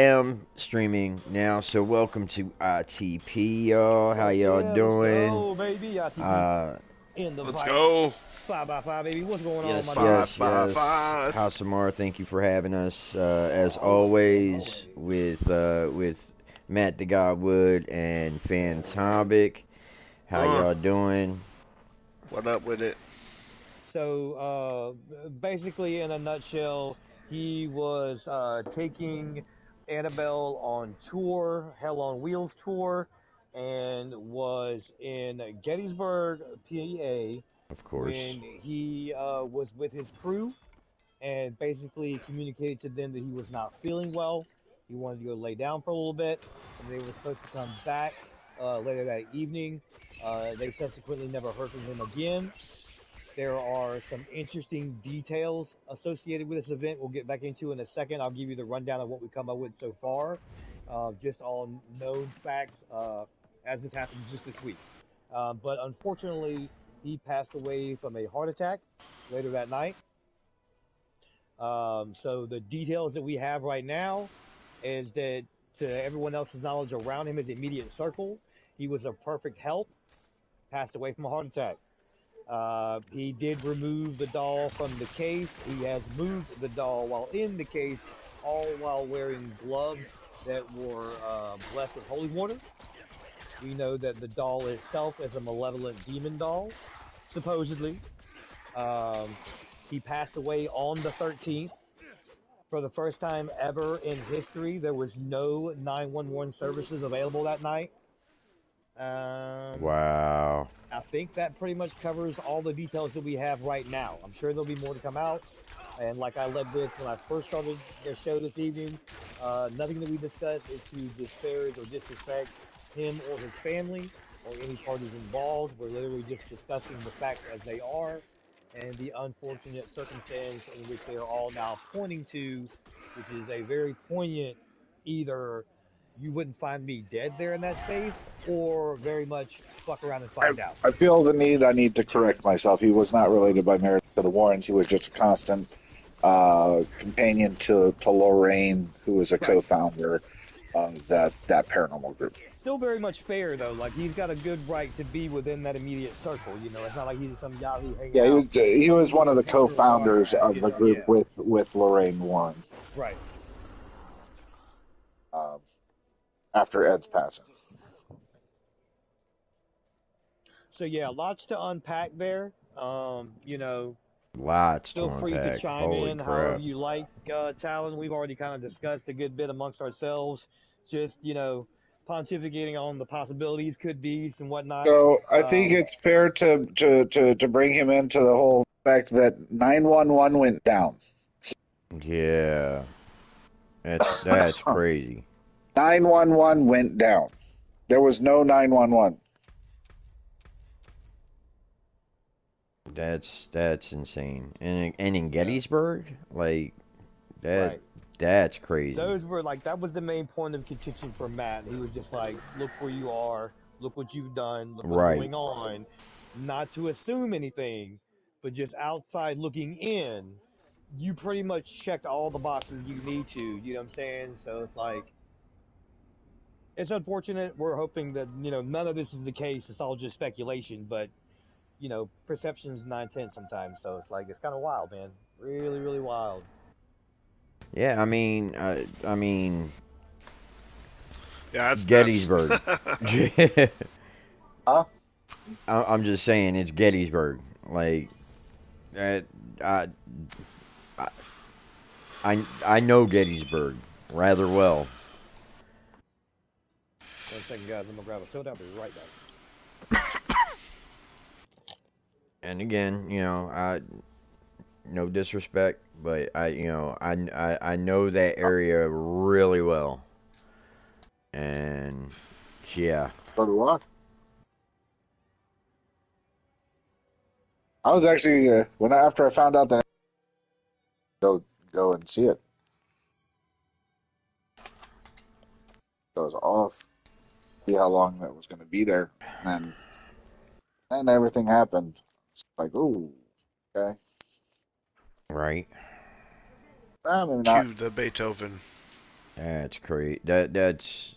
am streaming now, so welcome to ITP, y'all. How Heck y'all yeah, let's doing? go, baby. ITP Uh, in the Let's fight. go. 5x5, baby. What's going on, my yes, dude? Five yes, by yes. five. House Samar, thank you for having us. As Always, man, always. always, with Matt the Godwood and Fantomic. How Uh, y'all doing? what up with it? So, basically, in a nutshell, he was taking Annabelle on tour, Hell on Wheels tour, and was in Gettysburg, PA, Of course. when he was with his crew and basically communicated to them that he was not feeling well. He wanted to go lay down for a little bit, and they were supposed to come back later that evening. They subsequently never heard from him again. There are some interesting details associated with this event we'll get back into in a second. I'll give you the rundown of what we come up with so far, just all known facts as this happened just this week. But unfortunately, he passed away from a heart attack later that night. So the details that we have right now is that to everyone else's knowledge around him, his immediate circle, he was a perfect help, passed away from a heart attack. He did remove the doll from the case. He has moved the doll while in the case, all while wearing gloves that were blessed with holy water. We know that the doll itself is a malevolent demon doll, supposedly. Um, he passed away on the 13th. For the first time ever in history, there was no 911 services available that night. Um, Wow. I think that pretty much covers all the details that we have right now. I'm sure there'll be more to come out. And like I led with when I first started the show this evening, nothing that we discuss is to disparage or disrespect him or his family or any parties involved. We're literally just discussing the facts as they are and the unfortunate circumstance in which they are all now pointing to, which is a very poignant either you wouldn't find me dead there in that space or very much fuck around and I, find out. I feel the need. I need to correct myself. He was not related by marriage to the Warrens. He was just a constant companion to Lorraine, who was a Right. co-founder of that paranormal group. Still very much fair though. Like he's got a good right to be within that immediate circle. You know, it's not like he's some Yahoo hanging Yeah, he out was he some was one of weird the Hunter Warren co-founders ass of shit. the group Yeah, with Lorraine Warren right. um, after Ed's passing. So yeah, lots to unpack there. You know, Lots to feel free to unpack. chime Holy in however crap. you like, Talon. We've already kind of discussed a good bit amongst ourselves. Just pontificating on the possibilities, could be's and whatnot. So I think Um, it's fair to bring him into the whole fact that 911 went down. Yeah. That's crazy. 911 went down. There was no 911. That's insane. And in Gettysburg, like that right. that's crazy. Those were like that was the main point of contention for Matt. He was just like, look where you are, look what you've done, look what's Right. going on. Not to assume anything, but just outside looking in, you pretty much checked all the boxes you need to. You know what I'm saying? So it's like it's unfortunate. We're hoping that none of this is the case. It's all just speculation, but perception's 9/10 sometimes. So it's like it's kind of wild, man. Really, really wild. Yeah, I mean Yeah, that's nuts. Gettysburg. Huh? I'm just saying it's Gettysburg. Like that I I I know Gettysburg rather well. 1 second, guys. I'm gonna grab a soda. I'll be right back. And again, I no disrespect, but I know that area really well. And yeah, So do I. I was actually when after I found out that go go and see it. I was off, see how long that was going to be there, and then everything happened. It's like, ooh, okay, right. maybe not. Cue the Beethoven. That's crazy. That's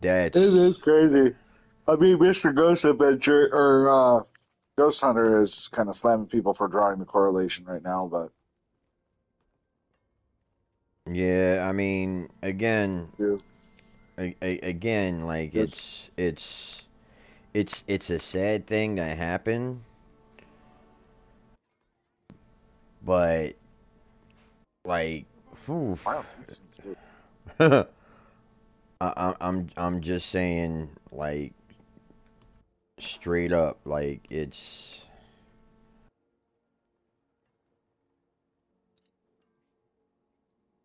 It is crazy. I mean, Mr. Ghost Adventure or Ghost Hunter is kind of slamming people for drawing the correlation right now, but yeah. I mean, again, yeah, again, like yes, it's a sad thing that happened, but like, whew, Wild Things seems good. I'm just saying, like, straight up, like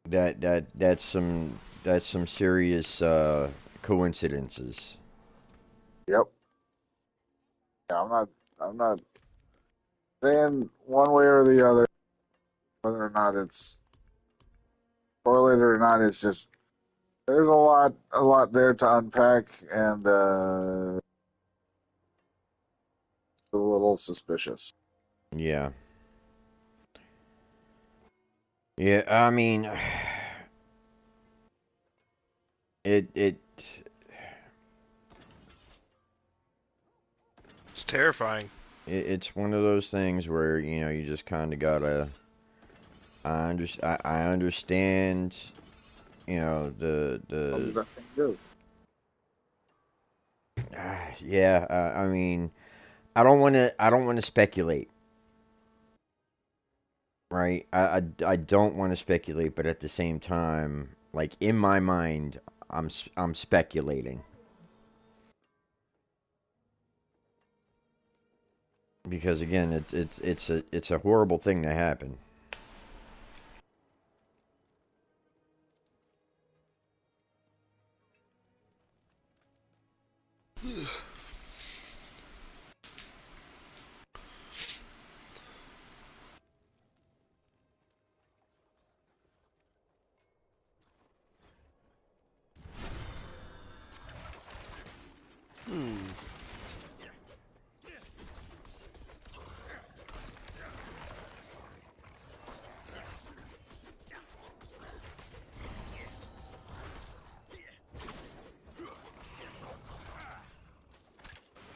that's some serious coincidences. Yep. Yeah, I'm not saying one way or the other whether or not it's correlated or not. It's just there's a lot there to unpack, and a little suspicious. Yeah. Yeah, I mean, it It's terrifying. it's one of those things where you just kind of gotta. I understand. Probably The the best thing to do. yeah. I mean, I don't want to speculate. Right? I don't want to speculate, but at the same time, like in my mind, I'm speculating because again, it's a horrible thing to happen. Hmm.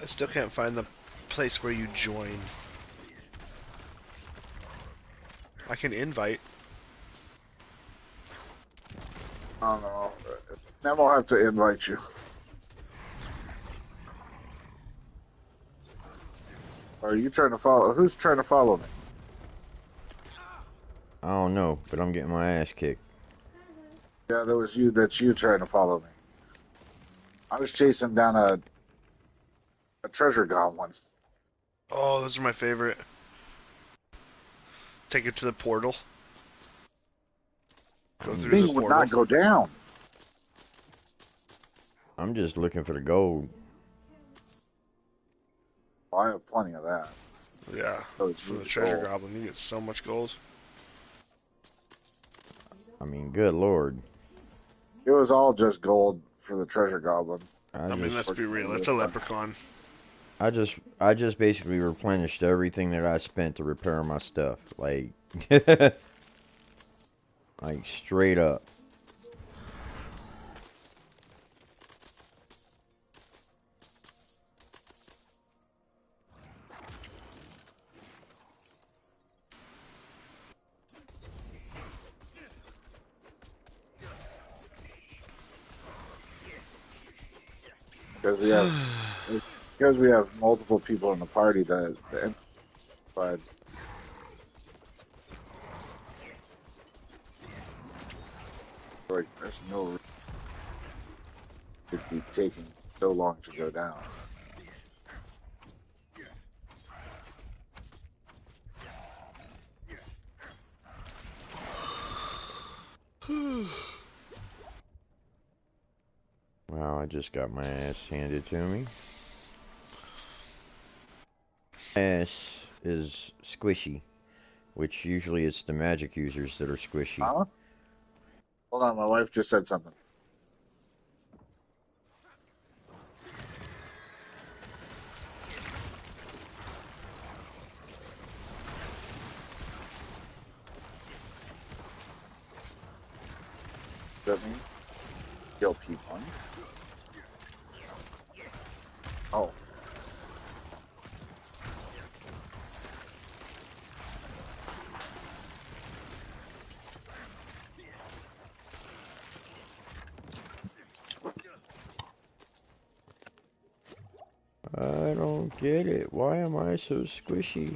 I still can't find the place where you join. I can invite. I don't know. Then we'll have to invite you. Are you trying to follow? Who's trying to follow me? I don't know, but I'm getting my ass kicked. Yeah, that was you. That's you trying to follow me. I was chasing down a treasure goblin. Oh, those are my favorite. Take it to the portal. Go through the Thing would portal. not go down. I'm just looking for the gold. Well, I have plenty of that. Yeah. So it's For the need the treasure gold. goblin, you get so much gold. I mean, good lord. It was all just gold for the treasure goblin. I I mean, just let's be real. Fortunately, It's a this time. leprechaun. I just basically replenished everything that I spent to repair my stuff. Like like straight up. because we have because we have multiple people in the party. The but like there's no reason it'd be taking so long to go down. Wow, I just got my ass handed to me. Ass is squishy, which usually it's the magic users that are squishy. Huh? Hold on, my wife just said something. Is that me? Kill P1. Oh. I don't get it. Why am I so squishy?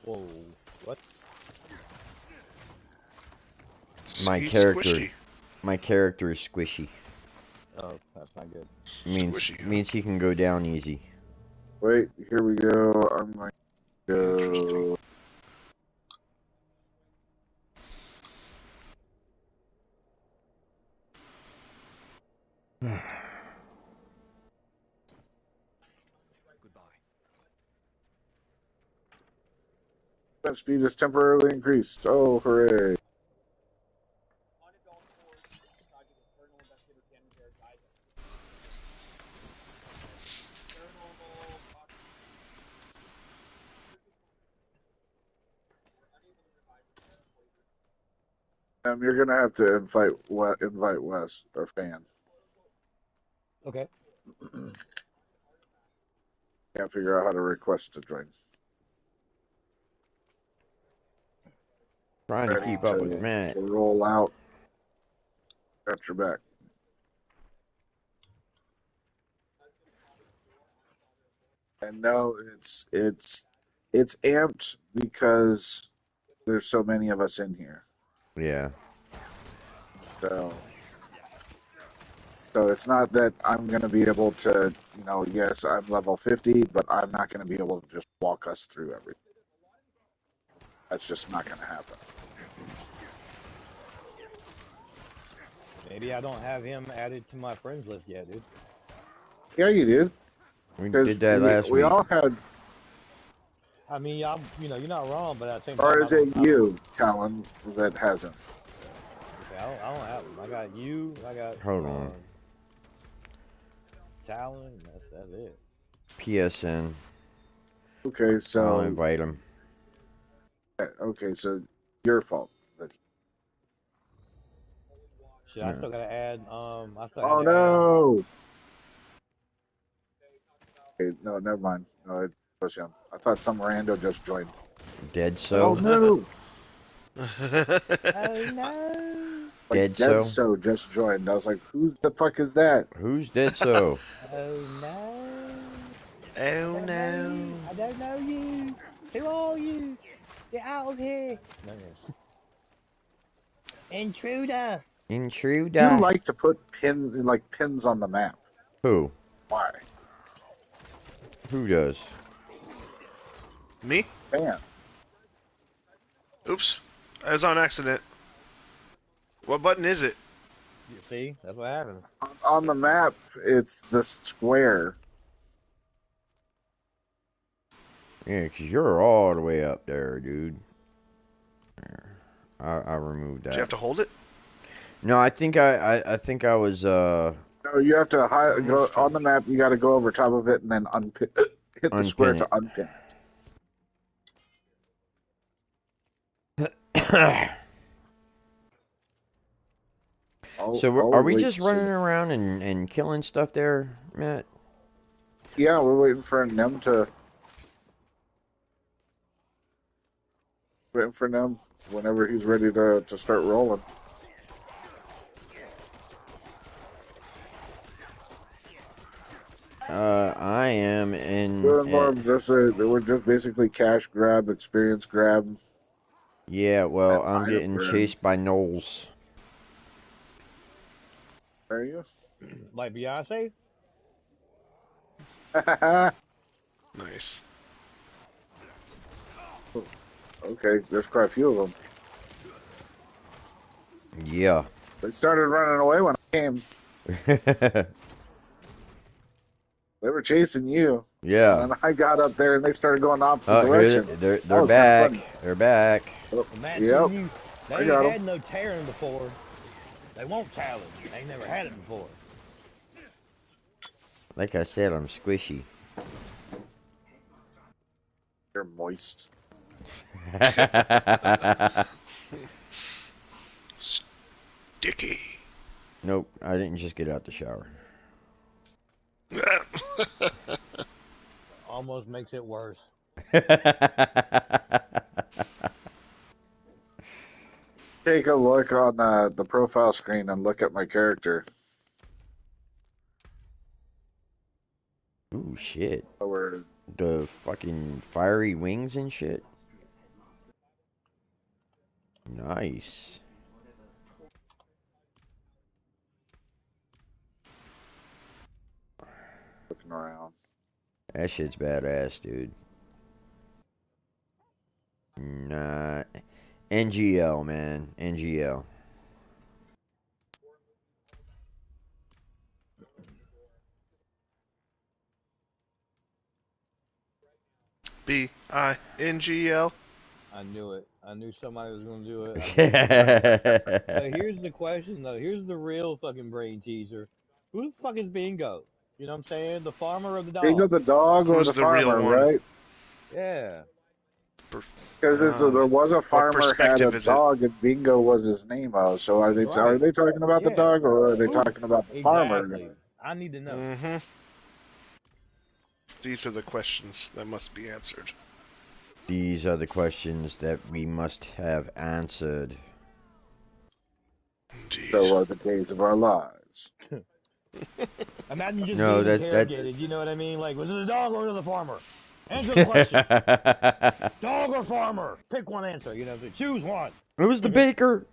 Whoa. What? My He's character, squishy. my character is squishy. Oh, that's not good. Means Squishy. means he can go down easy. Wait, here we go. I'm going to Interesting. go. Movement speed is temporarily increased. Oh, hooray. You're going to have to invite Wes, or Fan. Okay. Can't figure out how to request to join. Trying to Ready keep up with Okay. Matt. to roll out. Got your back. And no, it's amped because there's so many of us in here. Yeah. So it's not that I'm going to be able to, yes, I'm level 50, but I'm not going to be able to just walk us through everything. That's just not going to happen. Maybe I don't have him added to my friends list yet, dude. Yeah, you did. We did Because that last we week. all had, I mean, you're not wrong, but at the same or time, is it you, Talon, that hasn't? Okay, I don't have them. I got you. I got Hold on. Talon. That's it. PSN. Okay, I'll so invite him. your fault. Shit, I Yeah. still gotta add. I still had Oh to add. no! Okay, no, never mind. No, it was him. I thought some rando just joined. Dead Oh so. no! Oh no! Like Dead Dead so. So just joined. I was like, who the fuck is that? Who's dead so? Oh no! I Oh don't know no. you. I don't know you. Who are you? Get out of here! No, no. Intruder! You Intruder. like to put pins on the map. Who? Why? Who does? Me? Man, Oops. I was on accident. What button is it? You see, that's what happens. on the map, it's the square. Yeah, 'cause you're all the way up there, dude. There. I removed Do you have that. to hold it? No, I think I was No, you have to go on the map. You got to go over top of it and then hit the square unpin to unpin it. it. So I'll are we wait just to see. running around and killing stuff there, Matt? Yeah, we're waiting for Nem to. Waiting for Nem whenever he's ready to start rolling. I am in. Doing more of just we're just basically cash grab, experience grab, Yeah, well, and I'm item getting grab. chased by gnolls. Are you? Like Beyonce? Nice. Okay, there's quite a few of them. Yeah. They started running away when I came. They were chasing you. And Yeah. then I got up there and they started going the opposite Oh, here direction. That they're was kind of back. funny. They're back. Oh, And Matt, yep, you, they I ain't got them. had no Terran before. They won't Talon. They ain't never had it before. Like I said, I'm squishy. They're moist. Sticky. Nope, I didn't just get out the shower. Almost makes it worse. Take a look on the profile screen and look at my character. Ooh, shit. We're The fucking fiery wings and shit. Nice. looking around. That shit's badass, dude. Nah. NGL, man. NGL. BINGL. I knew it. I knew somebody was gonna do it. I knew it. So here's the question, though. Here's the real fucking brain teaser. Who the fuck is Bingo? You know what I'm saying? The farmer or the Bingo dog? the dog or Who's the the real farmer, one? right? Yeah. Because there was a What farmer had a perspective is it? dog and Bingo was his name. So are Right. they talking about the Yeah. dog or are they Who? talking about the farmer? Exactly. I need to know. Mm-hmm. These are the questions that must be answered. These are the questions that we must have answered. Indeed. So are the days of our lives. Imagine just No, being that interrogated. You know what I mean? Like, was it the dog or the farmer? Answer the question. Dog or farmer? Pick one answer. You know, so choose one. It was the baker.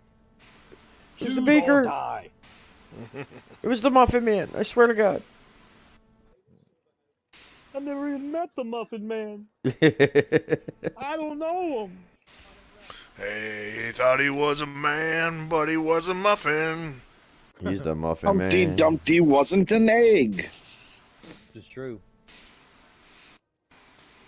It was the Choose or baker. die. It was the Muffin Man. I swear to God. I've never even met the Muffin Man. I don't know him. Hey, he thought he was a man, but he was a muffin. He's the Muffin Humpty Man. Dumpty wasn't an egg. It's true.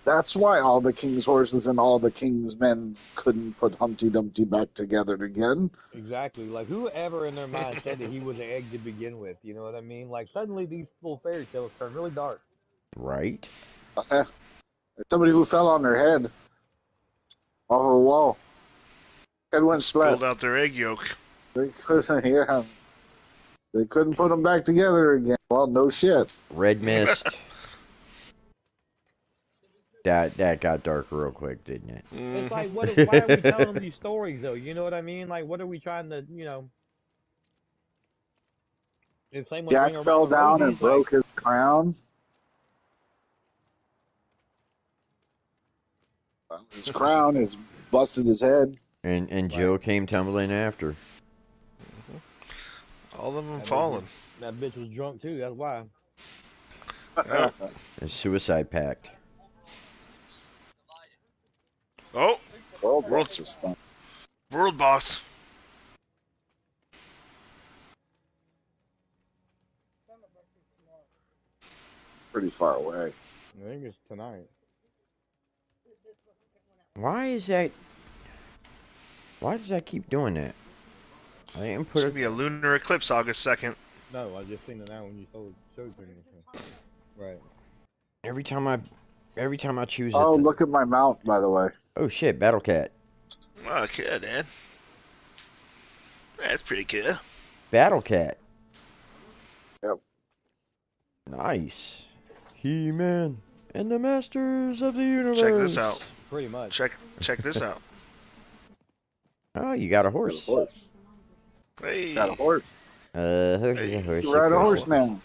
That's why all the king's horses and all the king's men couldn't put Humpty Dumpty back together again. Exactly. Like, whoever in their mind said that he was an egg to begin with? You know what I mean? Like, suddenly these little fairy tales turn really dark. Right? Somebody who fell on their head off of a wall. Head went splat. Spilled out their egg yolk. They couldn't, yeah. They couldn't put them back together again. Well, no shit. Red Mist. That got dark real quick, didn't it? It's like, why are we telling them these stories, though? You know what I mean? Like, what are we trying to, you know? And same with Jack Ring Around fell the down Rosie. and It's like, broke his crown. Well, his crown is busted his head. And Joe came tumbling after. All of them that fallen. that bitch was drunk, too. That's why. Yep. A suicide pact. Oh, Oh, World- that's just fun. world boss. Pretty far away. I think it's tonight. Why is that? Why does that keep doing that? I didn't It's put gonna it. be a lunar eclipse August 2nd. No, I just seen it now when you showed it to me. Right. Every time I choose Oh, it. look at my mount, by the way. Oh shit, Battle Cat. Oh, good, man. That's pretty cool. Battle Cat. Yep. Nice. He-Man and the Masters of the Universe. Check this out. Pretty much. Check this out. Oh, you got a Got a horse. horse. Hey. Got a horse. Horse is Hey. a horse. You ride a horse now.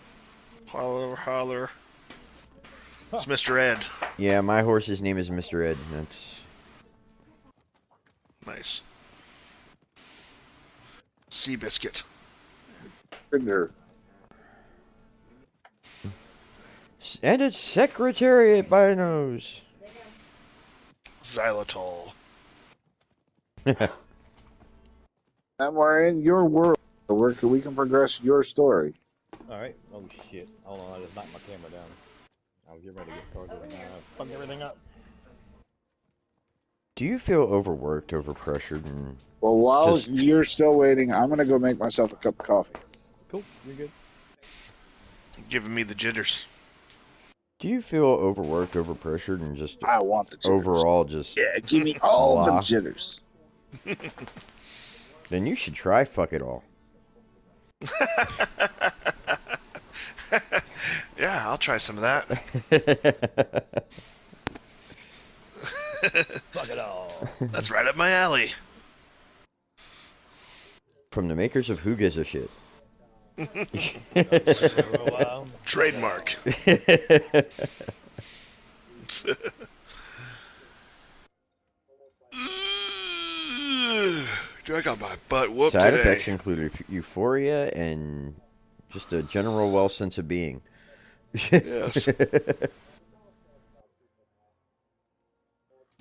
Holler, holler. It's Mr. Ed. Yeah, my horse's name is Mr. Ed. That's Nice. Seabiscuit. Cinder. and it's Secretariat by nose. Xylitol. And we're in your world. So we can progress your story. Alright. Oh, shit. Hold on. I just knocked my camera down. I'll get ready to get started and fuck everything up. Do you feel overworked, overpressured, and Well, while Just- you're still waiting, I'm going to go make myself a cup of coffee. Cool. You're good. Giving me the jitters. do you feel overworked, overpressured, and just I want the jitters. overall just? Yeah, give me all the Blah. jitters. Then you should try Fuck It All. Yeah, I'll try some of that. Fuck it all. That's right up my alley. From the makers of Who Gives a Shit. Trademark. Dude, I got my butt whooped Side today. effects included euphoria and just a general well sense of being. Yes.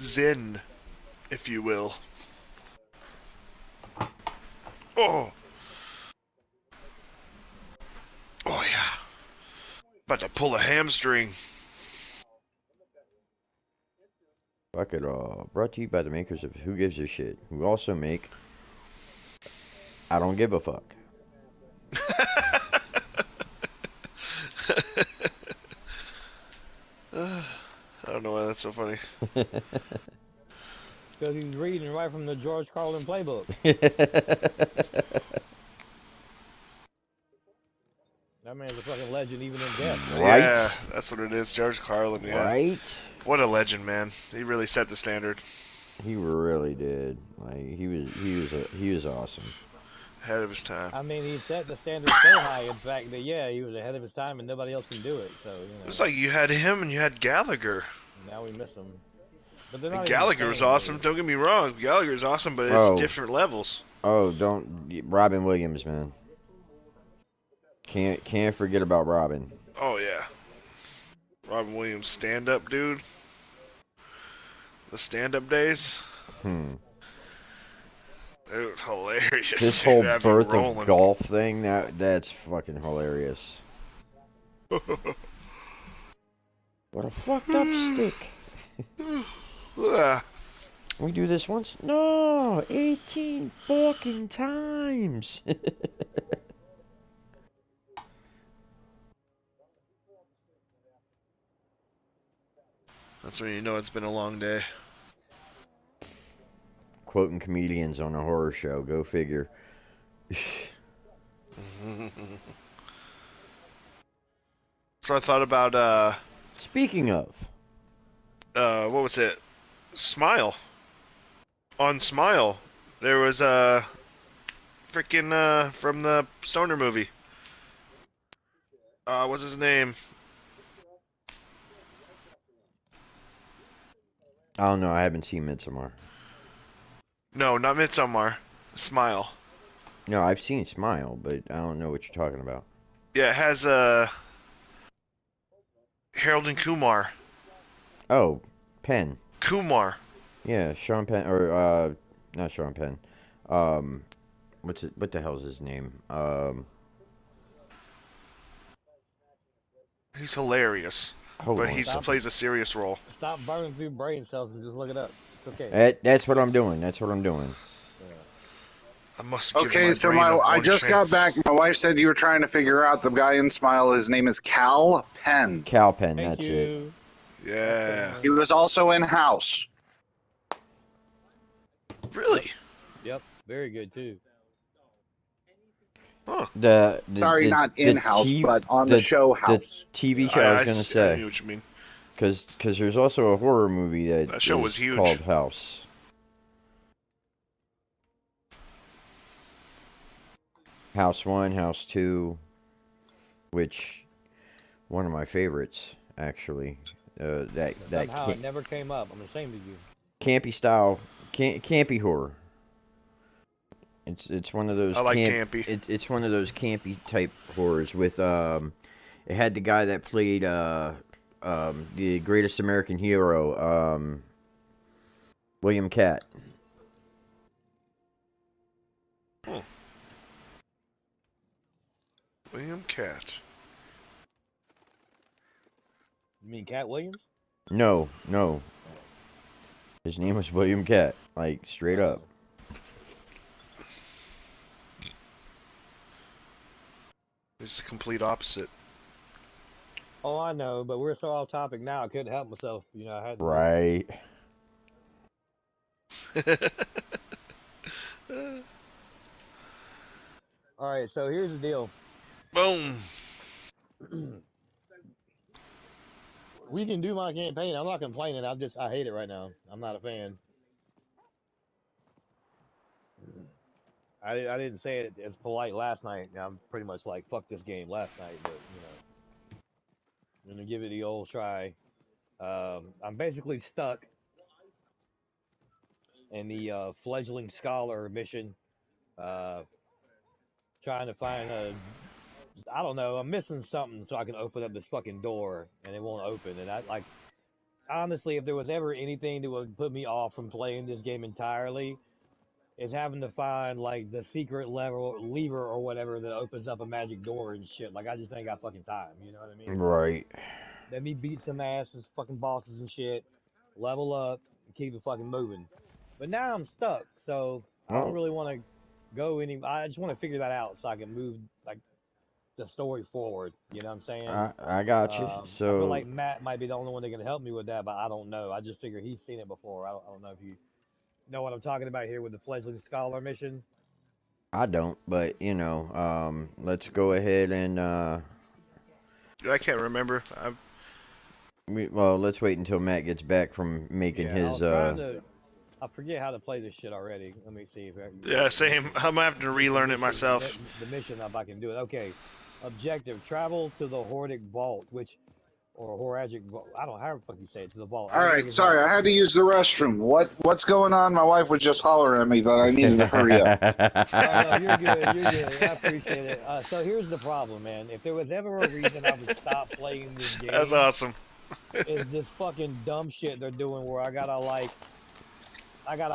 Zen, if you will. Oh. Oh, yeah. About to pull a hamstring. Fuck it all. Brought to you by the makers of Who Gives a Shit, who also make I Don't Give a Fuck. I don't know why that's so funny. Because he's reading right from the George Carlin playbook. That man's a fucking legend even in death. Right? Yeah, that's what it is. George Carlin, yeah. Right? What a legend, man. He really set the standard. He really did. Like he was awesome. Ahead of his time. I mean, he set the standard so high, in fact, that, yeah, he was ahead of his time and nobody else can do it. So, you know. It's like you had him and you had Gallagher. Now we miss him. But they're And not even Gallagher the was same, awesome. really. Don't get me wrong. Gallagher's awesome, but it's different levels. Oh, Robin Williams, man. Can't forget about Robin. Oh, yeah. Robin Williams, stand-up dude. The stand-up days. Hmm. Dude, hilarious. This Dude, whole that'd be birth rolling. of golf thing, that's fucking hilarious. What a fucked up stick. We do this once? No, 18 fucking times. That's when you know it's been a long day. Quoting comedians on a horror show. Go figure. So I thought about, Speaking of. what was it? Smile. On Smile, there was freaking from the Stoner movie. What's his name? I don't know. I haven't seen Midsommar. No, not Midsommar. Smile. No, I've seen Smile, but I don't know what you're talking about. Yeah, it has Harold and Kumar. Oh, Penn. Kumar. Yeah, Sean Penn, or not Sean Penn. What the hell's his name? He's hilarious, Hold but on. he plays a serious role. Stop burning through brain cells and just look it up. It's okay. That's what I'm doing. That's what I'm doing. I must give Okay, my so brain a I one just got chance. back. My wife said you were trying to figure out the guy in Smile. His name is Cal Penn. Cal Penn, Thank that's it. you. Yeah. He was also in House. Really? Yep. Very good, too. Huh. Sorry, not in House, but on the show House. The TV show, I was going to I knew say. what you mean. Because there's also a horror movie That show was is huge. called House. House 1, House 2, which, one of my favorites, actually. Somehow it never came up. I'm ashamed of you. Campy style, campy horror. It's one of those I like campy. It's one of those campy type horrors with it had the guy that played the greatest American hero, William Catt. William Catt. You mean Cat Williams? No. His name was William Catt, like straight up. He's the complete opposite. Oh, I know, but we're so off topic now. I couldn't help myself. You know, I had to. Right. All All right, so here's the deal. Boom. We can do my campaign. I'm not complaining. I hate it right now. I'm not a fan. I didn't say it as polite last night. I'm pretty much like fuck this game last night, but I'm gonna give it the old try. I'm basically stuck in the fledgling scholar mission, uh, trying to find a. I don't know. I'm missing something so I can open up this fucking door, and it won't open. And I like honestly, if there was ever anything that would put me off from playing this game entirely, is having to find like the secret level lever or whatever that opens up a magic door and shit. Like I just ain't got fucking time. You know what I mean? Right. Let me beat some asses, fucking bosses and shit, level up, and keep it fucking moving. But now I'm stuck, so I don't Well, really want to go any. I just want to figure that out so I can move like the story forward. You know what I'm saying? I got you. I feel So like Matt might be the only one that can help me with that, but I don't know. I just figure he's seen it before. I don't know if you know what I'm talking about here with the fledgling scholar mission. I don't, but let's go ahead and I can't remember. well, let's wait until Matt gets back from making Yeah, I his was trying to. I forget how to play this shit already. Let me see if Yeah, same. I'm gonna have to relearn it myself. the mission if I can do it. Okay, objective: travel to the Hordic Vault, which or Horagic Vault. I don't know how the fuck you say it to the vault. All right, Horagic sorry, Vault. I had to use the restroom. What's going on? My wife was just hollering at me that I needed to hurry up. Oh no, you're good. You're good. I appreciate it. So here's the problem, man. If there was ever a reason I would stop playing this That's game, awesome. is this fucking dumb shit they're doing where I gotta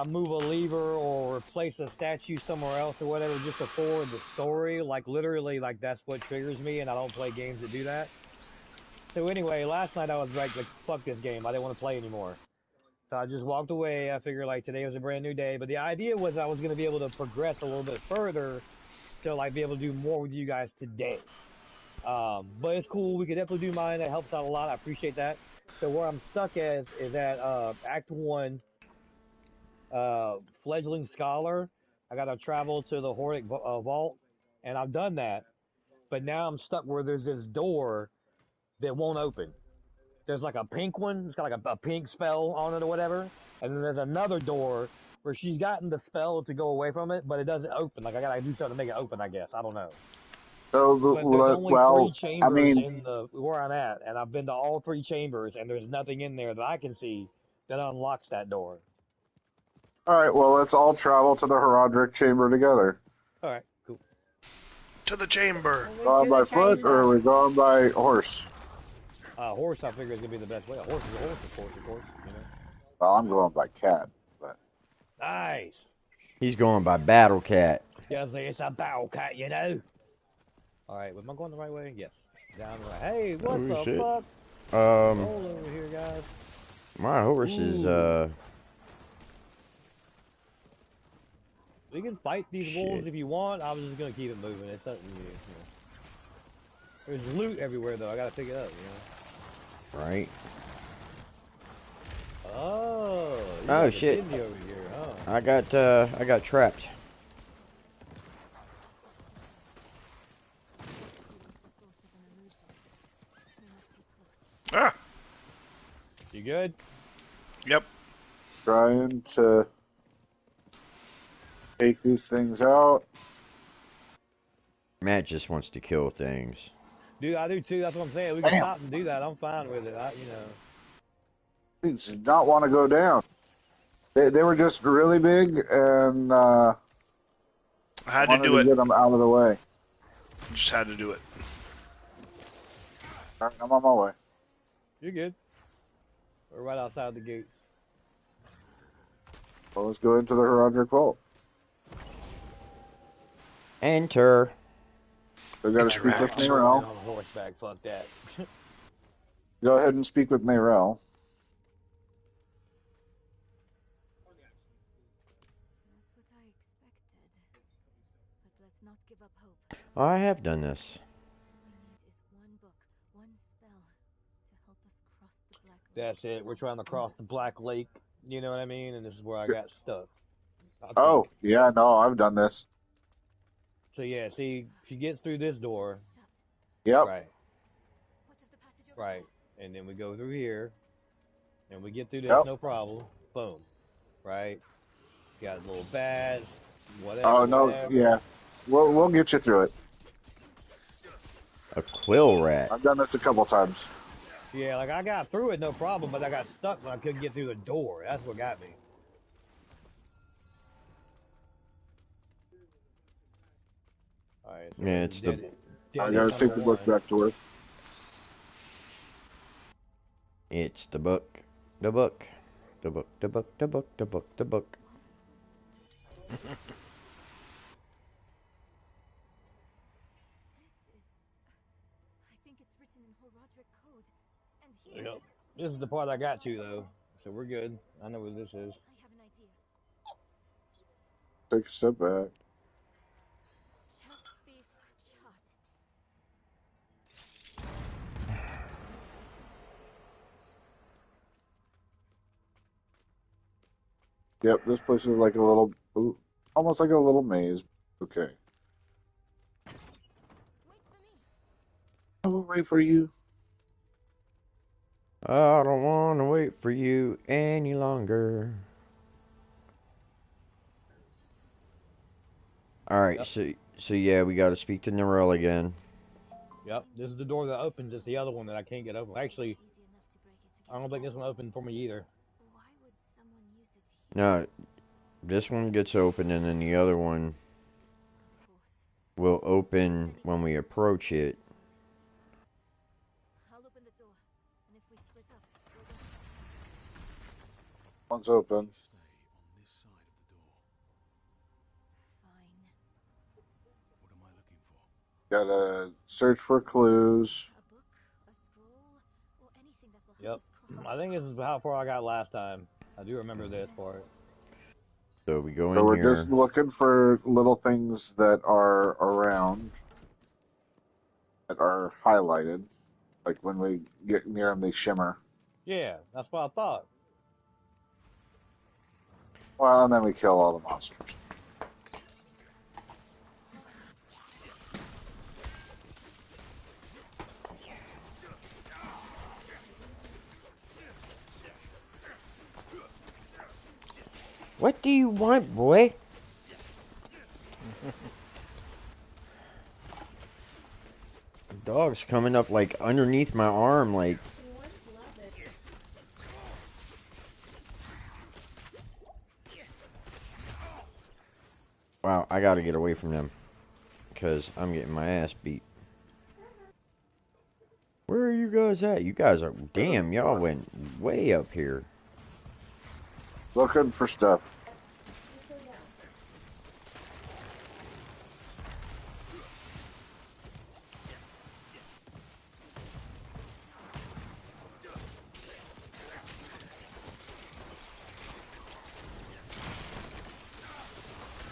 move a lever or replace a statue somewhere else or whatever just to forward the story. Like literally, like that's what triggers me, and I don't play games that do that. So anyway, last night I was like fuck this game. I didn't want to play anymore. So I just walked away. I figured like today was a brand new day. But the idea was I was gonna be able to progress a little bit further to like be able to do more with you guys today. But it's cool. We could definitely do mine. That helps out a lot. I appreciate that. So where I'm stuck is at Act One, fledgling scholar. I got to travel to the Hordic Vault, and I've done that. But now I'm stuck where there's this door that won't open. There's like a pink one. It's got like a pink spell on it or whatever. And then there's another door where she's gotten the spell to go away from it, but it doesn't open. Like I gotta do something to make it open. I guess I don't know. But there's only three Well, I chambers mean, in the where I'm at, and I've been to all three chambers, and there's nothing in there that I can see that unlocks that door. all right, well, let's all travel to the Herodric chamber together. All right, cool. To the chamber. Going by foot or are we going by horse? Horse, I figure is gonna be the best way. A horse is a horse, of course. You know. Well, I'm going by cat, but Nice. he's going by Battle Cat. Yeah, it's a battle cat, you know. All right, am I going the right way? Yes. Down the right. Hey, what Oh, the shit. fuck? Um, Roll over here, guys. my horse is We can fight these Shit. wolves if you want. I was just gonna keep it moving. It's up to you. There's loot everywhere though. I gotta pick it up. right. Oh. You Oh, got a shit. kidney over here, huh? I got trapped. Ah. You good? Yep. trying to take these things out. Matt just wants to kill things. Dude, I do too. That's what I'm saying. We can Damn. stop and do that. I'm fine with it. These did not want to go down. They were just really big, and I had to wanted do to it. get them out of the way. Just had to do it. All right, I'm on my way. You're good. We're right outside the gates. Well, let's go into the Herodric Vault. Enter. We got to speak with I'm going Mayrel. on horseback. Fuck that. Go ahead and speak with Mayrel. Not what I expected. But let's not give up hope. Oh, I have done this. All we need is one book, one spell to help us cross the Black Lake. That's it. We're trying to cross the Black Lake. You know what I mean? And this is where I got stuck. Oh, yeah, no, I've done this. So yeah, see, she gets through this door, Shut. Yep. right, What of the passage over right, and then we go through here, and we get through this, Yep. no problem. Boom, right. Got a little badge, whatever, Oh no. whatever. Yeah. We'll get you through it. A quill rat. I've done this a couple times. Yeah, like I got through it, no problem, but I got stuck when I couldn't get through the door. That's what got me. All right, so Yeah, we're it's the I dead end gotta number take the book one. back to work. it's the book. The book. The book. The book. The book. The book. The book. This is. I think it's written in Horadric code. And here. Yep. This is the part I got to though, so we're good. I know what this is. I have an idea. Take a step back. Chespith chart. Yep, this place is like a little, almost like a little maze. Okay. Wait for me. I will wait for you. I don't want to wait for you any longer. All right, Yep. so yeah, we got to speak to Narelle again. Yep. This is the door that opens. It's the other one that I can't get open. Actually, Easy enough to break it I don't together. think this one opened for me either. Why would someone use it here? No, this one gets open, and then the other one Of course. will open when we approach it. I'll open the door, and if we split up, we'll go. One's open. Stay on this side of the door. Fine. What am I looking for? Gotta search for clues. A book, a scroll, or anything that will Yep. help us cross. I think this is how far I got last time. I do remember this part. So we go So in we're here. just looking for little things that are around, that are highlighted. Like when we get near them, they shimmer. Yeah, that's what I thought. Well, and then we kill all the monsters. What do you want, boy? The dog's coming up like underneath my arm, like. Wow, I gotta get away from them. Because I'm getting my ass beat. Where are you guys at? You guys are. Damn, y'all went way up here. Looking for stuff.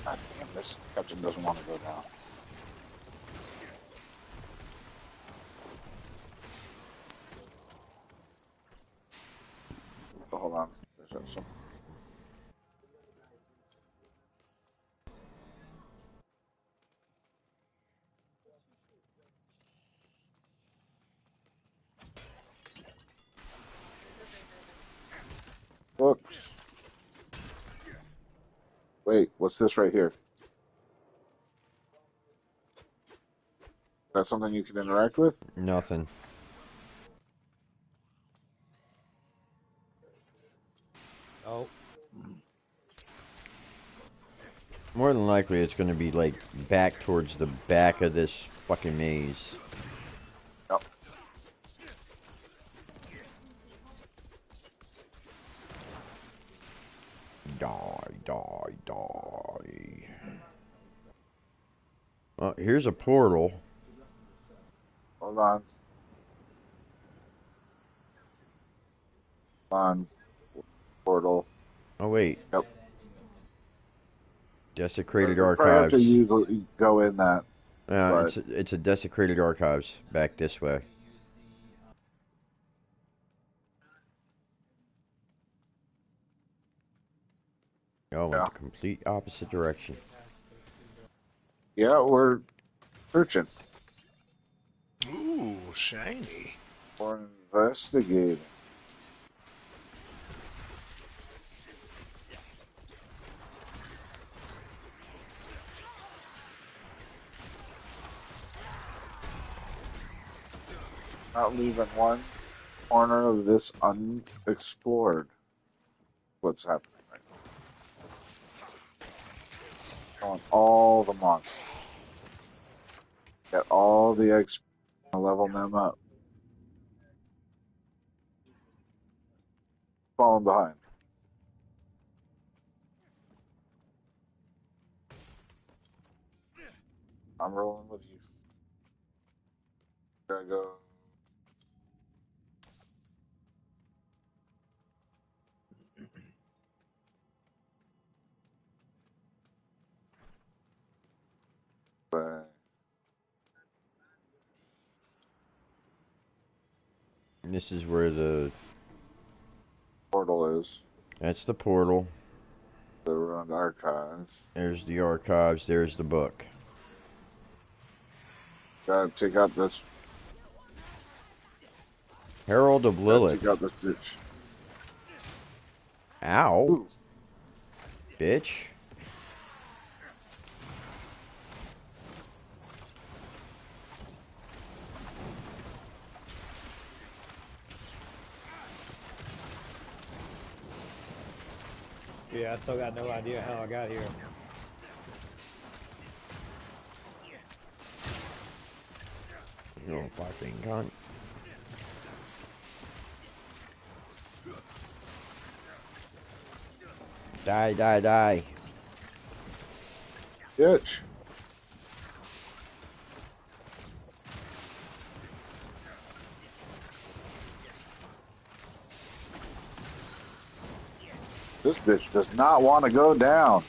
God damn, this captain doesn't want to go down. Oh, hold on. There's some. Books. Wait, what's this right here? Is that something you can interact with? Nothing. Oh, More than likely, it's gonna be like back towards the back of this fucking maze. Yep. Die, die, die. Oh, here's a portal. Hold on. On. Portal. Oh wait, Yep. desecrated We probably have to archives. go in that. But It's a desecrated archives back this way. Oh, I went yeah. the complete opposite direction. Yeah, we're searching. Ooh, shiny. We're investigating. Not leaving one corner of this unexplored. What's happening right now? On all the monsters. Get all the XP, level them up. Falling behind. I'm rolling with you. Gotta go. Bang. And this is where the... Portal is. That's the portal. The ruined archives. There's the archives. There's the book. Gotta take out this. Herald of Gotta Lilith. take out this bitch. Ow. Ooh. Bitch. Yeah, I still got no idea how I got here. You little fucking cunt. Die, die, die. Bitch. This bitch does not want to go down.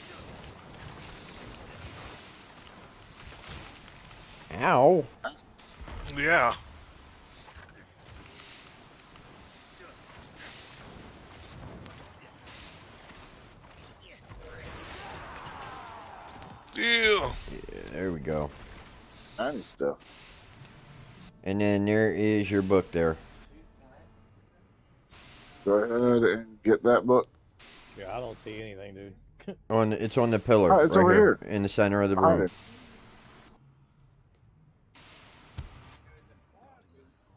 Ow. Yeah. Ew. Yeah, there we go. Shiny stuff. And then there is your book there. Go ahead and get that book. Yeah, I don't see anything, dude. It's on the pillar. Oh, it's right over here. in the center of the Behind room. it.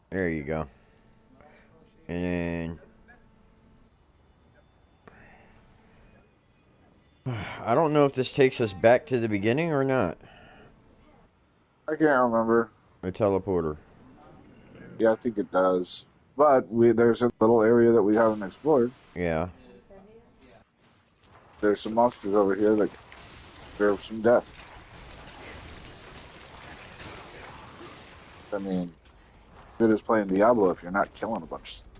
There you go. And then I don't know if this takes us back to the beginning or not. I can't remember. A teleporter. Yeah, I think it does. But there's a little area that we haven't explored. Yeah. There's some monsters over here that deserve some death. I mean, good as playing Diablo if you're not killing a bunch of stuff.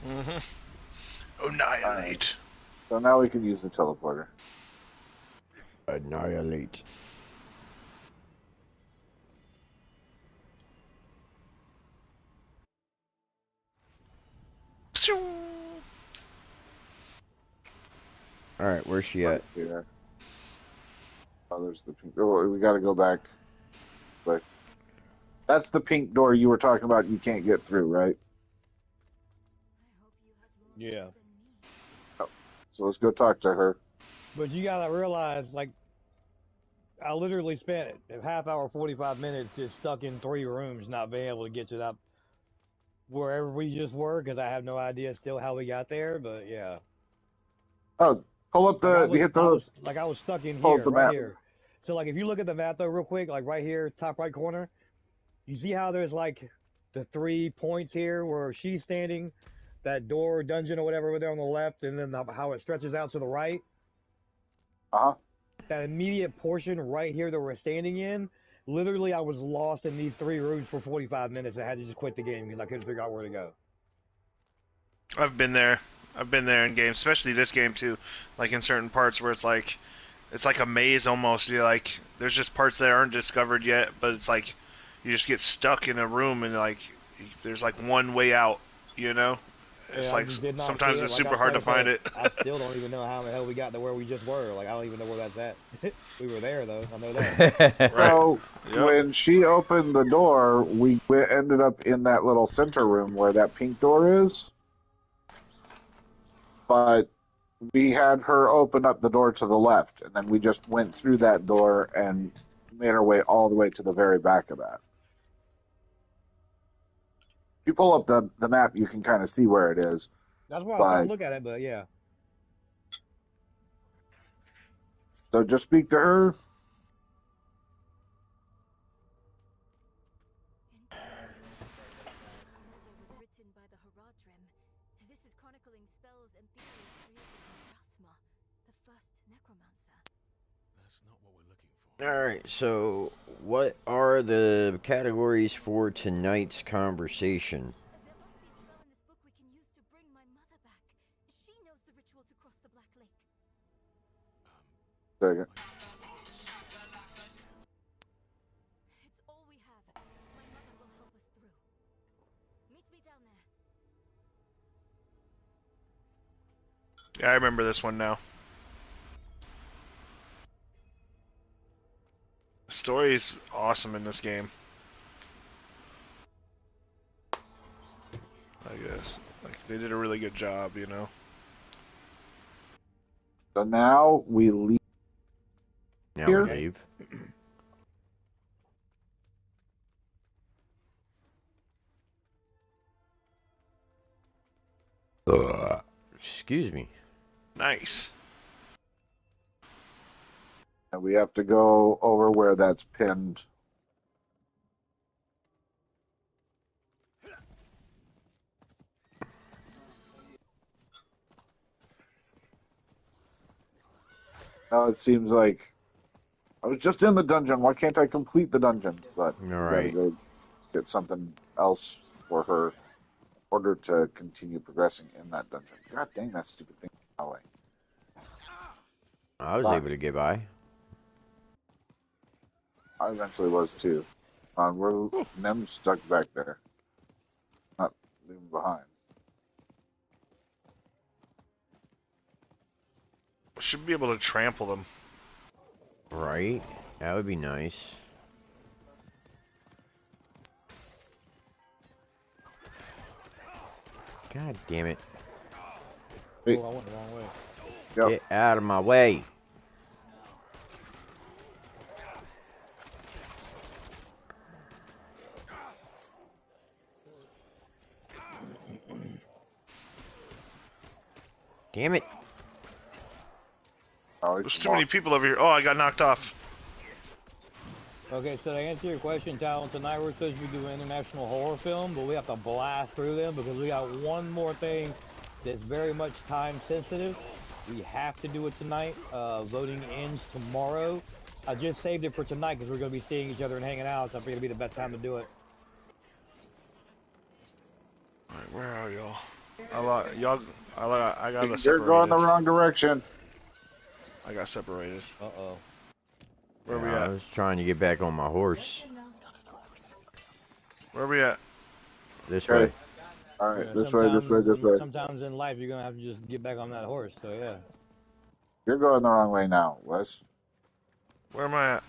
Mm-hmm. Annihilate. So now we can use the teleporter. Annihilate. Alright, where's she Right at? here. Oh, there's the pink. Oh, we got to go back. But that's the pink door you were talking about. You can't get through, right? Yeah. So let's go talk to her. But you gotta realize, like, I literally spent a half hour, 45 minutes just stuck in 3 rooms, not being able to get to that wherever we just were, because I have no idea still how we got there. But yeah, Oh, pull up like the. Hit the. I was stuck in Pull up here, the right map. here. So like, if you look at the map though, real quick, like right here, top right corner, you see how there's like the 3 points here where she's standing, that door, dungeon, or whatever over there on the left, and then how it stretches out to the right. Uh-huh. That immediate portion right here that we're standing in, literally I was lost in these 3 rooms for 45 minutes. I had to just quit the game because I couldn't figure out where to go. I've been there. I've been there in games, especially this game too. Like in certain parts where it's like a maze almost. You like there's just parts that aren't discovered yet, but it's like you just get stuck in a room and like there's like one way out, you know? It's I like just did not see sometimes it. it's Like I super hard like to I said, find it. I still don't even know how the hell we got to where we just were. Like I don't even know where that's at. We were there though. I know that. Right. So Yep. when she opened the door, we ended up in that little center room where that pink door is. But we had her open up the door to the left, and then we just went through that door and made our way all the way to the very back of that. If you pull up the map, you can kind of see where it is. That's why I was trying But to look at it. But yeah. so just speak to her. Interesting. This ledger was written by the Haradrim. This is chronicling spells and theories created by Rathma, the first necromancer. That's not what we're looking for. Alright, so what are the categories for tonight's conversation? There must be a spell in this book we can use to bring my mother back. She knows the ritual to cross the Black Lake. Second. It's all we have. My mother will help us through. Meet me down there. Yeah, I remember this one now. The story is awesome in this game. I guess. Like, they did a really good job, you know? So now we leave Now here. we leave. Excuse me. Nice. And we have to go over where that's pinned. Now it seems like I was just in the dungeon. Why can't I complete the dungeon? But we gotta Alright. go get something else for her in order to continue progressing in that dungeon. God dang, that stupid thing. Away. I was Fuck. able to get by. I eventually was too. We're Nem's stuck back there. Not leaving behind. Should be able to trample them. Right? That would be nice. God damn it. Wait. Oh, I went the wrong way. Yep. Get out of my way. Damn it. Oh, There's too many people over here. Oh, I got knocked off. Okay, so to answer your question, Talon, tonight we're supposed to be doing an international horror film, but we have to blast through them because we got one more thing that's very much time sensitive. We have to do it tonight. Voting ends tomorrow. I just saved it for tonight because we're going to be seeing each other and hanging out, so I figured it'd be the best time to do it. Alright, where are y'all? I got You're separated. going the wrong direction. I got separated. Uh-oh. Where Yeah, we I at? was trying to get back on my horse. Where we at? This Okay. way. All right, Yeah, this way, this way, this way. sometimes in life you're going to have to just get back on that horse, so yeah. You're going the wrong way now, Wes. Where am I at?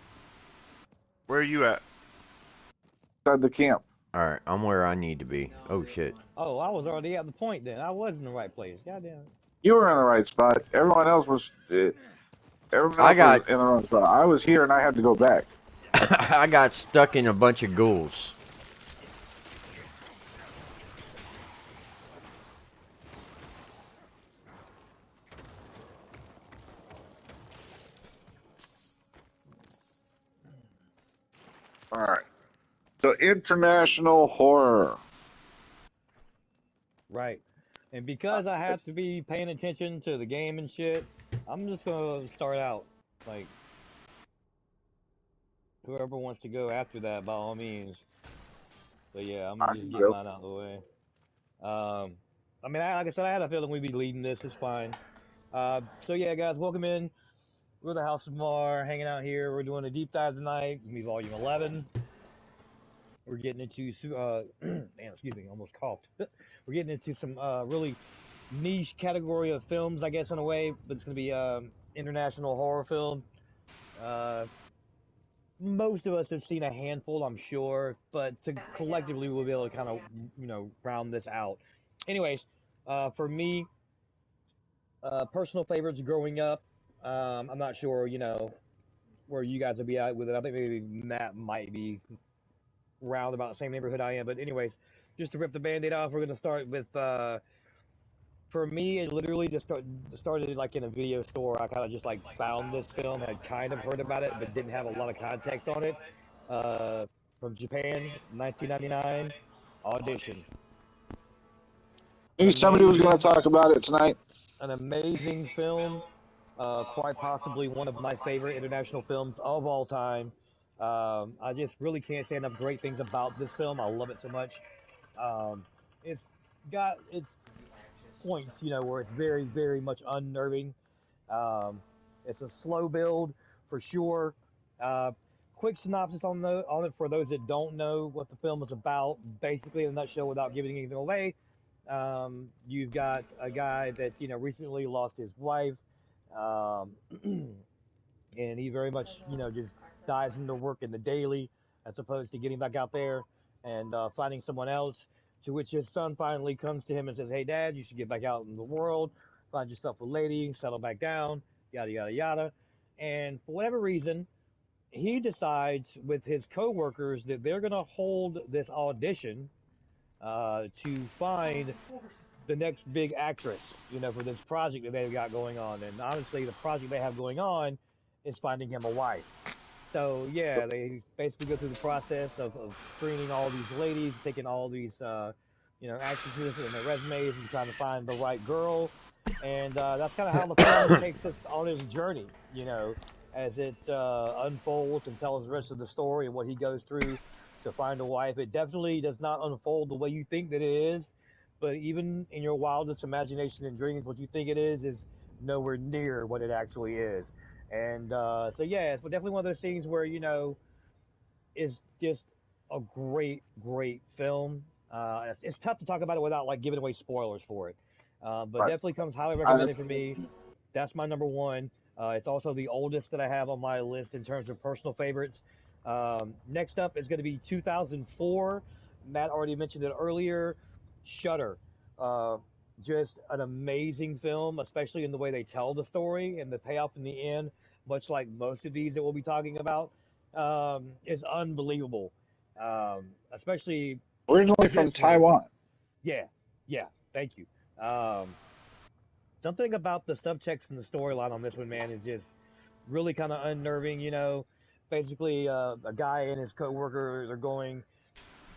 Where are you at? Inside the camp. Alright, I'm where I need to be. Oh shit. Oh, I was already at the point then. I was in the right place. Goddamn. You were in the right spot. Everyone else was. Everyone I else was got in the wrong spot. I was here and I had to go back. I got stuck in a bunch of ghouls. All right. So international horror. Right. And because I have to be paying attention to the game and shit, I'm just gonna start out. Like, whoever wants to go after that, by all means. But yeah, I'm I gonna just can get go. mine out of the way. I mean, like I said, I had a feeling we'd be leading this. It's fine. So yeah, guys, welcome in. We're the House of Mar, hanging out here. We're doing a deep dive tonight. It's gonna be volume 11. We're getting into man, excuse me, almost coughed. We're getting into some really niche category of films, I guess, in a way, but it's going to be international horror film. Uh, Most of us have seen a handful, I'm sure, but collectively we'll be able to kind of, round this out. Anyways, for me, personal favorites growing up. I'm not sure, where you guys would be at with it. I think maybe Matt might be round about the same neighborhood I am. But anyways, just to rip the band-aid off, we're gonna start with for me, it literally just started like in a video store. I kind of just like found this film, had kind of heard about it, but didn't have a lot of context on it. Uh, from Japan, 1999, Audition. An Knew somebody was going to amazing, talk about it tonight. an amazing film. Quite possibly one of my favorite international films of all time. I just really can't say enough great things about this film. I love it so much. Um, it's got its points, where it's very, very much unnerving. Um, it's a slow build for sure. Uh, Quick synopsis on it for those that don't know what the film is about. Basically, in a nutshell, without giving anything away, you've got a guy that recently lost his wife, um, and he very much just dives into work in the daily as opposed to getting back out there and finding someone else. To which his son finally comes to him and says, "Hey, Dad, you should get back out in the world, find yourself a lady, settle back down, yada yada yada." And for whatever reason, he decides with his coworkers that they're going to hold this audition to find the next big actress, for this project that they've got going on. And honestly, the project they have going on is finding him a wife. So yeah, they basically go through the process of screening all these ladies, taking all these actresses and their resumes and trying to find the right girl. And that's kind of how the film takes us on his journey, as it unfolds and tells the rest of the story and what he goes through to find a wife. It definitely does not unfold the way you think that it is, but even in your wildest imagination and dreams, what you think it is nowhere near what it actually is. And so yeah, it's definitely one of those things where is just a great, great film. It's tough to talk about it without like giving away spoilers for it, but Right. definitely comes highly I, recommended for me. That's my number one. It's also the oldest that I have on my list in terms of personal favorites. Next up is going to be 2004. Matt already mentioned it earlier. Shutter. Uh, just an amazing film, especially in the way they tell the story and the payoff in the end, much like most of these that we'll be talking about, is unbelievable. Especially Originally from this one. Taiwan. Yeah, yeah. Thank you. Um, Something about the subtext and the storyline on this one, man, is just really kind of unnerving. Basically, a guy and his coworkers are going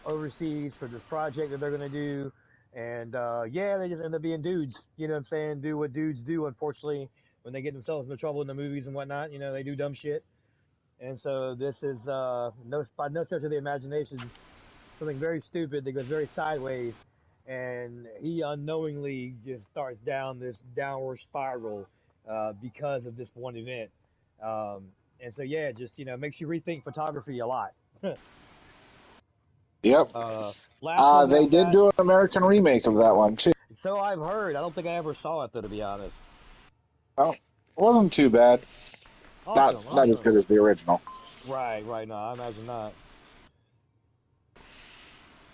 overseas for this project that they're going to do, and yeah, they just end up being dudes. You know what I'm saying? Do what dudes do. Unfortunately, when they get themselves into trouble in the movies and whatnot, they do dumb shit. And so this is no by no stretch of the imagination something very stupid that goes very sideways, and he unknowingly just starts down this downward spiral because of this one event. Um, and so yeah, just makes you rethink photography a lot. Yep. Last one that They I've did got. do an American remake of that one too. So I've heard. I don't think I ever saw it though, to be honest. Well, it wasn't too bad. Awesome, Not as awesome. good as the original. Right, right. No, I imagine not.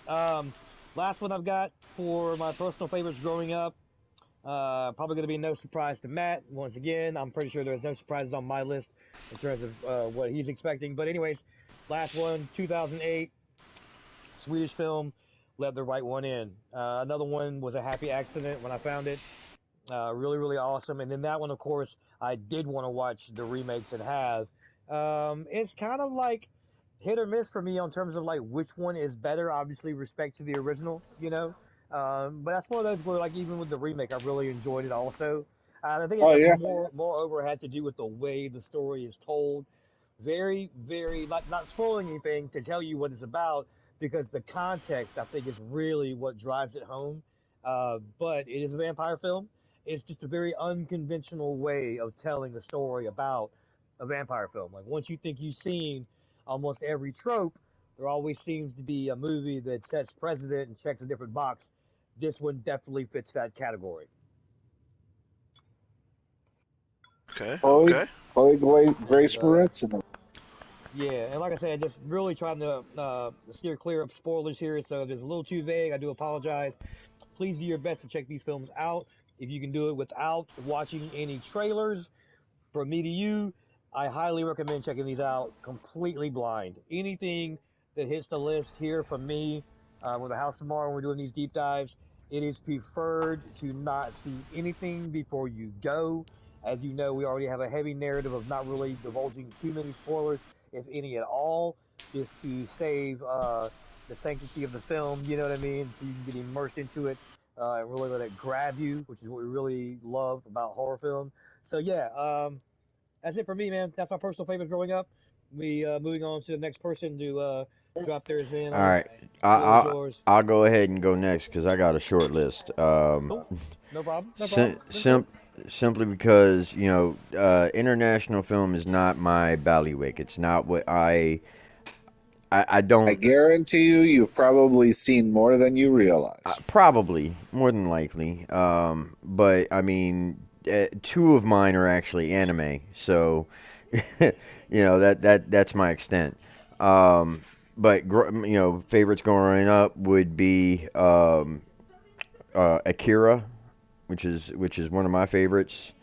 Um, Last one I've got for my personal favorites growing up. Probably going to be no surprise to Matt. Once again, I'm pretty sure there's no surprises on my list in terms of what he's expecting. But anyways, last one, 2008, Swedish film, Let the Right One In. Another one was a happy accident when I found it. Really, really awesome. And then that one, of course, I did want to watch the remakes and have. It's kind of like hit or miss for me on terms of like which one is better. Obviously, respect to the original, but that's one of those where like even with the remake, I really enjoyed it also. I think Oh it yeah. moreover has to do with the way the story is told. Very, very not spoiling anything to tell you what it's about because the context I think is really what drives it home. But it is a vampire film. It's just a very unconventional way of telling a story about a vampire film. Like once you think you've seen almost every trope, there always seems to be a movie that sets precedent and checks a different box. This one definitely fits that category. Okay, Chloe, okay. And Grace Moretz, and yeah, and like I said, just really trying to steer clear of spoilers here. So if it's a little too vague, I do apologize. Please do your best to check these films out. If you can do it without watching any trailers, from me to you, I highly recommend checking these out completely blind. Anything that hits the list here from me with the house tomorrow when we're doing these deep dives, it is preferred to not see anything before you go. As you know, we already have a heavy narrative of not really divulging too many spoilers, if any at all, just to save the sanctity of the film, you know what I mean? So you can get immersed into it and really let it grab you, which is what we really love about horror film. So yeah, that's it for me, man. That's my personal favorite growing up. We moving on to the next person to drop theirs in. All right, Floor is yours. I'll go ahead and go next because I got a short list. Cool. No problem. No problem. sim- Let's do it. sim- simply because international film is not my bailiwick. It's not what I I don't. guarantee you've probably seen more than you realize. Probably, more than likely. But I mean, two of mine are actually anime, so that's my extent. Um, but favorites growing up would be Akira, which is one of my favorites.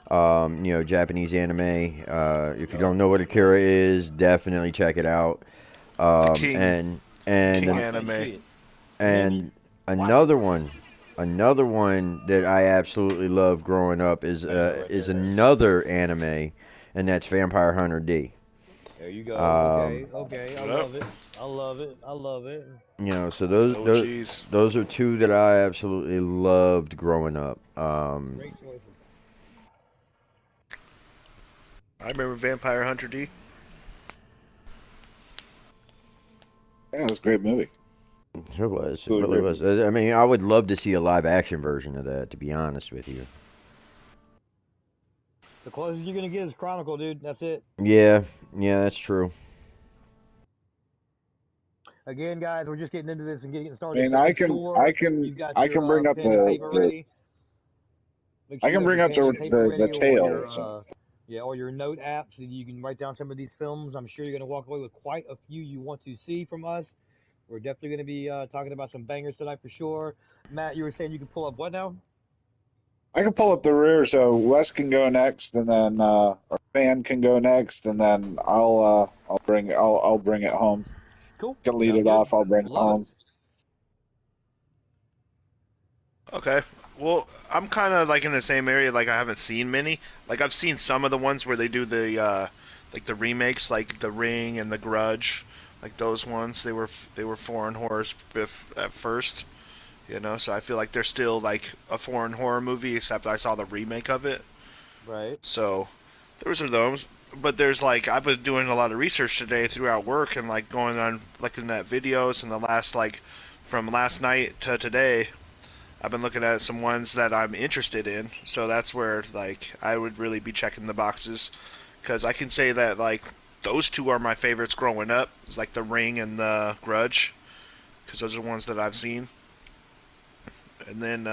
Japanese anime. If you don't know what Akira is, definitely check it out. The Um, King, and the and King an- Watchmen anime. shit. You hear me? and Watchmen. another one that I absolutely love growing up is I know it right is there, man. another anime, and that's Vampire Hunter D. There you go. Um, Okay. Okay. I Yep. love it. I love it. I love it. so those those OGs. those are two that I absolutely loved growing up. Great choices. I remember Vampire Hunter D. Yeah, it's a great movie. It Really really great was. movie. I mean, I would love to see a live action version of that, to be honest with you. The closest you're gonna get is Chronicle, dude. That's it. Yeah, yeah, that's true. Again, guys, we're just getting into this and getting I started. mean, So make sure you've got I your can bring up pen and paper the ready. Make I sure you can have bring your up pen and paper the ready, or your tales. yeah, or your note apps, and you can write down some of these films. I'm sure you're gonna walk away with quite a few you want to see from us. We're definitely gonna be talking about some bangers tonight for sure. Matt, you were saying you can pull up what now? I can pull up the rear, so Wes can go next, and then our fan can go next, and then I'll bring it home. Cool. Can lead Sounds it good. off. I'll bring it Love it. home. Okay. Well, I'm kind of like in the same area. Like I haven't seen many. Like I've seen some of the ones where they do the remakes, like The Ring and The Grudge, like those ones. They were foreign horrors at first, So I feel like they're still like a foreign horror movie, except I saw the remake of it. Right. So those are those. But there's like I've been doing a lot of research today throughout work and like going on looking at videos and the last like from last night to today I've been looking at some ones that I'm interested in, so that's where like I would really be checking the boxes, because I can say that like those two are my favorites growing up. It's like The Ring and The Grudge, because those are ones that I've seen. And then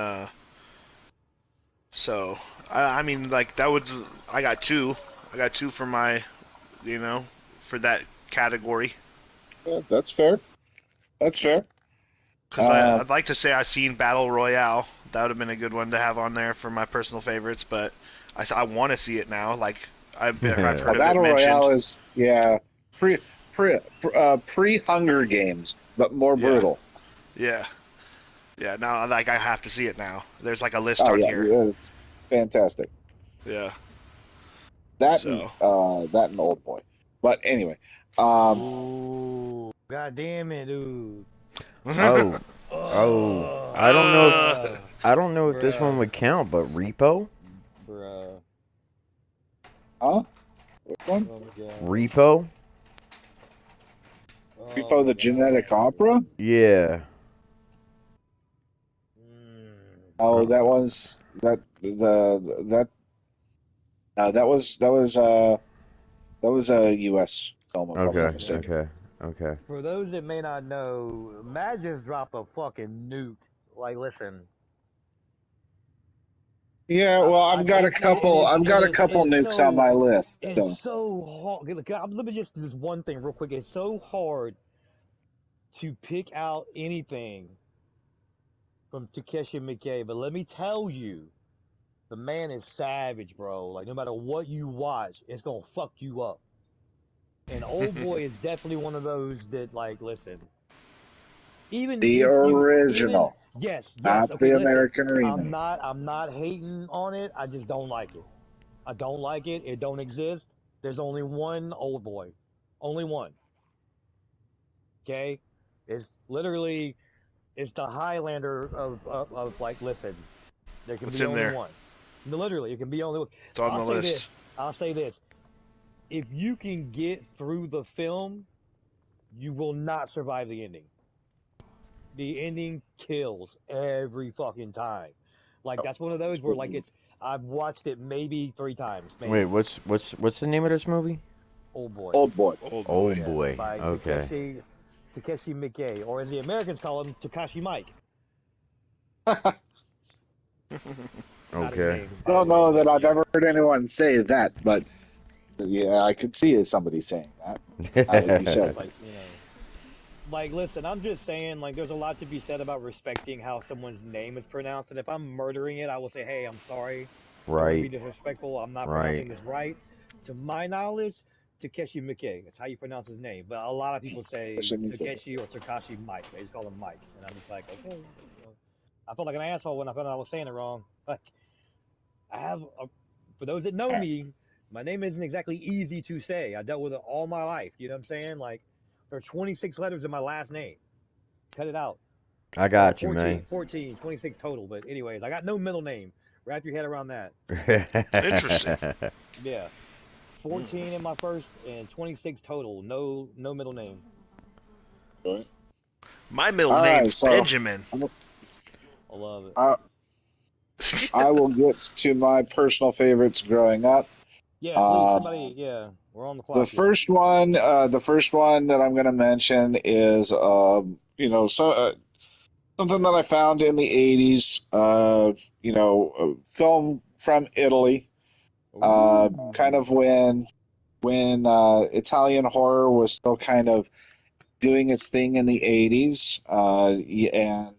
so I mean like that would I got two for my for that category. Yeah, that's fair. That's fair. Because Uh, I'd like to say I've seen Battle Royale. That would have been a good one to have on there for my personal favorites, but I want to see it now. Like I've heard of it Battle mentioned. Royale is pre pre Hunger Games, but more Yeah, brutal. yeah, yeah. Now like I have to see it now. There's like a list Oh on yeah, here. it's fantastic. Yeah. So That and Old Boy. But anyway, um, Ooh. God damn it, dude. Oh, oh, Oh, I don't know if bruh. I don't know if this one Bruh. would count, but Repo, Bruh. huh? Which one? Oh my god. Repo, Oh Repo my the Genetic god. Opera? yeah. Oh, Uh, that was that that was a U.S. film, if I'm not okay, mistaken. okay. Okay. For those that may not know, Matt just dropped a fucking nuke. Like, listen, Yeah, well, I've got a couple. I've got a couple nukes on my list. it's So so hard. Look, let me just do this one thing real quick. It's so hard to pick out anything from Takeshi Miike, but let me tell you, the man is savage, bro. Like, no matter what you watch, it's gonna fuck you up. And Old Boy is definitely one of those that, like, listen, even the if you, even original, yes, not okay, the listen, American remake. I'm not hating on it. I just don't like it. I don't like it. It don't exist. There's only one Old Boy, only one. Okay, it's literally it's the Highlander of like, listen, there can What's be in only there? one. No, literally, it can be only one. It's on I'll the say this. list. I'll say this. If you can get through the film, you will not survive the ending. The ending kills every fucking time. Like, that's one of those where, like, it's I've watched it maybe 3 times, Wait, maybe. what's the name of this movie? Old Boy. Old boy. Old Oh boy. Yeah, boy. by Okay. Takeshi Miike, or as the Americans call him, Takashi Mike. Not his Okay. name, I by the don't way, know but that I've yeah. ever heard anyone say that, but yeah, I could see somebody saying that. Like you said, Like, like, listen, I'm just saying, like, there's a lot to be said about respecting how someone's name is pronounced. And if I'm murdering it, I will say, hey, I'm sorry. Don't want to be Right. disrespectful. I'm not Right. pronouncing this right. To my knowledge, Takeshi Miike. That's how you pronounce his name. But a lot of people say Takeshi or Takashi Mike. They just call him Mike. And I'm just like, okay. I felt like an asshole when I found out I was saying it wrong. Like, for those that know me, my name isn't exactly easy to say. I dealt with it all my life. You know what I'm saying? Like, there are 26 letters in my last name. Cut it out. I Or got you, 14, man. 14, 26 total. But anyways, I got no middle name. Wrap your head around that. Interesting. Yeah. 14 in my first and 26 total. No middle name. My middle all right. name's So Benjamin. I love it. I, I will get to my personal favorites growing up. Yeah, please, Uh, somebody. Yeah, we're on the the clock here. first one, the first one that I'm going to mention is, something that I found in the '80s. A film from Italy. Kind Ooh. of when Italian horror was still kind of doing its thing in the '80s, and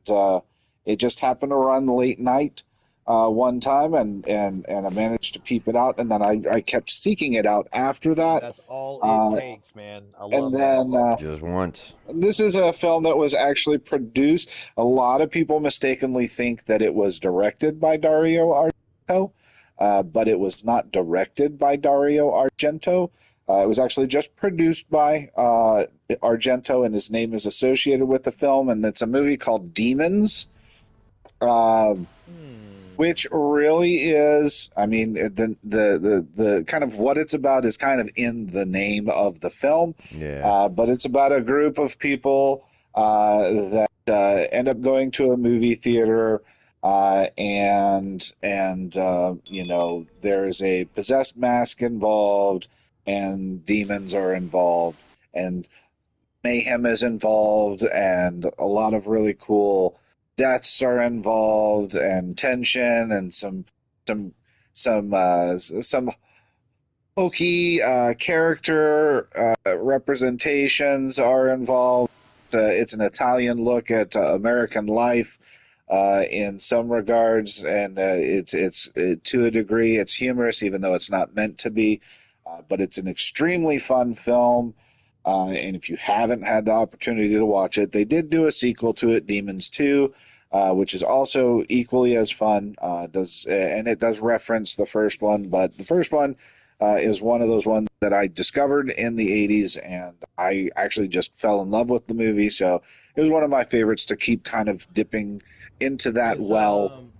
it just happened to run late night one time, and I managed to peep it out, and then I kept seeking it out after that, That's all it uh, takes, man. I and love that. then. Just once. This is a film that was actually produced. A lot of people mistakenly think that it was directed by Dario Argento, but it was not directed by Dario Argento. It was actually just produced by Argento, and his name is associated with the film. And it's a movie called Demons, uh, Hmm. which really is, I mean, the kind of what it's about is kind of in the name of the film, Yeah. but it's about a group of people that end up going to a movie theater, and there is a possessed mask involved, and demons are involved, and mayhem is involved, and a lot of really cool deaths are involved, and tension, and some some hokey character representations are involved. It's an Italian look at American life in some regards, and it's to a degree it's humorous, even though it's not meant to be. But it's an extremely fun film. And if you haven't had the opportunity to watch it, they did do a sequel to it, Demons 2, which is also equally as fun. And it does reference the first one, but the first one is one of those ones that I discovered in the '80s, and I actually just fell in love with the movie. So it was one of my favorites to keep kind of dipping into that Is well um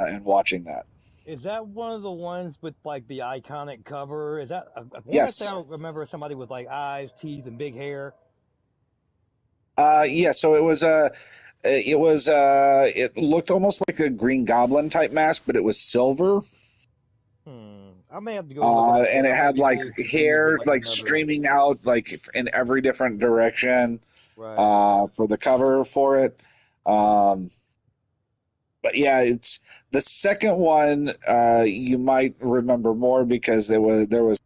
and watching that. is that one of the ones with like the iconic cover? Is that I want to say Yes. I remember somebody with like eyes, teeth, and big hair? Yeah, so it looked almost like a Green Goblin type mask, but it was silver. Hmm. I may have to go look it up And then. I it might had be like getting confused with hair like like another. streaming out like in every different direction Right. for the cover for it. Um, but yeah, it's the second one. You might remember more because there was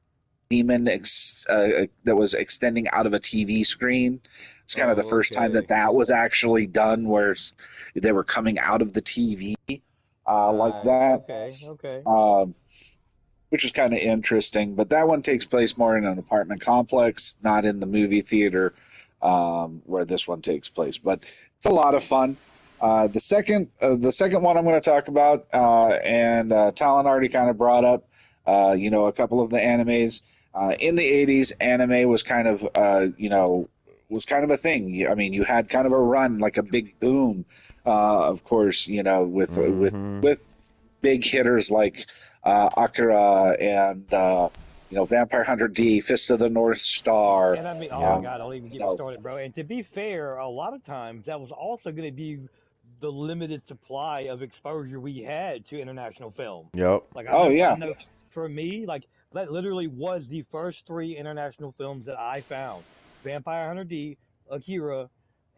demon that was extending out of a TV screen. It's kind of the Oh, first time okay. that was actually done, where they were coming out of the TV like Right. that. Okay. Okay. Um, which is kind of interesting. But that one takes place more in an apartment complex, not in the movie theater where this one takes place. But it's a lot of fun. The second one I'm going to talk about, and Talon already kind of brought up, a couple of the animes in the '80s. Anime was kind of, was kind of a thing. I mean, you had kind of a run, like a big boom, of course, Mm-hmm. with big hitters like Akira and Vampire Hunter D, Fist of the North Star. And I mean, oh my Yep. God, don't even You get me know, started, bro. And to be fair, a lot of times that was also going to be the limited supply of exposure we had to international film. Yep. Like oh I yeah, know for me, like that literally was the first three international films that I found: Vampire Hunter D, Akira,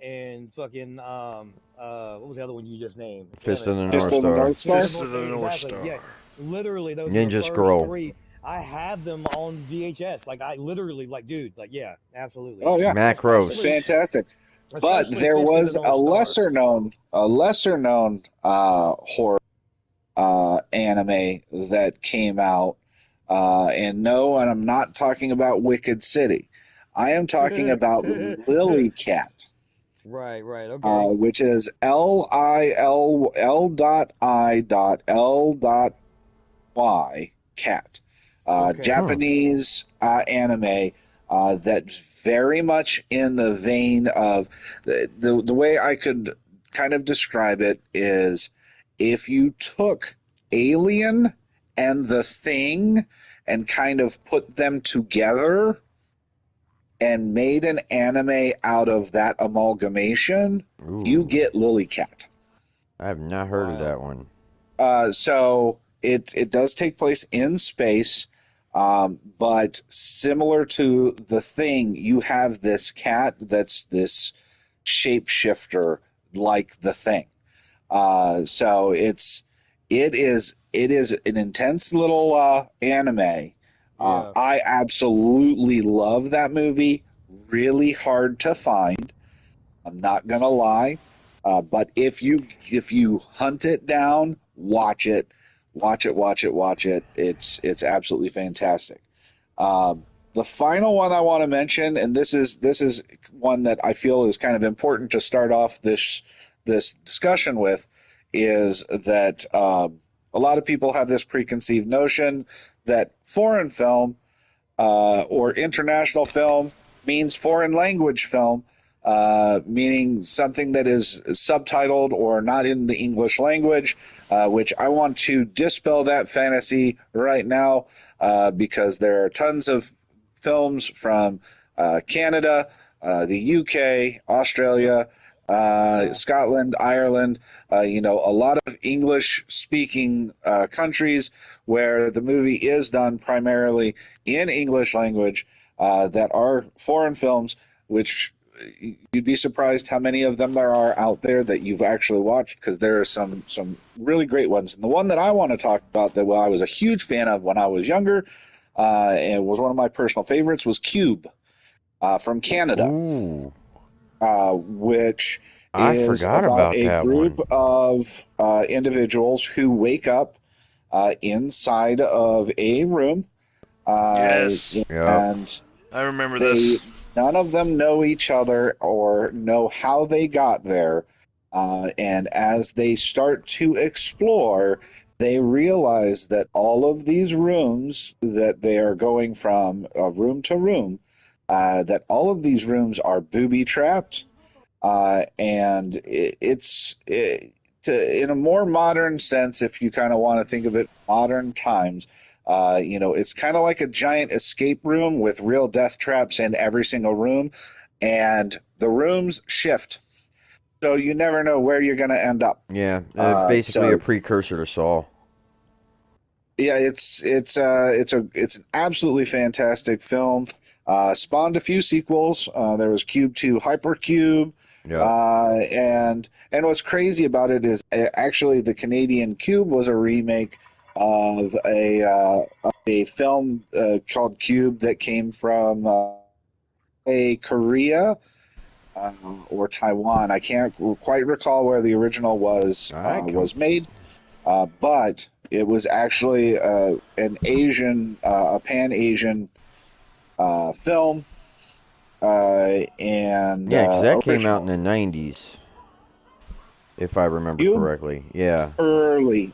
and fucking what was the other one you just named? Damn Fist it, of the Fist North of the Star. North Fist of the Star. Fist North of the Star. North Exactly. Yeah, Star. literally those are the Ninja first Scroll. three. I have them on VHS. Like I literally, like, dude, like, yeah, absolutely. Oh yeah, Especially, Macros. fantastic. But especially there Fist of the was North Star. a lesser known horror anime that came out. And no, and I'm not talking about Wicked City. I am talking about Lily Cat, Right, right, okay, which is LILL.I.L.Y cat, okay. Huh. Japanese anime that's very much in the vein of the way I could kind of describe it is if you took Alien and The Thing and kind of put them together and made an anime out of that amalgamation, you Ooh. get Lily Cat. I have not heard of Wild. that one. So it does take place in space, but similar to The Thing, you have this cat that's this shapeshifter like The Thing. So it is an intense little anime. Yeah, I absolutely love that movie. Really hard to find. I'm not gonna lie, but if you hunt it down, watch it. It's absolutely fantastic. The final one I want to mention, and this is one that I feel is kind of important to start off this discussion with, is that a lot of people have this preconceived notion that foreign film or international film means foreign language film, meaning something that is subtitled or not in the English language, which I want to dispel that fantasy right now because there are tons of films from Canada, the UK, yeah, Australia, yeah, Scotland, Ireland, a lot of English speaking countries where the movie is done primarily in English language that are foreign films, which you'd be surprised how many of them there are out there that you've actually watched because there are some really great ones. And the one that I want to talk about that I was a huge fan of when I was younger and was one of my personal favorites was Cube from Canada, Ooh. which I is forgot about about a that group one. of individuals who wake up inside of a room uh, Yes, Yep. and I remember they this. none of them know each other or know how they got there. And as they start to explore, they realize that all of these rooms that they are going from room to room, that all of these rooms are booby trapped, and in a more modern sense, if you kind of want to think of it modern times, it's kind of like a giant escape room with real death traps in every single room, and the rooms shift, so you never know where you're going to end up. Yeah. Basically a So precursor to Saw. Yeah, it's an absolutely fantastic film. Spawned a few sequels. There was Cube 2 Hypercube, Yeah. and what's crazy about it is actually the Canadian Cube was a remake of a film called Cube that came from a Korea uh, or Taiwan. I can't quite recall where the original I come. was made, but it was actually a Pan Asian film, and Yeah, 'cause that came out in original. the 90s, if I remember Cube correctly. Yeah, the early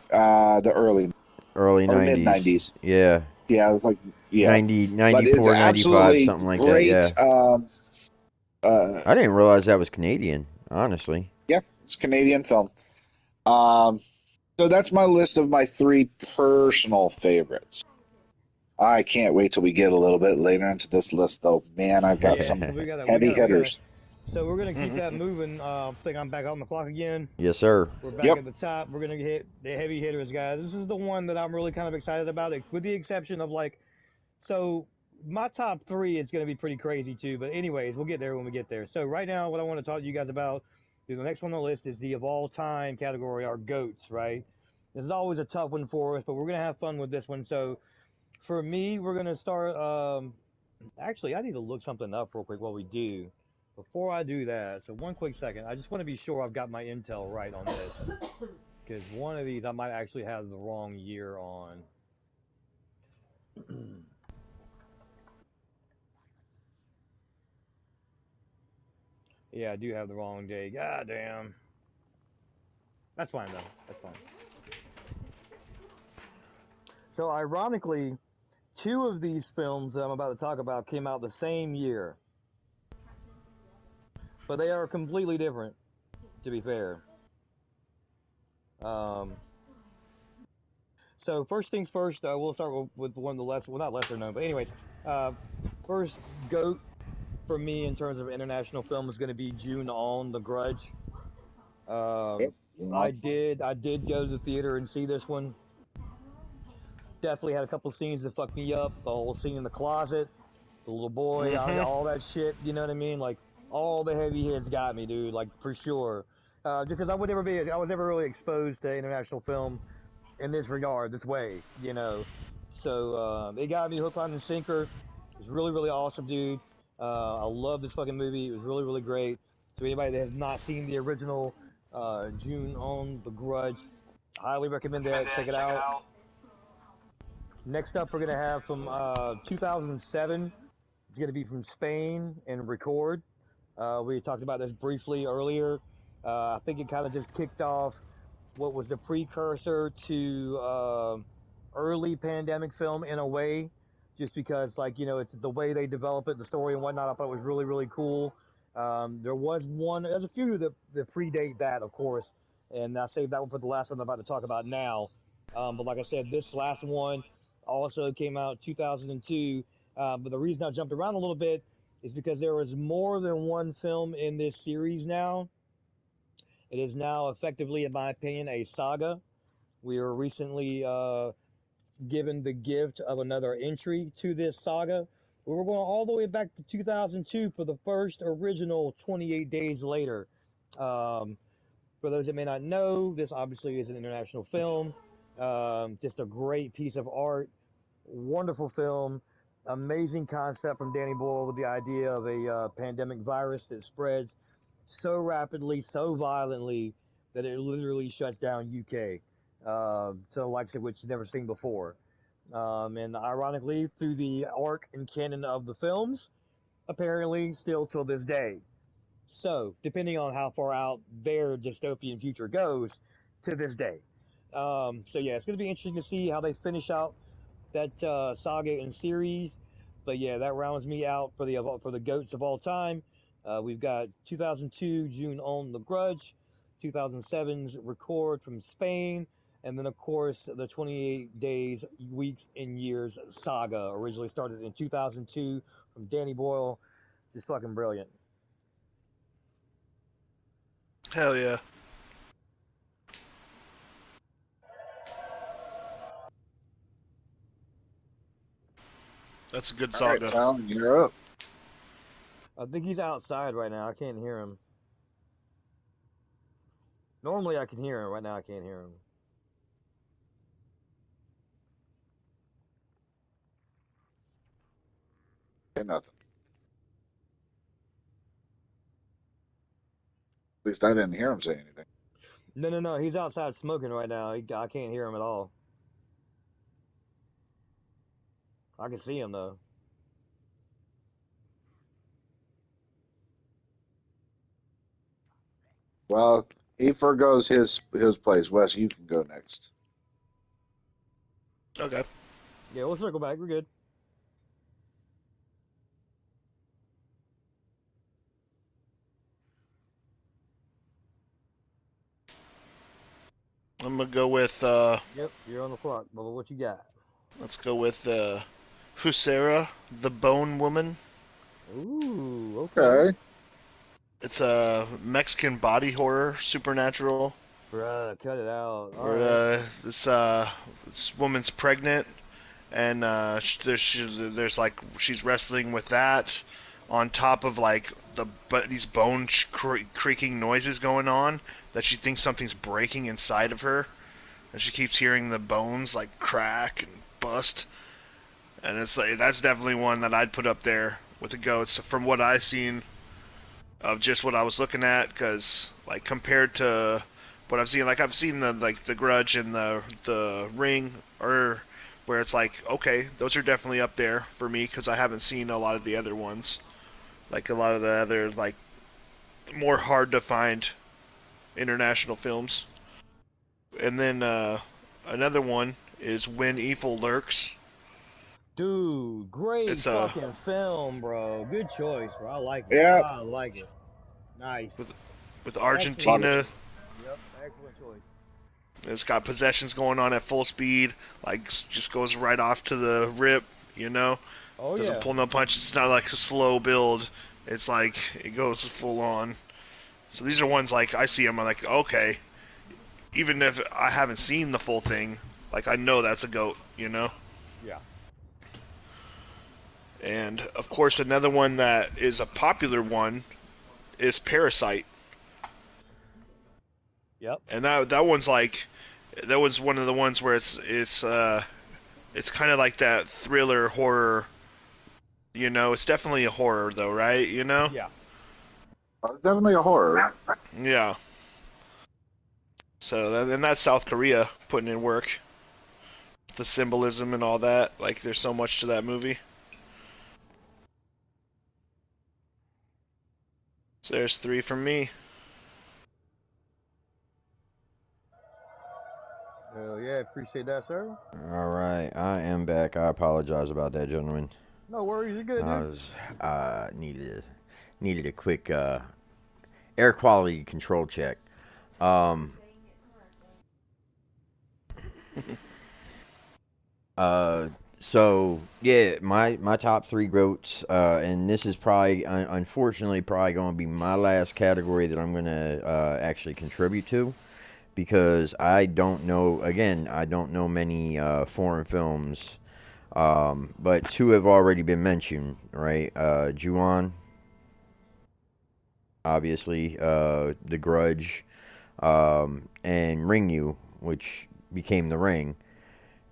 early or mid 90s. '90s. Yeah, Yeah, it was like yeah, 90, but it's 94, 95, absolutely something like that. great. Yeah. Uh, I didn't realize that was Canadian, honestly. yeah, it's a Canadian film. Um, so that's my list of my three personal favorites. I can't wait till we get a little bit later into this list, though. Man, I've got Yeah, some Yeah. heavy we gotta. hitters. So we're gonna keep that moving. I think I'm back on the clock again. Yes, sir. We're back Yep. at the top. We're gonna hit the heavy hitters, guys. This is the one that I'm really kind of excited about, with the exception of like, so my top three is gonna be pretty crazy too. But anyways, we'll get there when we get there. So right now, what I want to talk to you guys about, the next one on the list is the of all time category, our goats. Right. This is always a tough one for us, but we're gonna have fun with this one. So for me, we're gonna start. Actually, I need to look something up real quick while we do. Before I do that, so one quick second. I just want to be sure I've got my intel right on this, because one of these I might actually have the wrong year on. Yeah, I do have the wrong day. God damn. That's fine though. That's fine. So ironically, two of these films that I'm about to talk about came out the same year, but they are completely different. To be fair. Um, so first things first, we'll start with one of the less, well, not lesser known, but anyways, uh, first goat for me in terms of international film is going to be June on The Grudge. Yep. Um, Yeah. I did go to the theater and see this one. Definitely had a couple scenes that fucked me up. The whole scene in the closet, the little boy, Hmm. all that shit. You know what I mean? Like all the heavy hits got me, dude. Like for sure. Because I was never really exposed to international film in this regard, this way, you know. So it got me hook, line, and sinker. It was really, really awesome, dude. I love this fucking movie. It was really, really great. So anybody that has not seen the original June on The Grudge, highly recommend that. Check it out. Next up, we're gonna have from 2007. It's gonna be from Spain and Record. We talked about this briefly earlier. I think it kind of just kicked off what was the precursor to early pandemic film in a way, just because like it's the way they develop it, the story and whatnot. I thought it was really really cool. There's a few that predate that, of course, and I saved that one for the last one I'm about to talk about now. But like I said, this last one also came out 2002. But the reason I jumped around a little bit is because there is more than one film in this series now. It is now effectively, in my opinion, a saga. We were recently given the gift of another entry to this saga. We were going all the way back to 2002 for the first original 28 Days Later. Um, for those that may not know, this obviously is an international film. Just a great piece of art. Wonderful film. Amazing concept from Danny Boyle with the idea of a pandemic virus that spreads so rapidly, so violently that it literally shuts down UK to the likes of which you've never seen before. And ironically, through the arc and canon of the films, apparently still till this day. So, depending on how far out their dystopian future goes to this day. So yeah, it's going to be interesting to see how they finish out that saga and series. But yeah, that rounds me out for the goats of all time. We've got 2002 June on The Grudge, 2007's Record from Spain, and then of course the 28 Days, Weeks, and Years saga, originally started in 2002 from Danny Boyle. Just fucking brilliant. Hell yeah. That's a good All right, saga. Talon, you're up. I think he's outside right now. I can't hear him. Normally I can hear him. Right now I can't hear him. Okay, nothing. At least I didn't hear him say anything. No. He's outside smoking right now. I can't hear him at all. I can see him though. Well, he forgoes his place. Wes, you can go next. Okay. Yeah, we'll circle back. We're good. I'm gonna go with Yep, you're on the clock, Bubba. What you got? let's go with Husera, the Bone Woman. Ooh, okay. Okay. It's a Mexican body horror, supernatural. Bruh, cut it out. All Where right. this woman's pregnant, and there's like she's wrestling with that on top of like these bone creaking noises going on that she thinks something's breaking inside of her, and she keeps hearing the bones like crack and bust, and it's like that's definitely one that I'd put up there with the goats from what I've seen of just what I was looking at, because like compared to what I've seen, like I've seen the Grudge and the Ring, or where it's like okay, those are definitely up there for me because I haven't seen a lot of the other ones, like a lot of the other like more hard to find international films. And then another one is When Evil Lurks. Dude, great It's fucking film, bro. Good choice, bro. I like it. Yeah. I like it. Nice. with with Excellent Lot of Argentina. choice. Yep, excellent choice. It's got possessions going on at full speed, like just goes right off to the rip, you know. Oh Doesn't yeah. pull no punches. It's not like a slow build. It's like it goes full on. So these are ones like I see them. I'm like, okay, even if I haven't seen the full thing, like I know that's a goat, you know. Yeah. And of course, another one that is a popular one is Parasite, Yep. and that one's like that was one of the ones where it's kind of like that thriller horror. You know, it's definitely a horror though, right? You know. Yeah. it's definitely a horror. Yeah. So and that's South Korea putting in work, the symbolism and all that. Like, there's so much to that movie. So there's 3 from me. Hell yeah, appreciate that, sir. All right, I am back. I apologize about that, gentlemen. No worries, you're good, I dude. was needed a quick air quality control check. Um, uh, so yeah, my top 3 goats, and this is probably unfortunately probably going to be my last category that I'm going to actually contribute to, because I don't know, again, I don't know many foreign films, but 2 have already been mentioned, right? Ju-on, obviously, The Grudge, and Ring You, which became The Ring.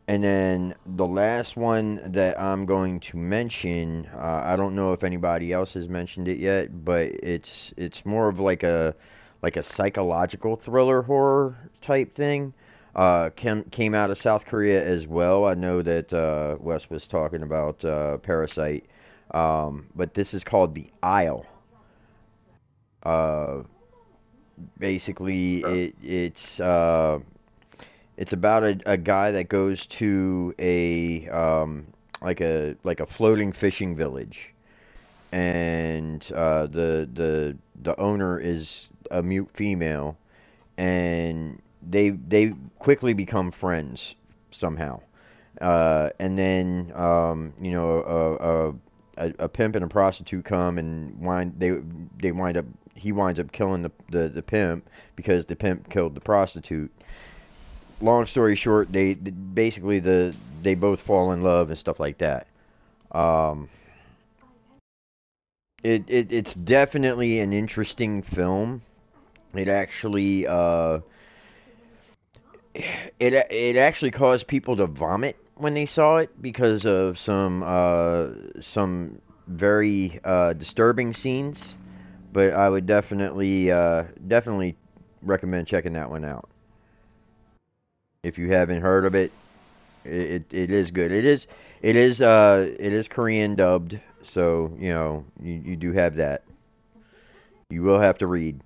And then the last one that I'm going to mention, I don't know if anybody else has mentioned it yet, but it's more of like a psychological thriller horror type thing. Came out of South Korea as well. I know that Wes was talking about Parasite, but this is called The Isle. Uh, Basically, it's about a guy that goes to a like a floating fishing village, and the owner is a mute female, and they quickly become friends somehow. And then a pimp and a prostitute come and they wind up he winds up killing the pimp because the pimp killed the prostitute. Long story short, they basically they both fall in love and stuff like that. Um, it's definitely an interesting film. It actually it actually caused people to vomit when they saw it because of some very disturbing scenes. But I would definitely recommend checking that one out if you haven't heard of it. It is good. It is Korean dubbed, so you know you do have that. You will have to read.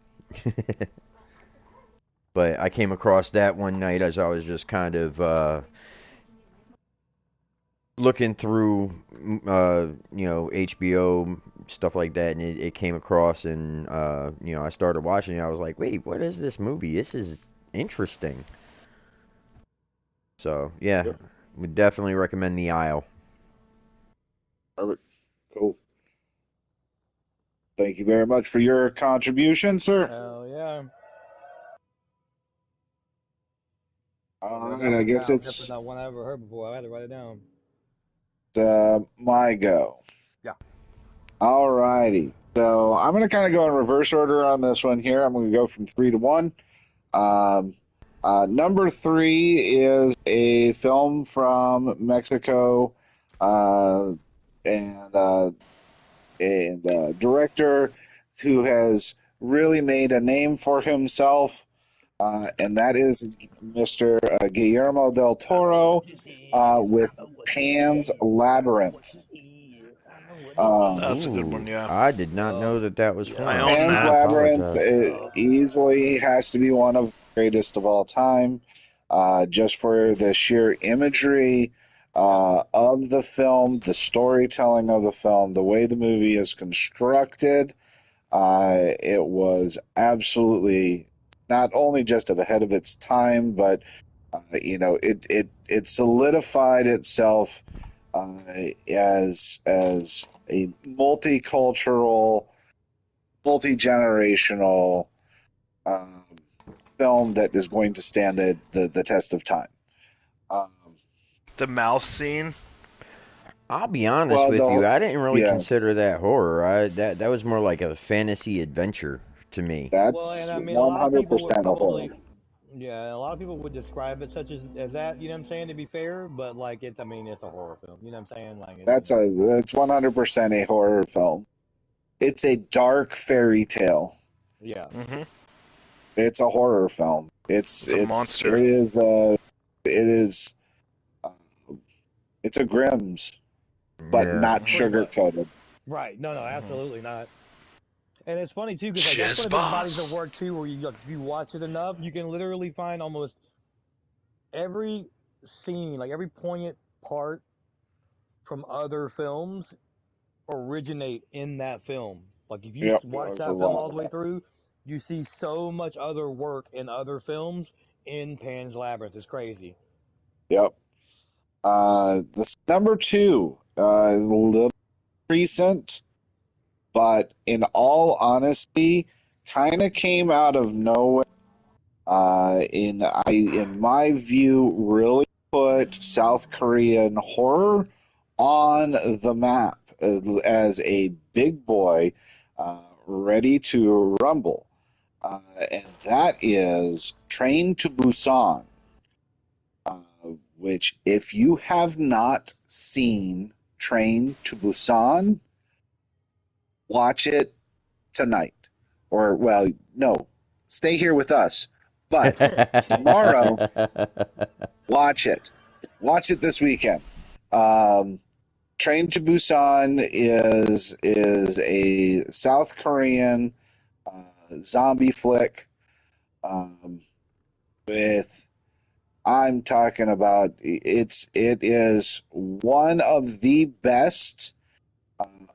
But I came across that one night as I was just kind of looking through you know HBO stuff like that, and it came across, and you know I started watching it. I was like, wait, what is this movie? This is interesting. So yeah, Yep. would definitely recommend The Isle. Perfect. Cool. Thank you very much for your contribution, sir. Hell yeah. All Yeah, right, that I was guess definitely it's not one I ever heard before. I had to write it down. my go. Yeah. All righty. So I'm going to kind of go in reverse order on this one here. I'm going to go from three to one. Um, Number three is a film from Mexico, uh, and director who has really made a name for himself, and that is Mr. Guillermo del Toro with Pan's Labyrinth. Um, That's a good one. Ooh, Yeah, I did not Oh, know that that was I yeah. from. own Pan's I that. Labyrinth apologize. easily has to be one of the greatest of all time, just for the sheer imagery Yep. of the film, the storytelling of the film, the way the movie is constructed. It was absolutely not only just ahead of its time, but it solidified itself as a multicultural, multi-generational um, film that is going to stand the test of time. Um, The mouth scene. I'll be honest well, with the you. I didn't really yeah, consider that horror. That was more like a fantasy adventure to me. Well, and that's I mean, a lot of people would 100% a horror. probably, yeah, a lot of people would describe it as that. You know what I'm saying? To be fair, but like it's, I mean, it's a horror film. You know what I'm saying? Like it's, That's 100% a horror film. It's a dark fairy tale. yeah, Mm-hmm. It's a horror film. It's a It monster. is it is uh, it's a Grimm's, but Yeah. not pretty sugar much. coated. Right? No, no, Mm-hmm. absolutely not. And it's funny too, because like that's one Shiz of his bodies of boss. work too, where you, like, if you watch it enough, you can literally find almost every scene, like every poignant part from other films originate in that film. Like if you Yep, watch there's a that film lot all of the way that. through, you see so much other work in other films in Pan's Labyrinth. It's crazy. Yep. This number two, a little recent, but in all honesty, kind of came out of nowhere. In my view, really put South Korean horror on the map as a big boy, ready to rumble, and that is Train to Busan. Uh, which, if you have not seen Train to Busan, watch it tonight. Or, well, no, stay here with us. But tomorrow, watch it. Watch it this weekend. Um, Train to Busan is a South Korean zombie flick um, with I'm talking about it is one of the best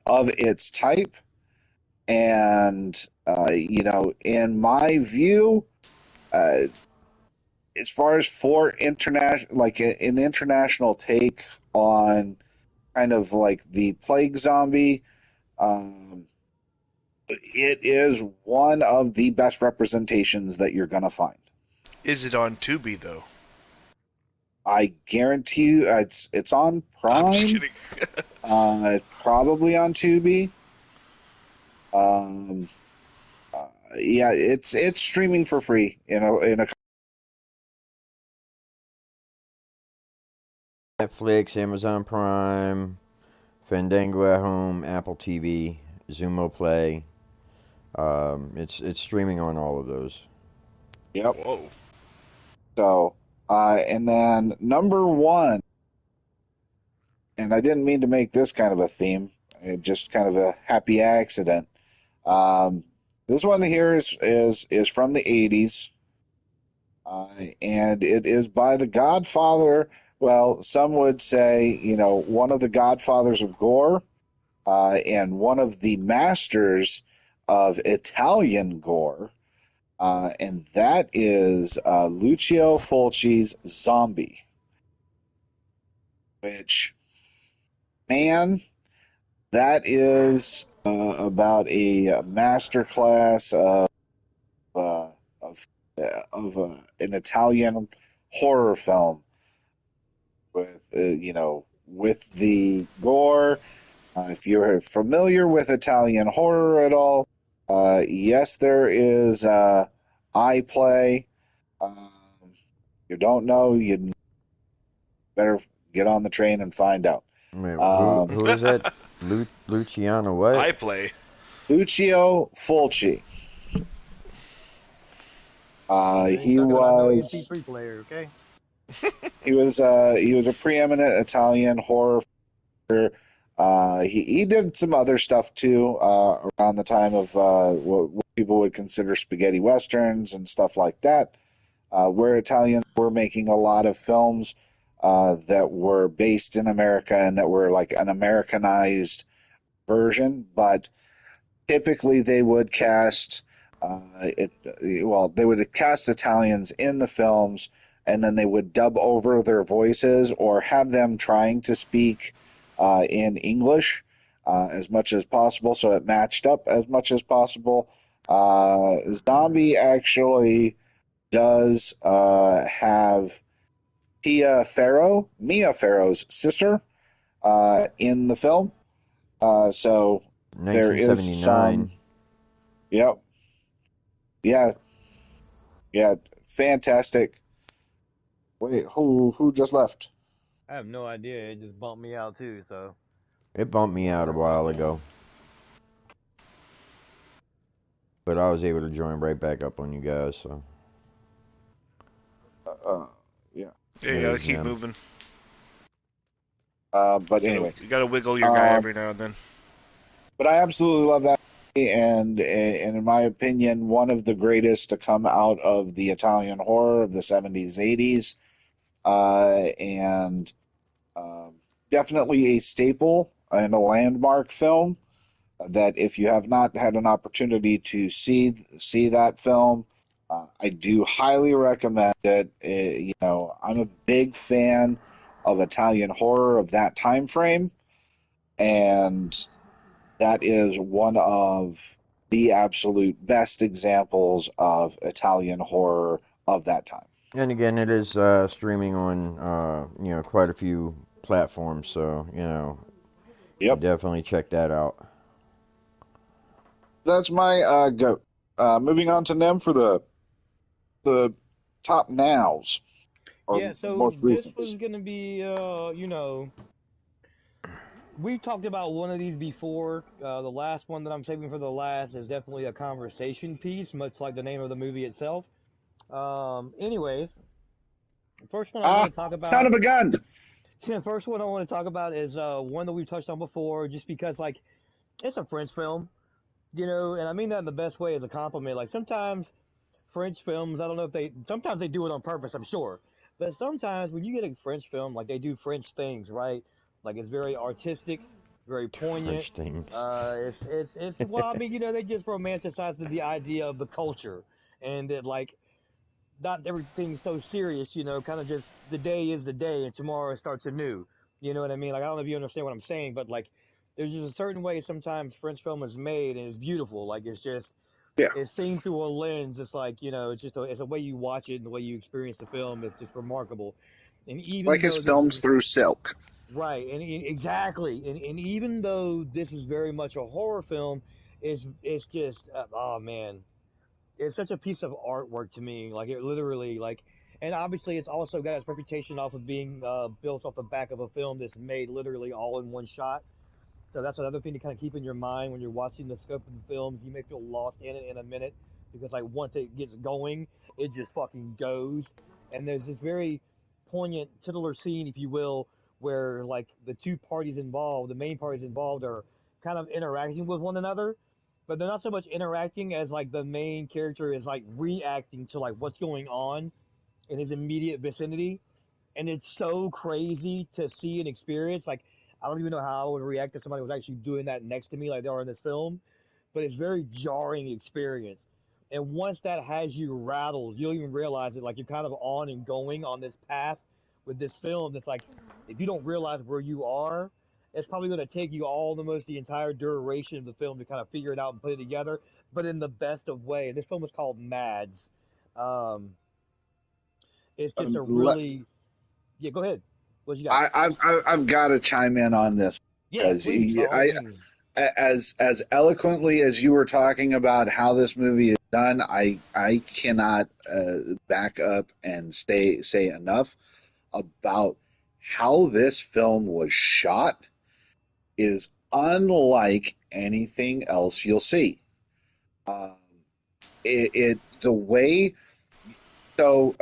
of its type, and in my view, uh, as far as for international, like an international take on kind of like the plague zombie, um, it is one of the best representations that you're gonna find. Is it on Tubi though? I guarantee you, it's on I'm just Prime. kidding. It's probably on Tubi. Um, yeah, it's streaming for free. In a Netflix, Amazon Prime, Fandango at Home, Apple TV, Zumo Play. It's streaming on all of those. Yep. Whoa. So, and then number one, and I didn't mean to make this kind of a theme, just kind of a happy accident. Um, this one here is from the '80s, and it is by the Godfather. Well, some would say, one of the Godfathers of gore, and one of the masters of Italian gore, and that is Lucio Fulci's Zombie, which, man, that is about a masterclass uh, of an Italian horror film with with the gore. If you're familiar with Italian horror at all, yes, there is eye play. Um, you don't know, you better get on the train and find out. Wait, Um, who is that? Luciano what? I play. Lucio Fulci. You ain't He talking about no was MP3 player, okay? he was a preeminent Italian horror. He did some other stuff too around the time of what people would consider spaghetti westerns and stuff like that, where Italians were making a lot of films that were based in America and that were like an Americanized version, but typically they would cast it well they would cast Italians in the films, and then they would dub over their voices or have them trying to speak in English as much as possible, so it matched up as much as possible. Zombie actually does have Mia Farrow's sister, in the film, so there is some. 1979. Yep. Yeah. Yeah. Fantastic. Wait, who just left? I have no idea. It just bumped me out too. So It bumped me out a while ago, but I was able to join right back up on you guys. So Uh, yeah. Yeah, it you gotta is keep them. moving. But anyway, You gotta wiggle your guy um, every now and then. but I absolutely love that movie, and in my opinion, one of the greatest to come out of the Italian horror of the '70s, '80s, and um, definitely a staple and a landmark film. That if you have not had an opportunity to see that film, I do highly recommend it. I'm a big fan of Italian horror of that time frame, and that is one of the absolute best examples of Italian horror of that time. And again, it is streaming on quite a few platforms. So Yep, definitely check that out. that's my goat. Moving on to Nem for the top nows or yeah, so most this recent. was gonna be, we've talked about one of these before. The last one that I'm saving for the last is definitely a conversation piece, much like the name of the movie itself. Anyways, the first one I Ah, want to talk son about, of a gun! the first one I want to talk about is one that we've touched on before, just because like it's a French film, and I mean that in the best way as a compliment. Like sometimes French films, I don't know if sometimes they do it on purpose, I'm sure. But sometimes when you get a French film, like they do French things, right? Like it's very artistic, very poignant. French things. Well, I mean, they just romanticize the idea of the culture, and that like not everything's so serious, kind of just the day is the day and tomorrow starts anew. You know what I mean? Like I don't know if you understand what I'm saying, but like there's just a certain way sometimes French film is made and it's beautiful. Like Yeah, it's seen through a lens. It's like it's just it's a way you watch it and the way you experience the film is just remarkable. And even Like his though this films is through Silk. right, exactly, and even though this is very much a horror film, it's just oh man, it's such a piece of artwork to me. Like it literally like, and obviously it's also got its reputation off of being built off the back of a film that's made literally all in one shot. So that's another thing to kind of keep in your mind when you're watching the scope of the films. You may feel lost in it in a minute because like once it gets going, it just fucking goes. And there's this very poignant titular scene, if you will, where like the two parties involved, the main parties involved, are kind of interacting with one another, but they're not so much interacting as like the main character is like reacting to like what's going on in his immediate vicinity, and it's so crazy to see and experience. Like, I don't even know how I would react if somebody was actually doing that next to me, like they are in this film. But it's very jarring experience. And once that has you rattled, you don't even realize it. Like you're kind of on and going on this path with this film. That's like, if you don't realize where you are, it's probably going to take you almost the entire duration of the film to kind of figure it out and put it together, but in the best of way. This film is called Mads. Um, it's just a Let, really yeah. Go ahead. What you got? I've got to chime in on this Yeah, because please, by all means. as eloquently as you were talking about how this movie is done, I cannot back up and say enough about how this film was shot is unlike anything else you'll see. Um, it the way so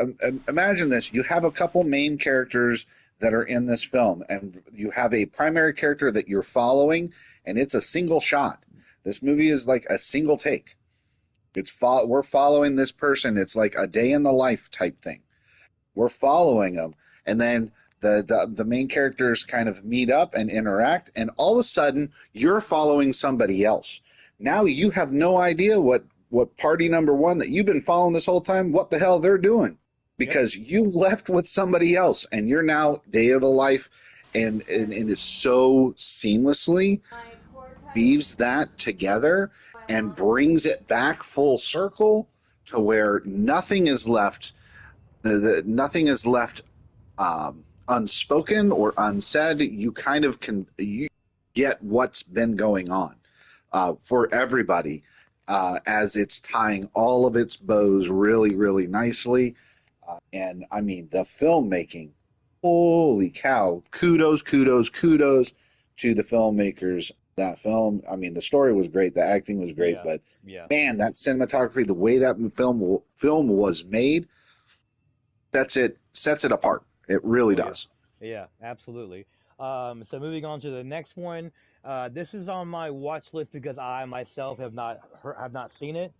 imagine this: you have a couple main characters that are in this film, and you have a primary character that you're following, and it's a single shot. This movie is like a single take. We're following this person. It's like a day in the life type thing. We're following them, and then the main characters kind of meet up and interact, and all of a sudden you're following somebody else. Now you have no idea what party number one that you've been following this whole time, what the hell they're doing, Yep. because you left with somebody else, and you're now day of the life, and it's so seamlessly weaves that together and brings it back full circle to where nothing is left nothing is left unspoken or unsaid. You kind of can you get what's been going on for everybody as it's tying all of its bows really, really nicely. And I mean, the filmmaking, holy cow! Kudos, kudos, kudos to the filmmakers. That film, I mean, the story was great, the acting was great, Yeah. but Yeah. man, that cinematography, the way that film was made, sets it apart. It really Oh yeah. does. Yeah. Absolutely. So moving on to the next one. This is on my watch list because I myself have not seen it,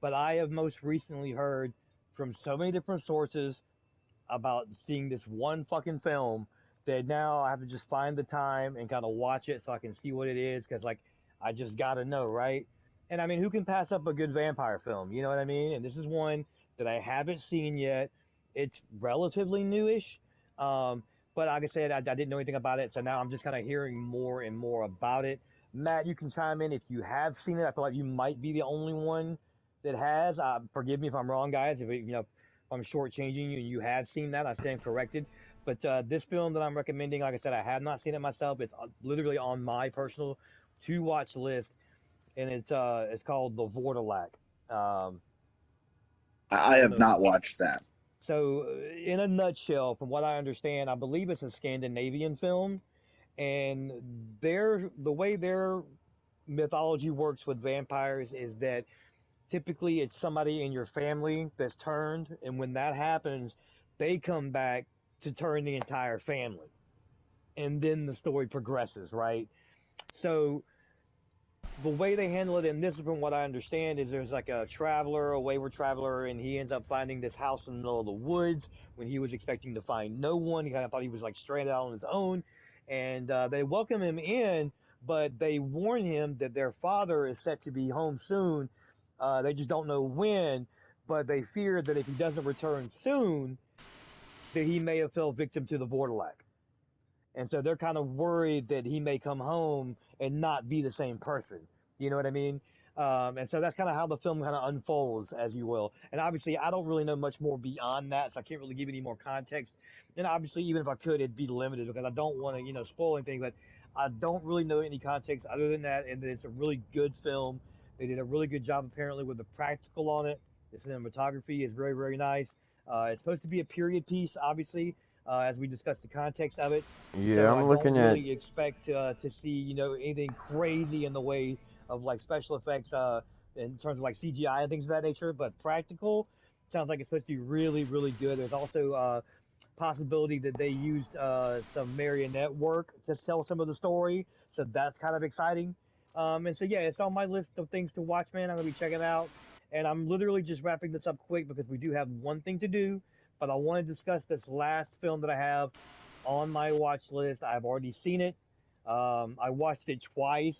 but I have most recently heard from so many different sources about seeing this one fucking film that now I have to just find the time and kind of watch it so I can see what it is because like I just gotta know, right? And I mean, who can pass up a good vampire film? You know what I mean? And this is one that I haven't seen yet. It's relatively newish, um, but like I said, I didn't know anything about it, so now I'm just kind of hearing more and more about it. Matt, you can chime in if you have seen it. I feel like you might be the only one that has. Forgive me if I'm wrong, guys. If I'm shortchanging you and you have seen that, I stand corrected. But this film that I'm recommending, like I said, I have not seen it myself. It's literally on my personal to watch list, and it's called The Vordelak. Um, I I don't have know. not watched that. So, in a nutshell, from what I understand, I believe it's a Scandinavian film, and the way their mythology works with vampires is that typically it's somebody in your family that's turned, and when that happens, they come back to turn the entire family, and then the story progresses, right? So the way they handle it in this, from what I understand, is there's like a traveler, a wayward traveler, and he ends up finding this house in the middle of the woods when he was expecting to find no one. He kind of thought he was like stranded out on his own, and they welcome him in, but they warn him that their father is set to be home soon. They just don't know when, but they fear that if he doesn't return soon, that he may have fell victim to the Vordelak. And so they're kind of worried that he may come home and not be the same person. You know what I mean? And so that's kind of how the film kind of unfolds, as you will. And obviously, I don't really know much more beyond that, so I can't really give any more context. And obviously, even if I could, it'd be limited because I don't want to, spoil anything. But I don't really know any context other than that, and that it's a really good film. They did a really good job, apparently, with the practical on it. The cinematography is very, very nice. It's supposed to be a period piece, obviously, as we discussed the context of it. Yeah, So I I'm don't looking at. really expect to see, anything crazy in the way of like special effects in terms of like CGI and things of that nature, but practical sounds like it's supposed to be really, really good. There's also possibility that they used some marionette work to tell some of the story, so that's kind of exciting. And so yeah, it's on my list of things to watch, man. I'm gonna be checking it out, and I'm literally just wrapping this up quick because we do have one thing to do, but I want to discuss this last film that I have on my watch list. I've already seen it. I watched it twice,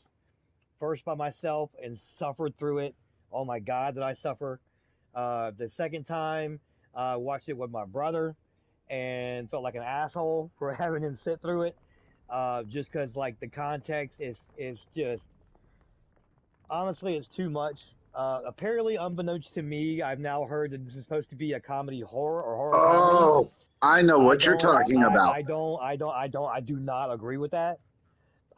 first by myself and suffered through it. Oh my God, did I suffer? The second time, I watched it with my brother and felt like an asshole for having him sit through it. Just because like the context is just honestly it's too much. Apparently, unbeknownst to me, I've now heard that this is supposed to be a comedy horror or horror comedy. Oh, I know I what you're don't, talking about. I do not agree with that.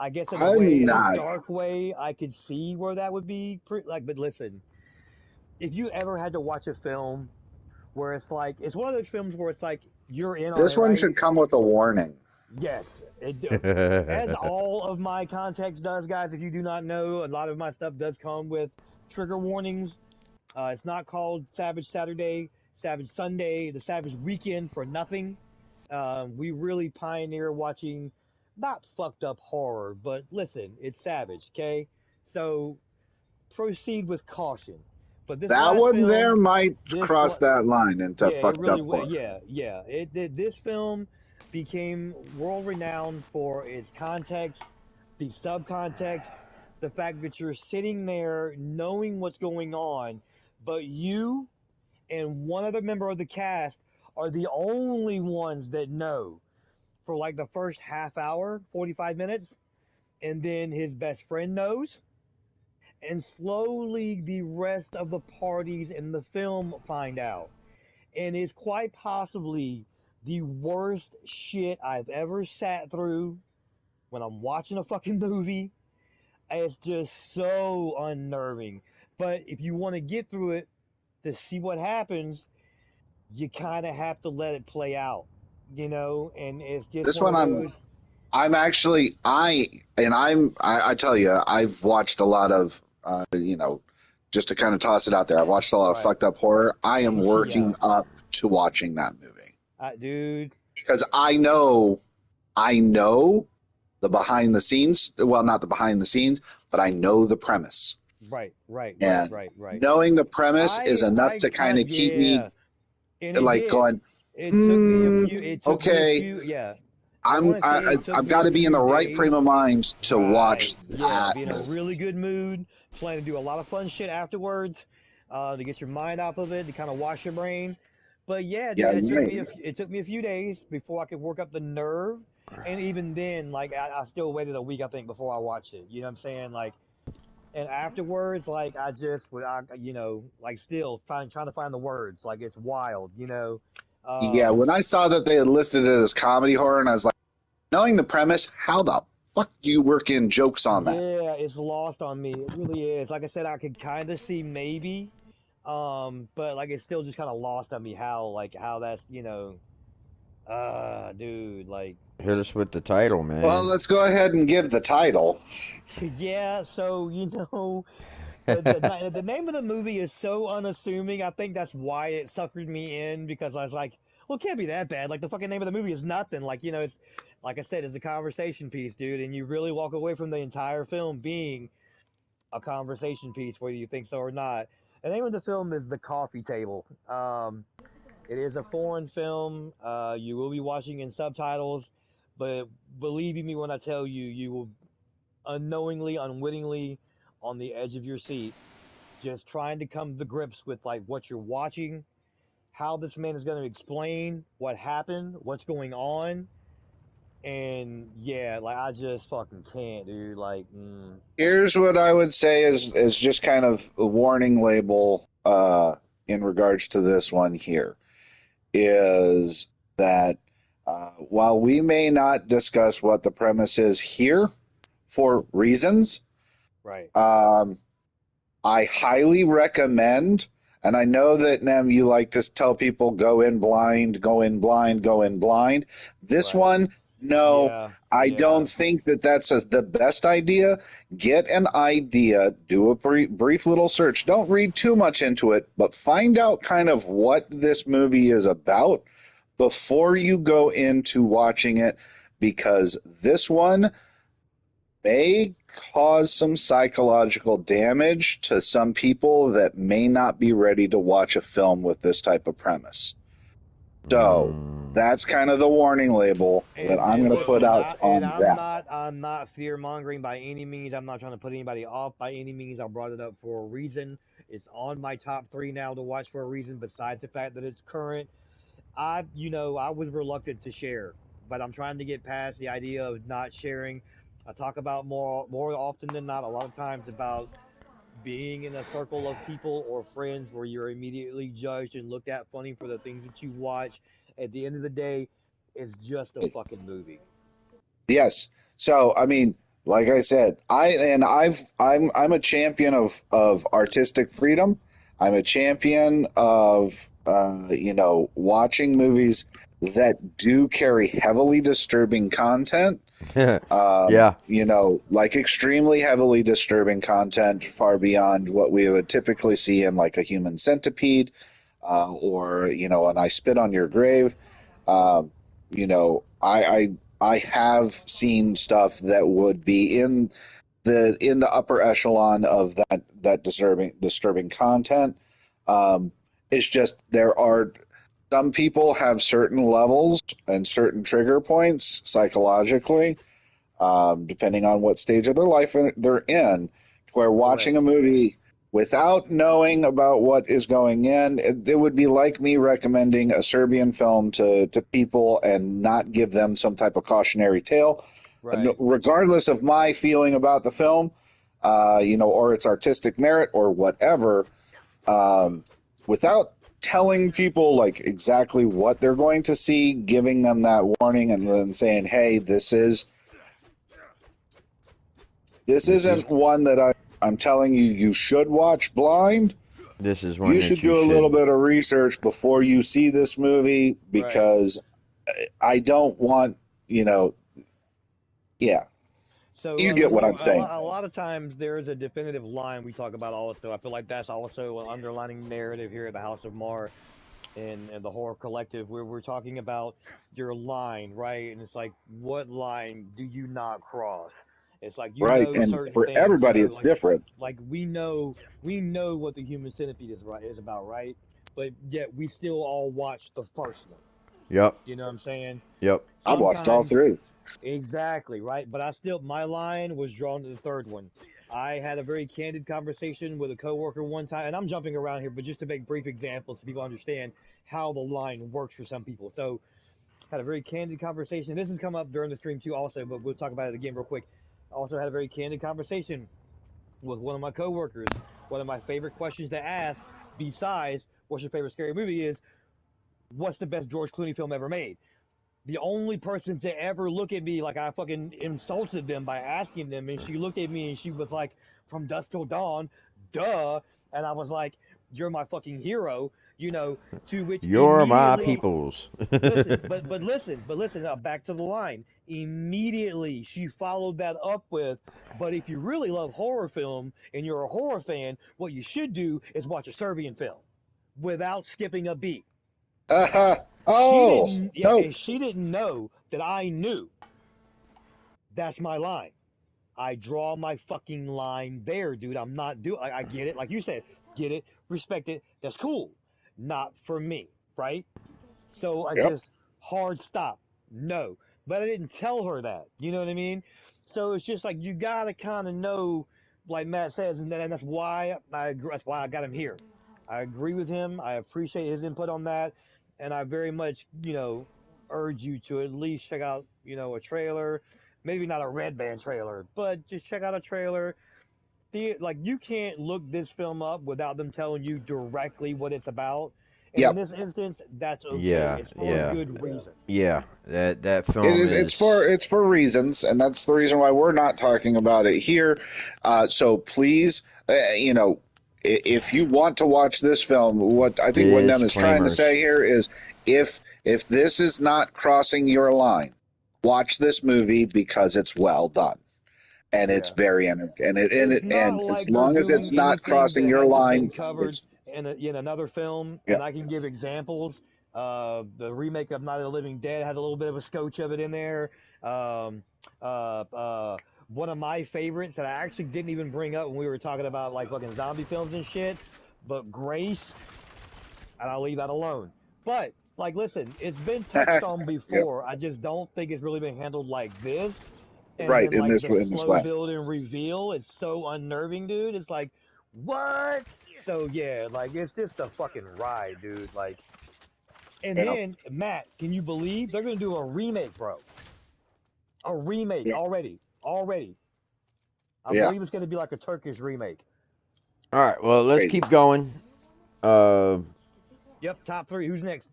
I guess I'm in a not. dark way, I could see where that would be like. But listen, if you ever had to watch a film where it's like it's one of those films where it's like you're in on it, This one right? should come with a warning. Yes, as all of my context does, guys. If you do not know, a lot of my stuff does come with trigger warnings. It's not called Savage Saturday, Savage Sunday, the Savage Weekend for nothing. We really pioneer watching not fucked up horror, but listen, it's savage, okay? So proceed with caution. But this That last one there film, might this cross that line into yeah, it fucked really up went. horror. Yeah, yeah. It did. This film became world renowned for its context, the subcontext, the fact that you're sitting there knowing what's going on, but you and one other member of the cast are the only ones that know for like the first half hour, 45 minutes, and then his best friend knows, and slowly the rest of the parties in the film find out. And it's quite possibly the worst shit I've ever sat through when I'm watching a fucking movie. It's just so unnerving. But if you want to get through it to see what happens, you kind of have to let it play out, and it's just This one one of those. I'm actually I tell you I've watched a lot of just to kind of toss it out there. I've watched a lot of Right. fucked up horror. I am Yeah. working up to watching that movie Dude. because I know the behind the scenes. Well, not the behind the scenes, but I know the premise, Right, right, right, and right, right. knowing the premise is enough I to kind kind of keep me yeah, and it like did. going, hmm, It took me a okay, few, yeah. I I'm want to say I, it took I've me got a to be in few the right frame days. of mind to watch Right, yeah, that be in a movie. really good mood, plan to do a lot of fun shit afterwards, to get your mind off of it, to kind of wash your brain. But yeah, dude, Yeah, right. it took me a few days before I could work up the nerve, and even then, like I still waited a week, I think, before I watched it. You know what I'm saying? Like, and afterwards, like I just would, like still trying to find the words. Like it's wild. Yeah, Um, when I saw that they had listed it as comedy horror, and I was like, knowing the premise, how the fuck do you work in jokes on that? yeah, it's lost on me. It really is. Like I said, I could kind of see maybe, but like it's still just kind of lost on me how that's dude, like Hit us with the title, Well, man. let's go ahead and give the title. yeah. So the name of the movie is so unassuming. I think that's why it suckered me in because I was like, well, it can't be that bad. Like the fucking name of the movie is nothing. Like it's like I said, it's a conversation piece, dude, and you really walk away from the entire film being a conversation piece, whether you think so or not. The name of the film is The Coffee Table. It is a foreign film. You will be watching in subtitles, but believe me when I tell you, you will unknowingly, unwittingly, on the edge of your seat just trying to come to grips with like what you're watching, how this man is going to explain what happened, what's going on. And yeah, like I just fucking can't, dude. Like, Here's what I would say is just kind of a warning label in regards to this one here is that while we may not discuss what the premise is here for reasons, right, um, I highly recommend, and I know that Nem, you like to tell people go in blind, go in blind, go in blind. This right, one, no, yeah, I yeah, don't think that that's the best idea. Get an idea, do a brief little search. Don't read too much into it, but find out kind of what this movie is about before you go into watching it, because this one may cause some psychological damage to some people that may not be ready to watch a film with this type of premise. So Mm. that's kind of the warning label that I'm and going to put listen, out on that. I'm not fear mongering by any means. I'm not trying to put anybody off by any means. I brought it up for a reason. It's on my top three now to watch for a reason. Besides the fact that it's current, I was reluctant to share, but I'm trying to get past the idea of not sharing. I talk about more often than not, a lot of times about being in a circle of people or friends where you're immediately judged and looked at funny for the things that you watch. At the end of the day, it's just a fucking movie. Yes. So I mean, like I said, I'm a champion of artistic freedom. I'm a champion of watching movies that do carry heavily disturbing content. Yeah. Like extremely heavily disturbing content, far beyond what we would typically see in like a human centipede, or and I spit on your grave. Um, I have seen stuff that would be in the upper echelon of that disturbing content. Um, it's just there are some people have certain levels and certain trigger points psychologically, depending on what stage of their life they're in, where watching Correct. a movie without knowing about what is going in, it would be like me recommending a Serbian film to people and not give them some type of cautionary tale. Right. Regardless of my feeling about the film, or its artistic merit or whatever, um, without telling people like exactly what they're going to see, giving them that warning, and then saying, "Hey, this This is isn't one that I'm telling you you should watch blind. this is one You that should you do a little should. bit of research before you see this movie Right. because I don't want, you know, yeah, So you get what I'm saying. a lot of times there is a definitive line we talk about also. I feel like that's also an underlining narrative here at the House of Mar and the horror collective where we're talking about your line, right? And it's like, what line do you not cross? It's like Right. And certain for things, everybody, it's different. like we know what the human centipede is about, right? But yet we still all watch the first one. Yep. You know what I'm saying? Yep. I've watched all Sometimes three. exactly, right? But my line was drawn to the third one. I had a very candid conversation with a coworker one time, and I'm jumping around here, but just to make brief examples so people understand how the line works for some people. So, had a very candid conversation. This has come up during the stream too, also, but we'll talk about it again real quick. I also had a very candid conversation with one of my coworkers. One of my favorite questions to ask, besides "What's your favorite scary movie?" is "What's the best George Clooney film ever made?" The only person to ever look at me like I fucking insulted them by asking them, and she looked at me and she was like, "From Dusk Till Dawn, duh," and I was like, "You're my fucking hero," to which You're my immediately, peoples. listen, but listen, back to the line. Immediately she followed that up with, "But if you really love horror film and you're a horror fan, what you should do is watch a Serbian film," without skipping a beat. She Oh, didn't, yeah, no. and she didn't know that I knew. That's my line. I draw my fucking line there, dude. I'm not do. I get it, like you said, get it, respect it. That's cool. Not for me, right? So I Yep. just hard stop. No, but I didn't tell her that. You know what I mean? So it's just like you gotta kind of know, like Matt says, and that's why I agree. That's why I got him here. I agree with him. I appreciate his input on that, and I very much, urge you to at least check out a trailer, maybe not a Red Band trailer, but just check out a trailer. Like you can't look this film up without them telling you directly what it's about. And in Yep. this instance, that's okay. Yeah, It's for a yeah, good reason. yeah. That It film is. is It's for reasons, and that's the reason why we're not talking about it here. So please, if you want to watch this film, what I think what Nem is trying to disclaimers. say here is, if this is not crossing your line, watch this movie because it's well done and it's Yeah. very It's not and as like they're long as it's doing not anything crossing that your hasn't been line, covered it's in another film, yeah. and I can give examples. The remake of Night of the Living Dead had a little bit of a scotch of it in there. Um, uh, uh, One of my favorites that I actually didn't even bring up when we were talking about like fucking zombie films and shit, but Grace, and I'll leave that alone. But like, listen, it's been touched on Yep. before. I just don't think it's really been handled like this. And Right then like the in this slow way. build and reveal is so unnerving, dude. It's like, what? So yeah, like it's just a fucking ride, dude. Like, and Yeah. then Matt, can you believe they're gonna do a remake, bro? A remake Yeah. already. I Yeah. believe it's gonna be like a Turkish remake. All right, well, let's Crazy. keep going. Uh, Yep, top three. Who's next?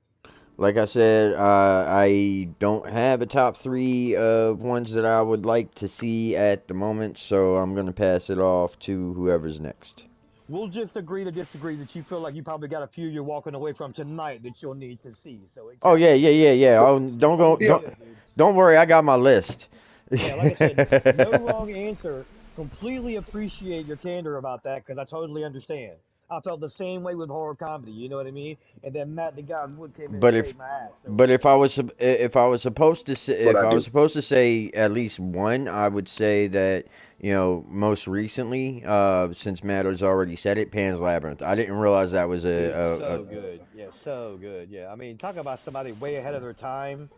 like I said, I don't have a top three of ones that I would like to see at the moment, so I'm gonna pass it off to whoever's next. We'll just agree to disagree that you feel like you probably got a few you're walking away from tonight that you'll need to see. So Oh yeah, exactly. yeah, yeah, yeah. Oh, don't All go, Yep. good, dude. don't worry. I got my list. Yeah, like I said, no wrong answer. Completely appreciate your candor about that because I totally understand. I felt the same way with horror comedy. You know what I mean? And then Matt the God Wood came in and But if saved my ass. So but yeah. if I was supposed to say What if I I was do. supposed to say at least one, I would say that most recently, since Matt has already said it, Pan's Labyrinth. I didn't realize that was Dude, a so good. Yeah, so good. Yeah, I mean, talk about somebody way ahead of their time.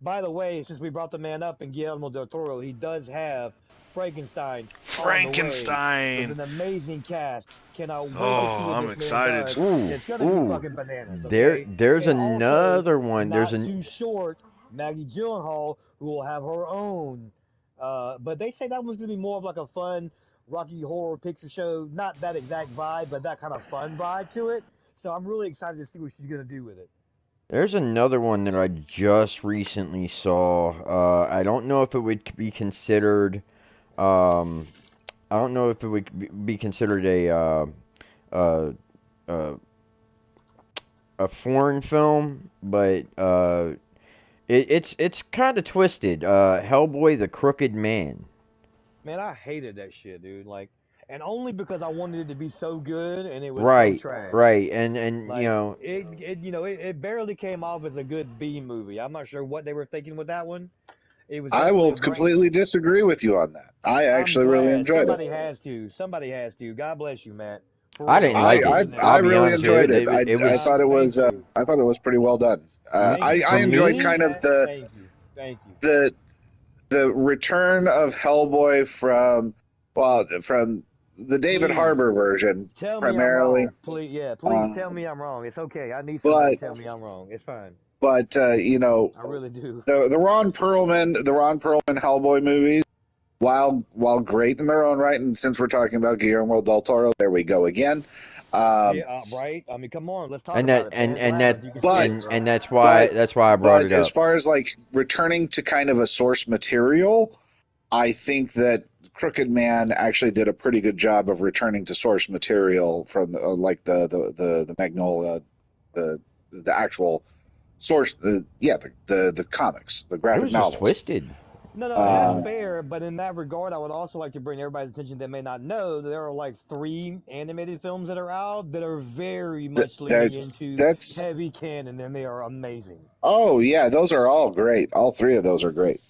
By the way, since we brought the man up and Guillermo del Toro, he does have Frankenstein on the way with Frankenstein. an amazing cast. Cannot wait to see Oh, what I'm this man excited. does. ooh It's gonna be ooh. fucking bananas, There okay? there's And also, another one. There's not an too short, Maggie Gyllenhaal, who will have her own. But they say that one's gonna be more of like a fun Rocky Horror Picture Show. Not that exact vibe, but that kind of fun vibe to it. So I'm really excited to see what she's gonna do with it. There's another one that I just recently saw. I don't know if it would be considered. Um, I don't know if it would be considered uh, uh, a foreign film, but it's kind of twisted. Hellboy: The Crooked Man. Man, I hated that shit, dude. Like, and only because I wanted it to be so good and it was so Right, trash. right, and Like, it barely came off as a good B movie. I'm not sure what they were thinking with that one. It was I will definitely brain. completely disagree with you on that. I I'm actually really glad enjoyed it. somebody has to. Somebody has to. God bless you, Matt. For I real. didn't I like really it. didn't I I'll expect be that. really honest with you. enjoyed it. It I was thought it Thank was you. I thought it was pretty well done. Thank you. for I enjoyed Thank you, me. kind of Matt. Thank you. Thank you. the the return of Hellboy from the David Please Harbour version tell me I'm primarily. wrong. Please, yeah, please tell Um, me I'm wrong. It's okay. I need somebody but to tell me I'm wrong. It's fine. I really do. the Ron Perlman Hellboy movies, while great in their own right, and since we're talking about Guillermo del Toro, there we go again. Um, Right? I mean, come on, let's talk And about that it. Pan's Labyrinth. You can see but it, bro. and but that's why I brought it but as up. far as like returning to kind of a source material, I think that Crooked Man actually did a pretty good job of returning to source material from like the Magnolia, the the actual source, the comics, the It graphic was just novels. twisted. No, and that's Uh, fair. But in that regard, I would also like to bring everybody's attention that may not know that there are like three animated films that are out that are very much that leaning into that's heavy canon, and they are amazing. oh yeah, those are all great. All three of those are great.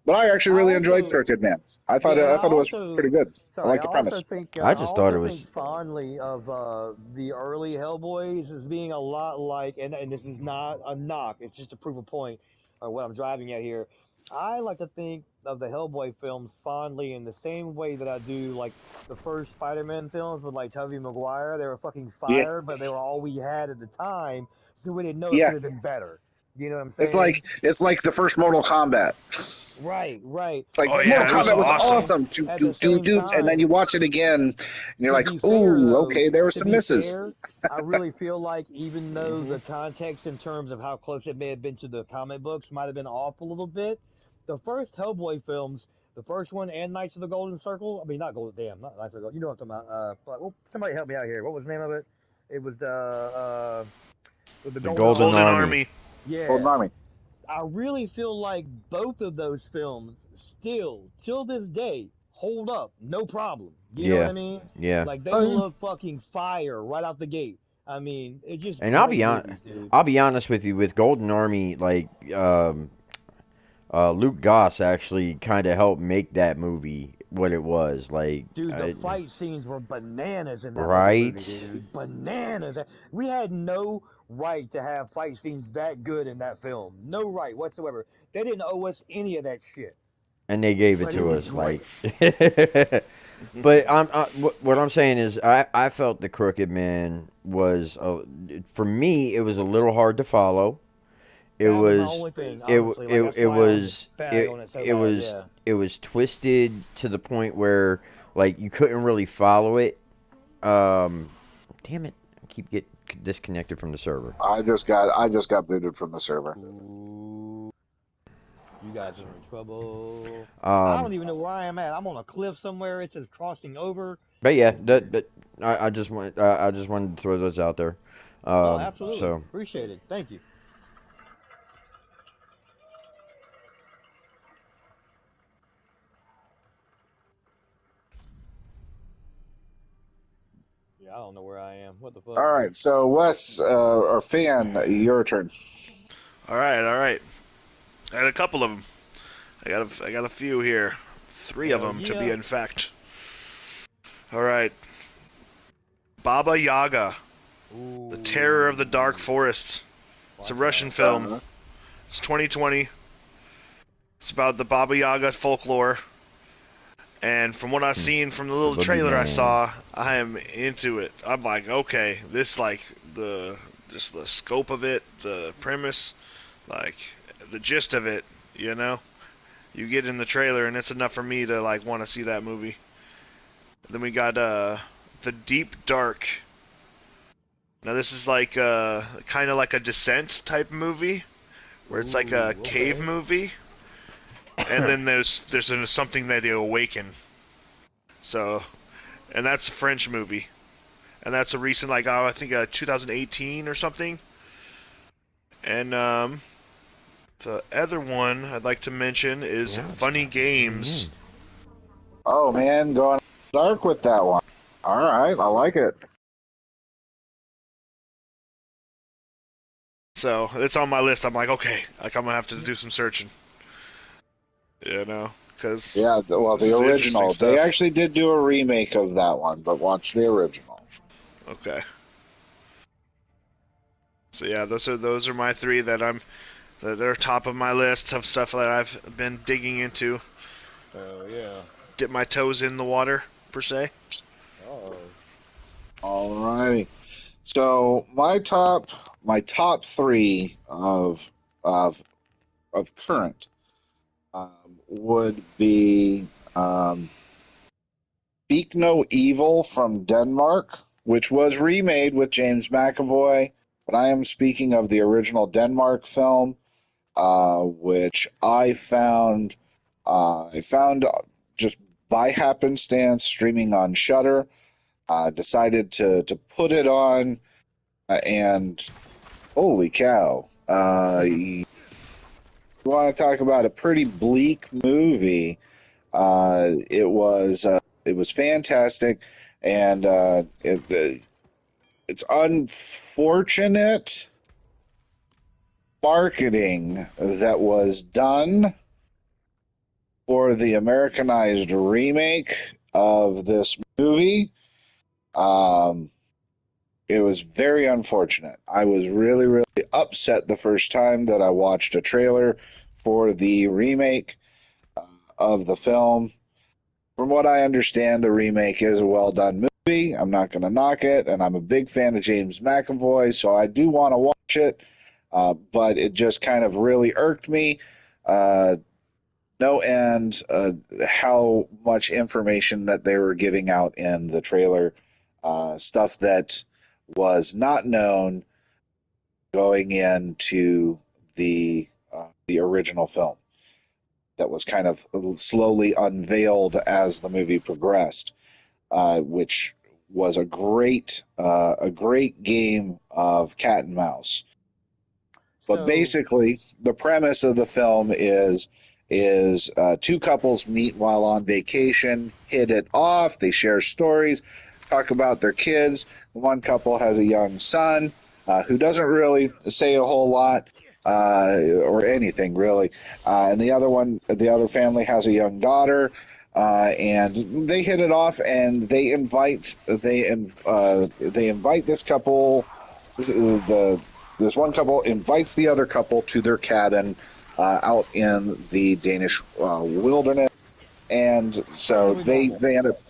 But I actually I really enjoyed also, Crooked Man. yeah, and I thought it was pretty good. I like I the premise. I just thought it also think was. fondly of the early Hellboys as being a lot like, and this is not a knock, it's just to prove a point or what I'm driving at here. I like to think of the Hellboy films fondly in the same way that I do like the first Spider-Man films with like Tobey Maguire. They were fucking Yeah, fire, but they were all we had at the time, so we didn't know it yeah, could have been better. You know what I'm It's saying? like the first Mortal Kombat. Right, right. Like Oh But at the Mortal yeah, it was Kombat same was awesome. time, awesome, doop at the doop doop same doop, and then time, you watch it again, and you're to like, be fair ooh, though, okay, there were to some be misses. fair, I really feel like even though Hmm. the context in terms of how close it may have been to the comic books might have been off a little bit, the first Hellboy films, the first one and Knights of the Golden Circle, I mean not Golden, damn, not Knights of the Golden, you know what I'm talking about. Well, somebody help me out here. What was the name of it? It was the The Golden Golden Army. Golden Army. Army. Golden Yeah, Army. I really feel like both of those films still, till this day, hold up, no problem. You know what Yeah, I mean? yeah. Like they Oh, yeah. look fucking fire right out the gate. I mean, it's just And great movies, dude. I'll be honest with you. With Golden Army, Luke Goss actually kind of helped make that movie what it was. Dude, the fight scenes were bananas in that fucking movie, Right? dude. Bananas. We had no right to have fight scenes that good in that film. No right whatsoever. They didn't owe us any of that shit. And they gave it But it to was us. great. But what I'm saying is, I felt the Crooked Man was, for me, it was a little hard to follow. It That was my was only thing, honestly. Like that's it why I was was bag on it so bad. Yeah. it was twisted to the point where like you couldn't really follow it. Um, damn it, I keep get disconnected from the server. I just got booted from the server. Ooh, you guys are in trouble. I Um, don't even know where I am at. I'm on a cliff somewhere. It says crossing over. but yeah, It's weird. I just wanted to throw those out there. Oh, absolutely. So Appreciate it. Thank you. Yeah, I don't know where I am. What the fuck? All right, so Wes, or Fan, your turn. All right, all right. I had a couple of them. I got a few here. Three of Hell them to be yeah. in fact. All right. Baba Yaga, The Terror of the Dark Ooh. Forest. It's a Watch Russian out. film. Uh, It's 2020. It's about the Baba Yaga folklore. And from what I've hmm, seen from the the little trailer I boogeyman. saw, I am into it. I'm like, okay, this like the just the scope of it, the premise, like the gist of it, you know? You get in the trailer and it's enough for me to like want to see that movie. Then we got The Deep Dark. Now this is like kind of like a Descent type movie where it's like a Ooh, cave okay. movie, and then there's something that they awaken. So, and that's a French movie, and that's a recent like I think 2018 or something. And the other one I'd like to mention is Now it's Funny not letting me Games. in. oh man, going dark with that one. All right, I like it. So it's on my list. I'm like, okay, like I'm gonna have to do some searching, you know, because Yeah, well, this the is interesting original. They stuff. actually did do a remake of that one, but watch the original. Okay. So yeah, those are my three that are top of my list of stuff that I've been digging into, Hell yeah. dip my toes in the water per se. Oh. All righty. So my top three of of current would be Speak No Evil from Denmark, which was remade with James McAvoy, but I am speaking of the original Denmark film, which I found just by happenstance streaming on Shudder. Decided to put it on, and holy cow! You want to talk about a pretty bleak movie? It was fantastic, and it's unfortunate marketing that was done for the Americanized remake of this movie. Um, it was very unfortunate. I was really, really upset the first time that I watched a trailer for the remake of the film. From what I understand, the remake is a well done movie. I'm not going to knock it, and I'm a big fan of James McAvoy, so I do want to watch it. But it just kind of really irked me. Uh, no end how much information that they were giving out in the trailer, stuff that was not known going into the original film that was kind of slowly unveiled as the movie progressed, which was a great game of cat and mouse. But So basically, the premise of the film is two couples meet while on vacation, hit it off, they share stories, talk about their kids. The one couple has a young son who doesn't really say a whole lot or anything really, and the other family has a young daughter. And they hit it off, and they invite this couple. The This one couple invites the other couple to their cabin out in the Danish wilderness, and so perfectly normal. they end up.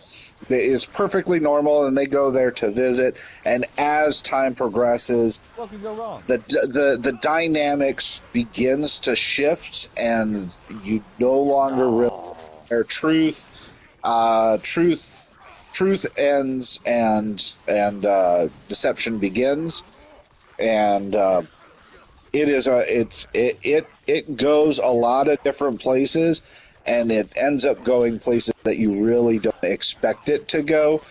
It's perfectly normal, and they go there to visit. And as time progresses, What could go wrong? the dynamics begins to shift, and you no longer really No. their truth. Truth ends, and deception begins, and it goes a lot of different places, and it ends up going places that you really don't expect it to go.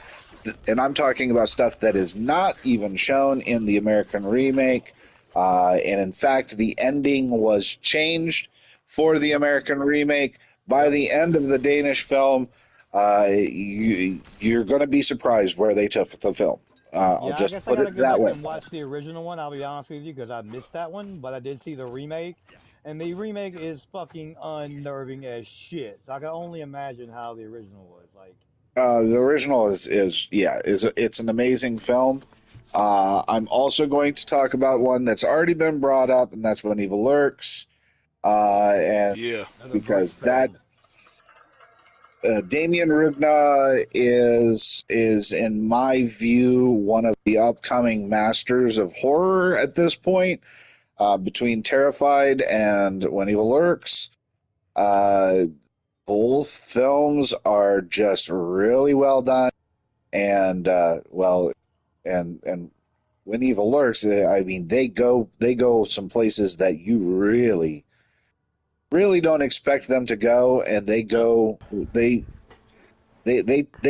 And I'm talking about stuff that is not even shown in the American remake. And in fact, the ending was changed for the American remake. By Yep. the end of the Danish film, you're going to be surprised where they took the film. I'll Yeah, I just guess I put gotta it go that back way. and watch the original one. I'll be honest with you, because I missed that one, but I did see the remake, and the remake is fucking unnerving as shit. So I can only imagine how the original was. Like, The original is yeah, it's an amazing film. I'm also going to talk about one that's already been brought up, and that's When Evil Lurks. And Yeah. another great because that film. Damien Rugna is in my view one of the upcoming masters of horror at this point. Between Terrified and When Evil Lurks, uh, both films are just really well done, and and When Evil Lurks, I mean, they go some places that you really don't expect them to go, and they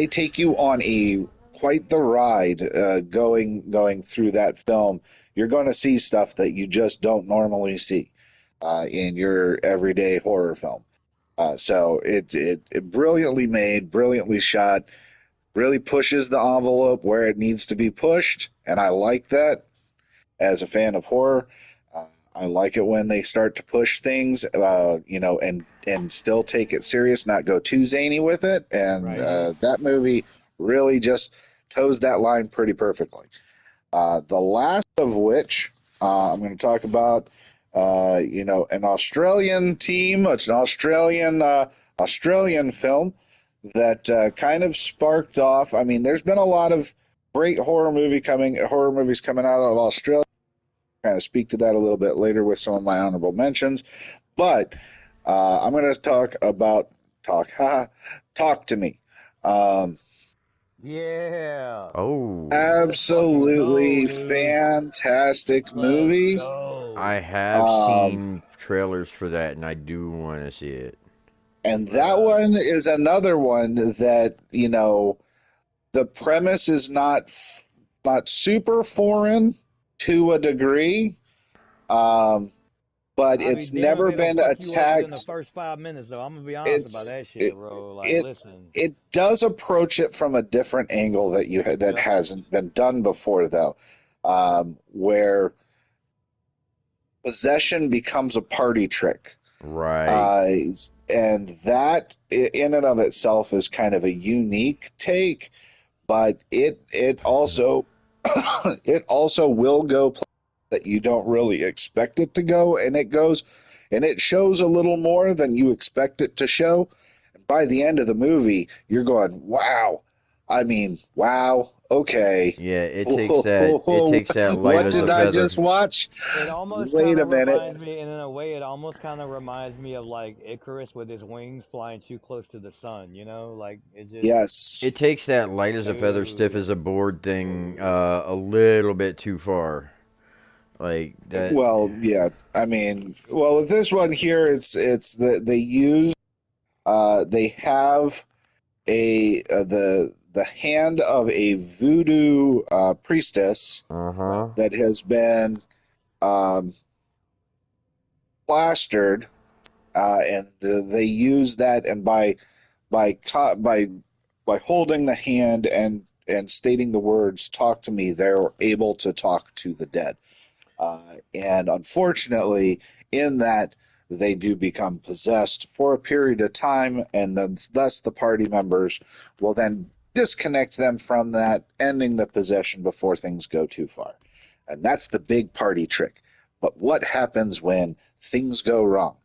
take you on a quite the ride going through that film. You're going to see stuff that you just don't normally see in your everyday horror film. So it brilliantly made, brilliantly shot, really pushes the envelope where it needs to be pushed, and I like that as a fan of horror. Uh, I like it when they start to push things, and still take it serious, not go too zany with it. And Right. that movie really just toes that line pretty perfectly. The last of which I'm going to talk about, an Australian team. It's an Australian film that kind of sparked off. I mean, there's been a lot of great horror movies coming out of Australia. Kind of speak to that a little bit later with some of my honorable mentions. But I'm going to talk about talk to me. Um, Yeah. Oh, Let's fucking go, Absolutely dude. fantastic Let's movie. go. I have Um, seen trailers for that, and I do want to see it. and that Bruh. one is another one that, the premise is not super foreign to a degree, um, but I'll be it's damned if never they don't been fuck you over within the attacked. first 5 minutes, though. I'm gonna be honest about It's that shit, it bro. Like, it listen. it does approach it from a different angle that Yep. hasn't been done before, though, where possession becomes a party trick. Right. Uh, and that in and of itself is kind of a unique take, but it also it also will go places that you don't really expect it to go, and it shows a little more than you expect it to show. And by the end of the movie, you're going, "Wow, I mean, wow. Okay. Yeah, it takes that light What as a did I feather. just watch? It almost Wait kind a of minute. reminds me, and in a way, it almost kind of reminds me of like Icarus with his wings flying too close to the sun. You know, like it just Yes. It takes that light as a feather, stiff so. as a board thing a little bit too far. Like that. Well, yeah. I mean, well, with this one here, it's they use they have the hand of a voodoo priestess Uh huh. that has been um, plastered, and they use that, and by by holding the hand and stating the words "talk to me," they're able to talk to the dead. And unfortunately, in that, they do become possessed for a period of time, and then thus the party members will then disconnect them from that, ending the possession before things go too far. And that's the big party trick. But what happens when things go wrong?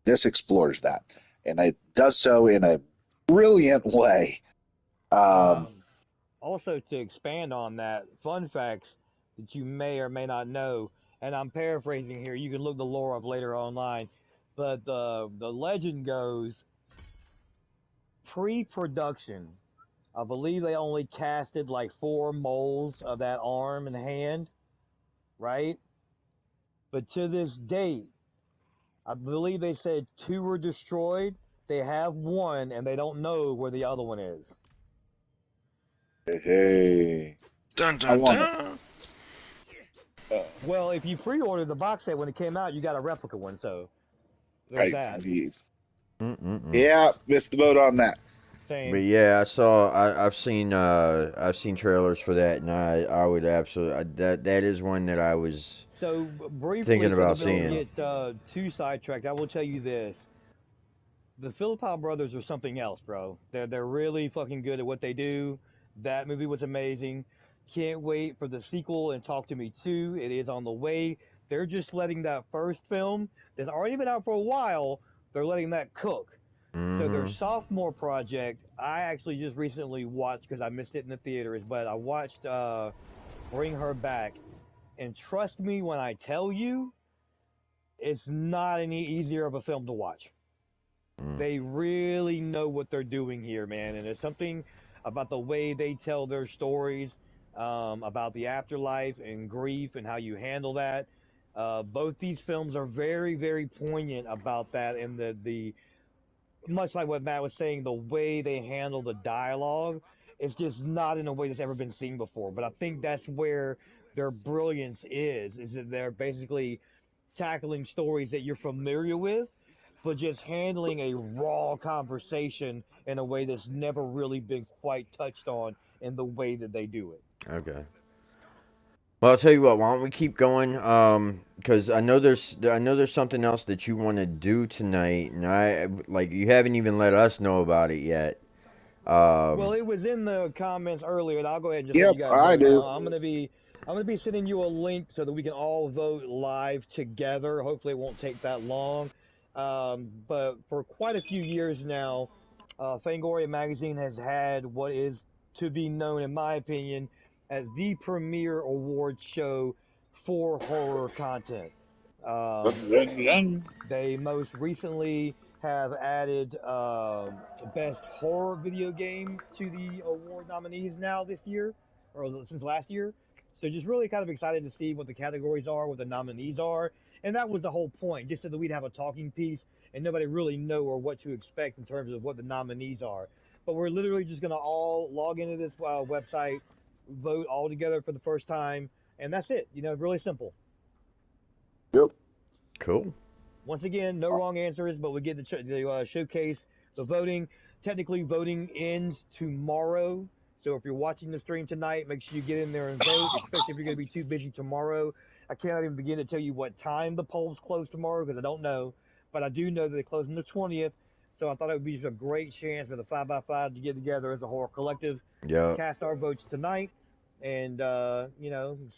This explores that, and it does so in a brilliant way. Um, Um, Also, to expand on that, fun facts that you may or may not know, and I'm paraphrasing here. You can look the lore up later online, but the legend goes pre-production. I believe they only casted like four molds of that arm and hand, right? But to this date, I believe they said two were destroyed. They have one, and they don't know where the other one is. hey, Dun I dun want it. dun. Well, if you pre-ordered the box set when it came out, you got a replica one, so there's I, that. Mm-mm-mm. yeah, missed the boat on that. But Same. yeah, I've seen trailers for that, and I would absolutely that is one that I was So thinking briefly, so that about we don't seeing. get too sidetracked, I will tell you this: the Philippi brothers are something else, bro. They're really fucking good at what they do. That movie was amazing. Can't wait for the sequel and Talk to Me too. It is on the way. They're just letting that first film that's already been out for a while. They're letting that cook. So their Mm-hmm. sophomore project, I actually just recently watched because I missed it in the theaters, but I watched Bring Her Back, and trust me when I tell you, it's not any easier of a film to watch. Mm. They really know what they're doing here, man. And there's something about the way they tell their stories, about the afterlife and grief and how you handle that. Both these films are very, very poignant about that, and the much like what Matt was saying, the way they handle the dialogue is just not in a way that's ever been seen before. But I think that's where their brilliance is that they're basically tackling stories that you're familiar with, but just handling a raw conversation in a way that's never really been quite touched on in the way that they do it. Okay. Well, I'll tell you what. Why don't we keep going? Because I know there's something else that you want to do tonight, and I like you haven't even let us know about it yet. Well, Um. it was in the comments earlier, and I'll go ahead and just let Yep, you guys I know now. do. I'm gonna be sending you a link so that we can all vote live together. Hopefully, it won't take that long. But for quite a few years now, Fangoria magazine has had what is to be known, in my opinion, as the premier award show for horror content. Um, they most recently have added best horror video game to the award nominees now this year, or since last year. So just really kind of excited to see what the categories are, what the nominees are, and that was the whole point, just so that we'd have a talking piece and nobody really know or what to expect in terms of what the nominees are. But we're literally just gonna all log into this website, vote all together for the first time, and that's it. You know, really simple. Yep. Cool. Once again, no wrong answers, but we get to showcase the voting. Technically, voting ends tomorrow. So if you're watching the stream tonight, make sure you get in there and vote, especially if you're going to be too busy tomorrow. I can't even begin to tell you what time the polls close tomorrow because I don't know. But I do know that they close on the 20th. So I thought it would be just a great chance for the 5x5 to get together as a horror collective, Yep. cast our votes tonight, and,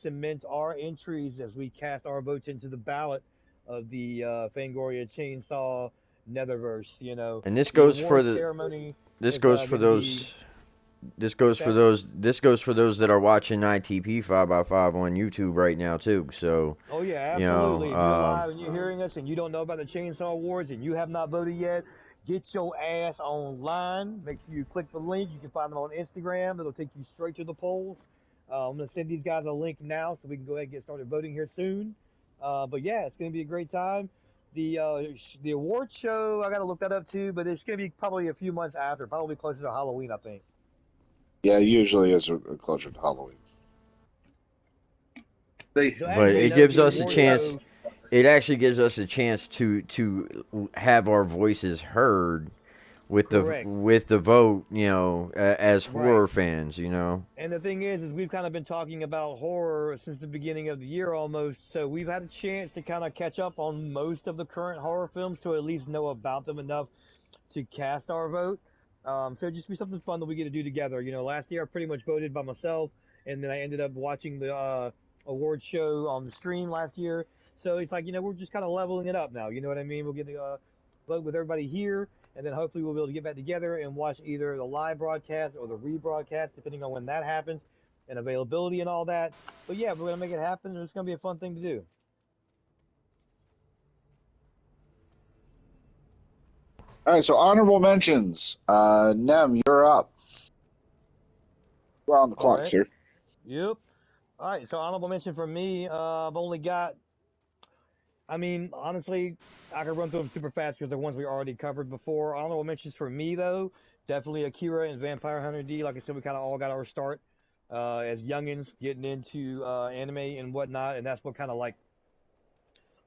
cement our entries as we cast our votes into the ballot of the Fangoria Chainsaw Netherverse. And this The goes for award the ceremony this is goes for going to be those. this goes for those. This goes for those that are watching ITP 5x5 on YouTube right now too. So, Oh yeah, you absolutely. know, If you're live and you're hearing us and you don't know about the Chainsaw Awards and you have not voted yet, get your ass online. Make sure you click the link. You can find them on Instagram. It'll take you straight to the polls. I'm gonna send these guys a link now so we can go ahead and get started voting here soon. But yeah, it's gonna be a great time. The award show, I gotta look that up too, but it's gonna be probably a few months after, probably closer to Halloween, I think. Yeah, it usually is closer to Halloween. They So but as you it know, gives the us a award chance. show, It actually gives us a chance to have our voices heard correct, with the vote. You know, as right. horror fans. You know. And the thing is we've kind of been talking about horror since the beginning of the year almost, so we've had a chance to kind of catch up on most of the current horror films to at least know about them enough to cast our vote. So it'd just be something fun that we get to do together. You know, last year I pretty much voted by myself, and then I ended up watching the award show on the stream last year. So it's like, we're just kind of leveling it up now. You know what I mean? We'll get to vote with everybody here, and then hopefully we'll be able to get back together and watch either the live broadcast or the rebroadcast, depending on when that happens and availability and all that. But yeah, we're gonna make it happen, and it's gonna be a fun thing to do. All right, so honorable mentions. Nem, you're up. We're on the All clock, right. sir. Yep. All right. So honorable mention for me. I've only got, I mean, honestly, I could run through them super fast because they're ones we already covered before. Honorable mentions for me, though, definitely Akira and Vampire Hunter D. Like I said, we kind of all got our start as youngins getting into anime and whatnot, and that's what kind of like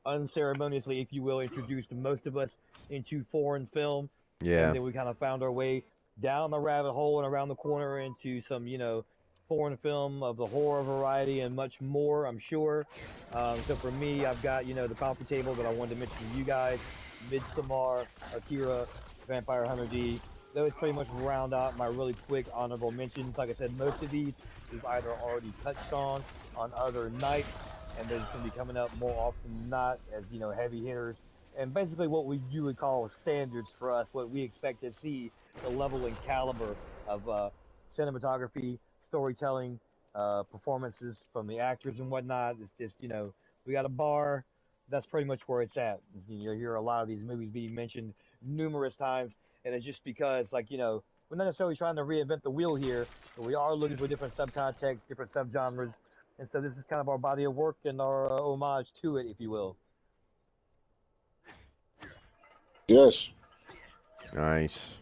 unceremoniously, if you will, introduced most of us into foreign film, and Yeah. then we kind of found our way down the rabbit hole and around the corner into some, foreign film of the horror variety and much more, I'm sure. So for me, I've got, the coffee table that I wanted to mention to you guys: Midsommar, Akira, Vampire Hunter D. Those pretty much round out my really quick honorable mentions. Like I said, most of these we've either already touched on other nights, and they're just going to be coming up more often than not as, heavy hitters, and basically what you would call standards for us, what we expect to see, the level and caliber of cinematography, storytelling, performances from the actors and whatnot. It's just, we got a bar. That's pretty much where it's at. You'll hear a lot of these movies being mentioned numerous times, and it's just because, like, we're not necessarily trying to reinvent the wheel here, but we are looking for different subcontexts, different subgenres, and so this is kind of our body of work and our homage to it, if you will. Yes. Nice.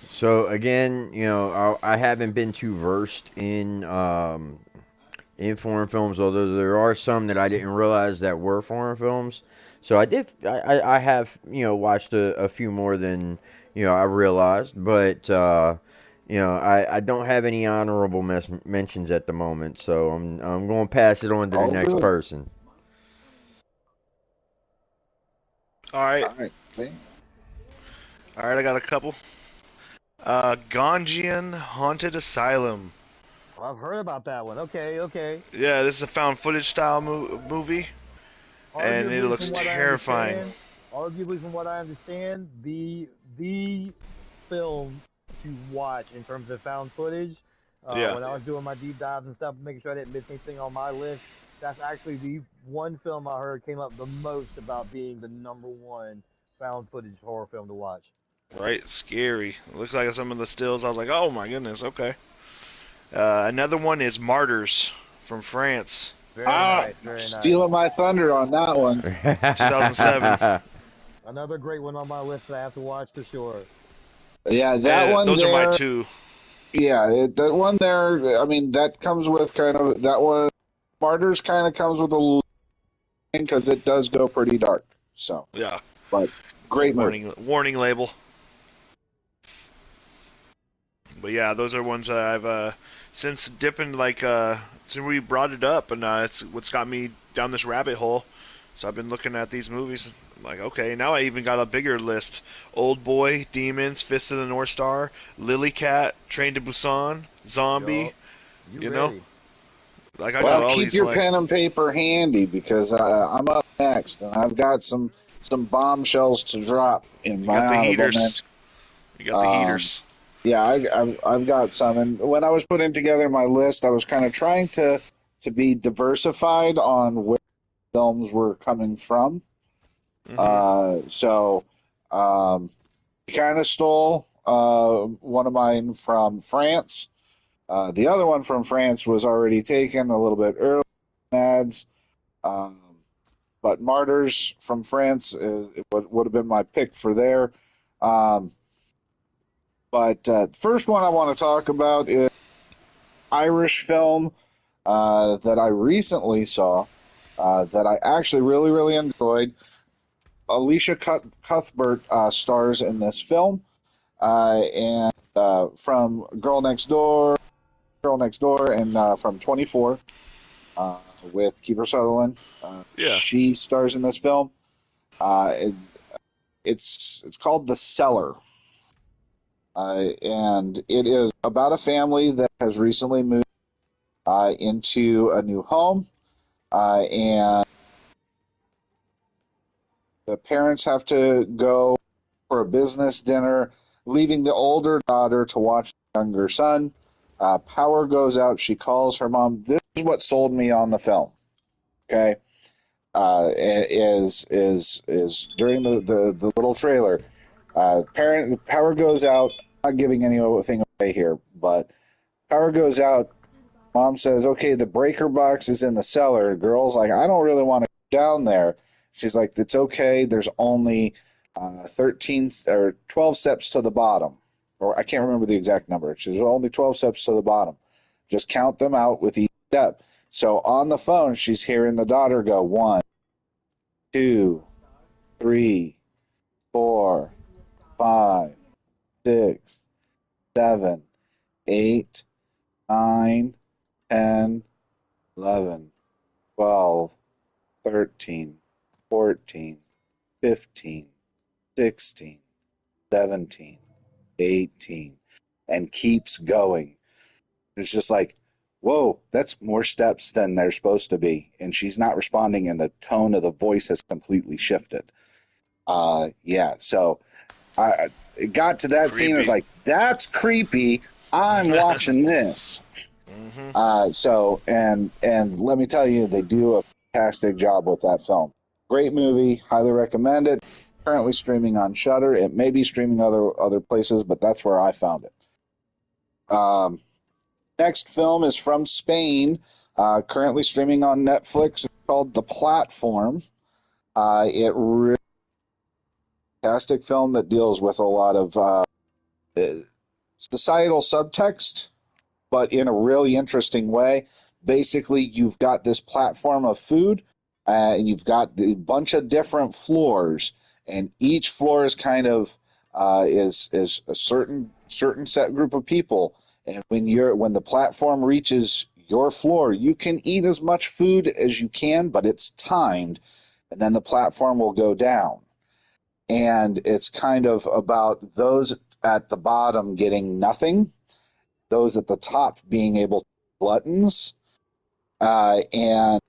So again, you know, I haven't been too versed in foreign films, although there are some that I didn't realize that were foreign films. So I have, watched a few more than, I realized, but, I don't have any honorable mentions at the moment, so I'm going to pass it on to the All next good. person. All right, All right, fam. all right. I got a couple. Ganjian Haunted Asylum. Well, I've heard about that one. Okay, okay. Yeah, this is a found footage style movie, and it Arguably, looks from what I terrifying. understand, the film to watch in terms of found footage. Yeah, When I was doing my deep dives and stuff, making sure I didn't miss anything on my list, that's actually the one film I heard came up the most about being the number one found footage horror film to watch. right. Scary. It looks like some of the stills. I was like, oh my goodness. Okay. Another one is Martyrs from France, Very Ah, nice, very nice. stealing my thunder on that one. 2007. Another great one on my list that I have to watch for sure. Yeah, that And one those are my there. two. Yeah, that one there. I mean, that comes with kind of that one. Martyrs kind of comes with a little because it does go pretty dark. So, Yeah, but it's a great movie. warning label. But yeah, those are ones that I've since dipping since we brought it up, and it's what's got me down this rabbit hole. So I've been looking at these movies. Like, okay, now I even got a bigger list: Old Boy, Demons, Fist of the North Star, Lily Cat, Train to Busan, Zombie. Yup, you You know, ready? like I got Well, all keep these. your Like, pen and paper handy because I'm up next, and I've got some bombshells to drop in you my got the honorable heaters. mention. You got the heaters. Yeah, I've got some, and when I was putting together my list, I was kind of trying to be diversified on where films were coming from. So he kind of stole one of mine from France. The other one from France was already taken a little bit early ads. Um, but Martyrs from France would have been my pick for there. Um, but the first one I want to talk about is Irish film that I recently saw that I actually really, really enjoyed. Alicia Cuthbert stars in this film, and from Girl Next Door, and from 24 with Kiefer Sutherland. Yeah. She stars in this film. It's called The Cellar, and it is about a family that has recently moved into a new home, and the parents have to go for a business dinner, leaving the older daughter to watch the younger son. Power goes out. She calls her mom. This is what sold me on the film. Okay, is during the little trailer. The power goes out. I'm not giving anything away here, but power goes out. Mom says, "Okay, the breaker box is in the cellar." The girl's like, "I don't really want to go down there." She's like, "It's okay. There's only 13 or 12 steps to the bottom, or I can't remember the exact number. She's only 12 steps to the bottom. Just count them out with each step." So on the phone, she's hearing the daughter go 1, 2, 3, 4, 5, 6, 7, 8, 9, 10, 11, 12, 13, 14, 15, 16, 17, 18, and keeps going. It's just like, whoa, that's more steps than they're supposed to be. And she's not responding, and the tone of the voice has completely shifted. Yeah, so I it got to that scene. I was Creepy. like, that's creepy. I'm watching this. And let me tell you, they do a fantastic job with that film. Great movie, highly recommend it. Currently streaming on Shudder. It may be streaming other places, but that's where I found it. Next film is from Spain, currently streaming on Netflix. It's called The Platform. It really fantastic film that deals with a lot of societal subtext, but in a really interesting way. Basically, you've got this platform of food, and you've got a bunch of different floors, and each floor is kind of is a certain set group of people. And when the platform reaches your floor, you can eat as much food as you can, but it's timed, and then the platform will go down. And it's kind of about those at the bottom getting nothing, those at the top being able to gluttons, and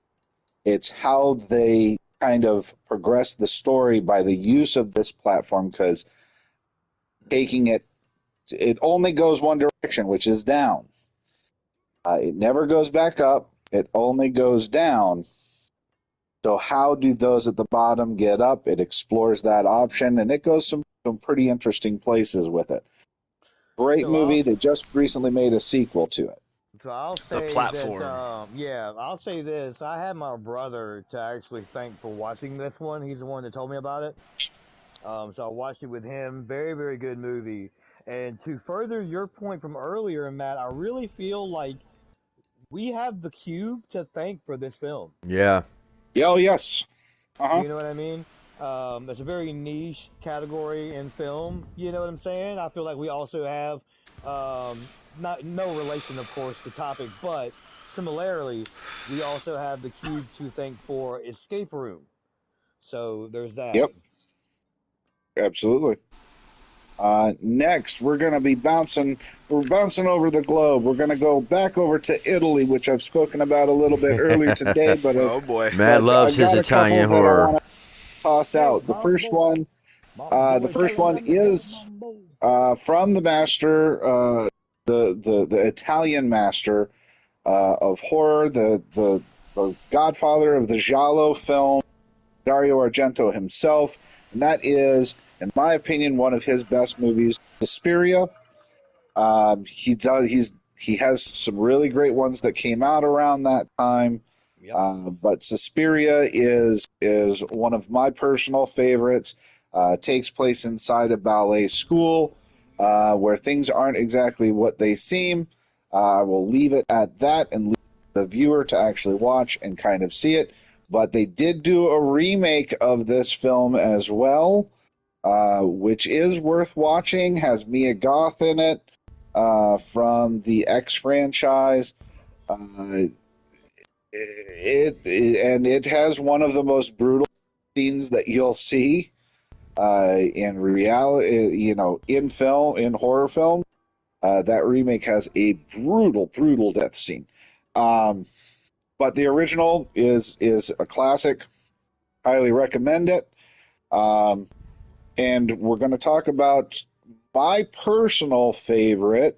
it's how they kind of progress the story by the use of this platform, because taking it only goes one direction, which is down. It never goes back up. It only goes down. So how do those at the bottom get up? It explores that option, and it goes some pretty interesting places with it. Great So I'll movie. They just recently made a sequel to it. so I'll The say that platform. yeah, I'll say this. I had my brother to actually thank for watching this one. He's the one that told me about it. So I watched it with him. Very, very good movie. And to further your point from earlier, Matt, I really feel like we have the cube to thank for this film. Yeah. Yeah, oh, yes. Uh-huh. You know what I mean? It's a very niche category in film. You know what I'm saying? I feel like we also have, not no relation, of course, to topic, but similarly, we also have the cube to thank for escape room. So there's that. Yep, absolutely. Next, we're bouncing over the globe. We're going to go back over to Italy, which I've spoken about a little bit earlier today, Oh boy. Matt but loves I've his got a couple Italian that I horror. want to toss Hey, out. mambo, The mambo first one Italian, let me hear is mambo. from the master, the Italian master of horror, the godfather of the giallo film, Dario Argento himself, and that is, in my opinion, one of his best movies, Suspiria. He has some really great ones that came out around that time. Yep. But Suspiria is one of my personal favorites. Takes place inside a ballet school where things aren't exactly what they seem. I will leave it at that and leave the viewer to actually watch and kind of see it. But they did do a remake of this film as well, which is worth watching. Has Mia Goth in it from the X franchise. It has one of the most brutal scenes that you'll see in reality, in film, in horror film. That remake has a brutal death scene. But the original is a classic. Highly recommend it. And we're going to talk about my personal favorite.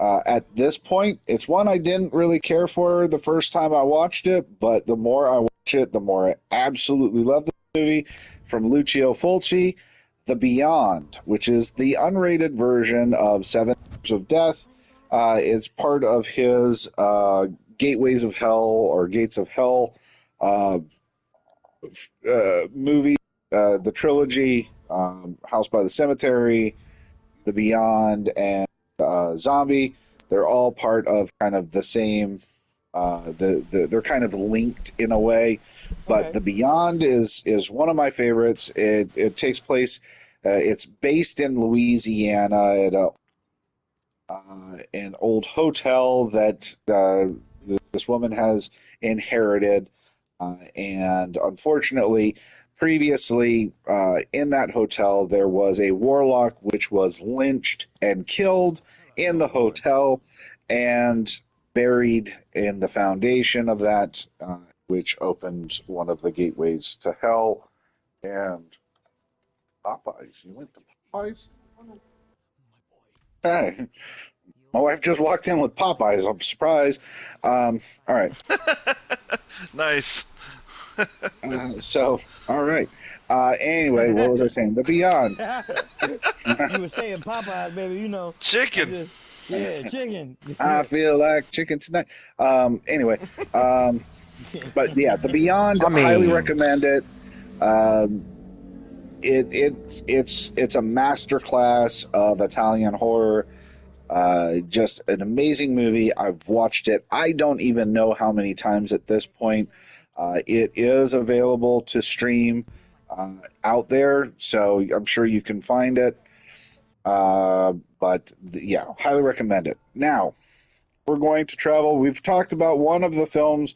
At this point, it's one I didn't really care for the first time I watched it, but the more I watch it, the more I absolutely love the movie. From Lucio Fulci, The Beyond, which is the unrated version of 7 Years of Death. It's part of his Gateways of Hell or Gates of Hell movie, the trilogy, House by the Cemetery, The Beyond, and Zombie. They're all part of kind of the same. They're kind of linked in a way, but Okay. The Beyond is one of my favorites. It takes place. It's based in Louisiana at an old hotel that this woman has inherited, and unfortunately, previously in that hotel there was a warlock which was lynched and killed in the Oh, Lord. hotel and buried in the foundation of that, which opened one of the gateways to hell. And Popeyes, you went to Popeyes? Hey, my wife just walked in with Popeyes. I'm surprised. All right. Nice. All right. Anyway, what was I saying? The Beyond. You were saying Popeyes, baby. I'm Chicken. just, yeah, chicken. I feel like chicken tonight. Anyway, but yeah, The Beyond. I Highly mean, recommend it. Um, it's a masterclass of Italian horror. Just an amazing movie. I've watched it. I don't even know how many times at this point. It is available to stream out there, so I'm sure you can find it. But yeah, highly recommend it. Now, we're going to travel. We've talked about one of the films,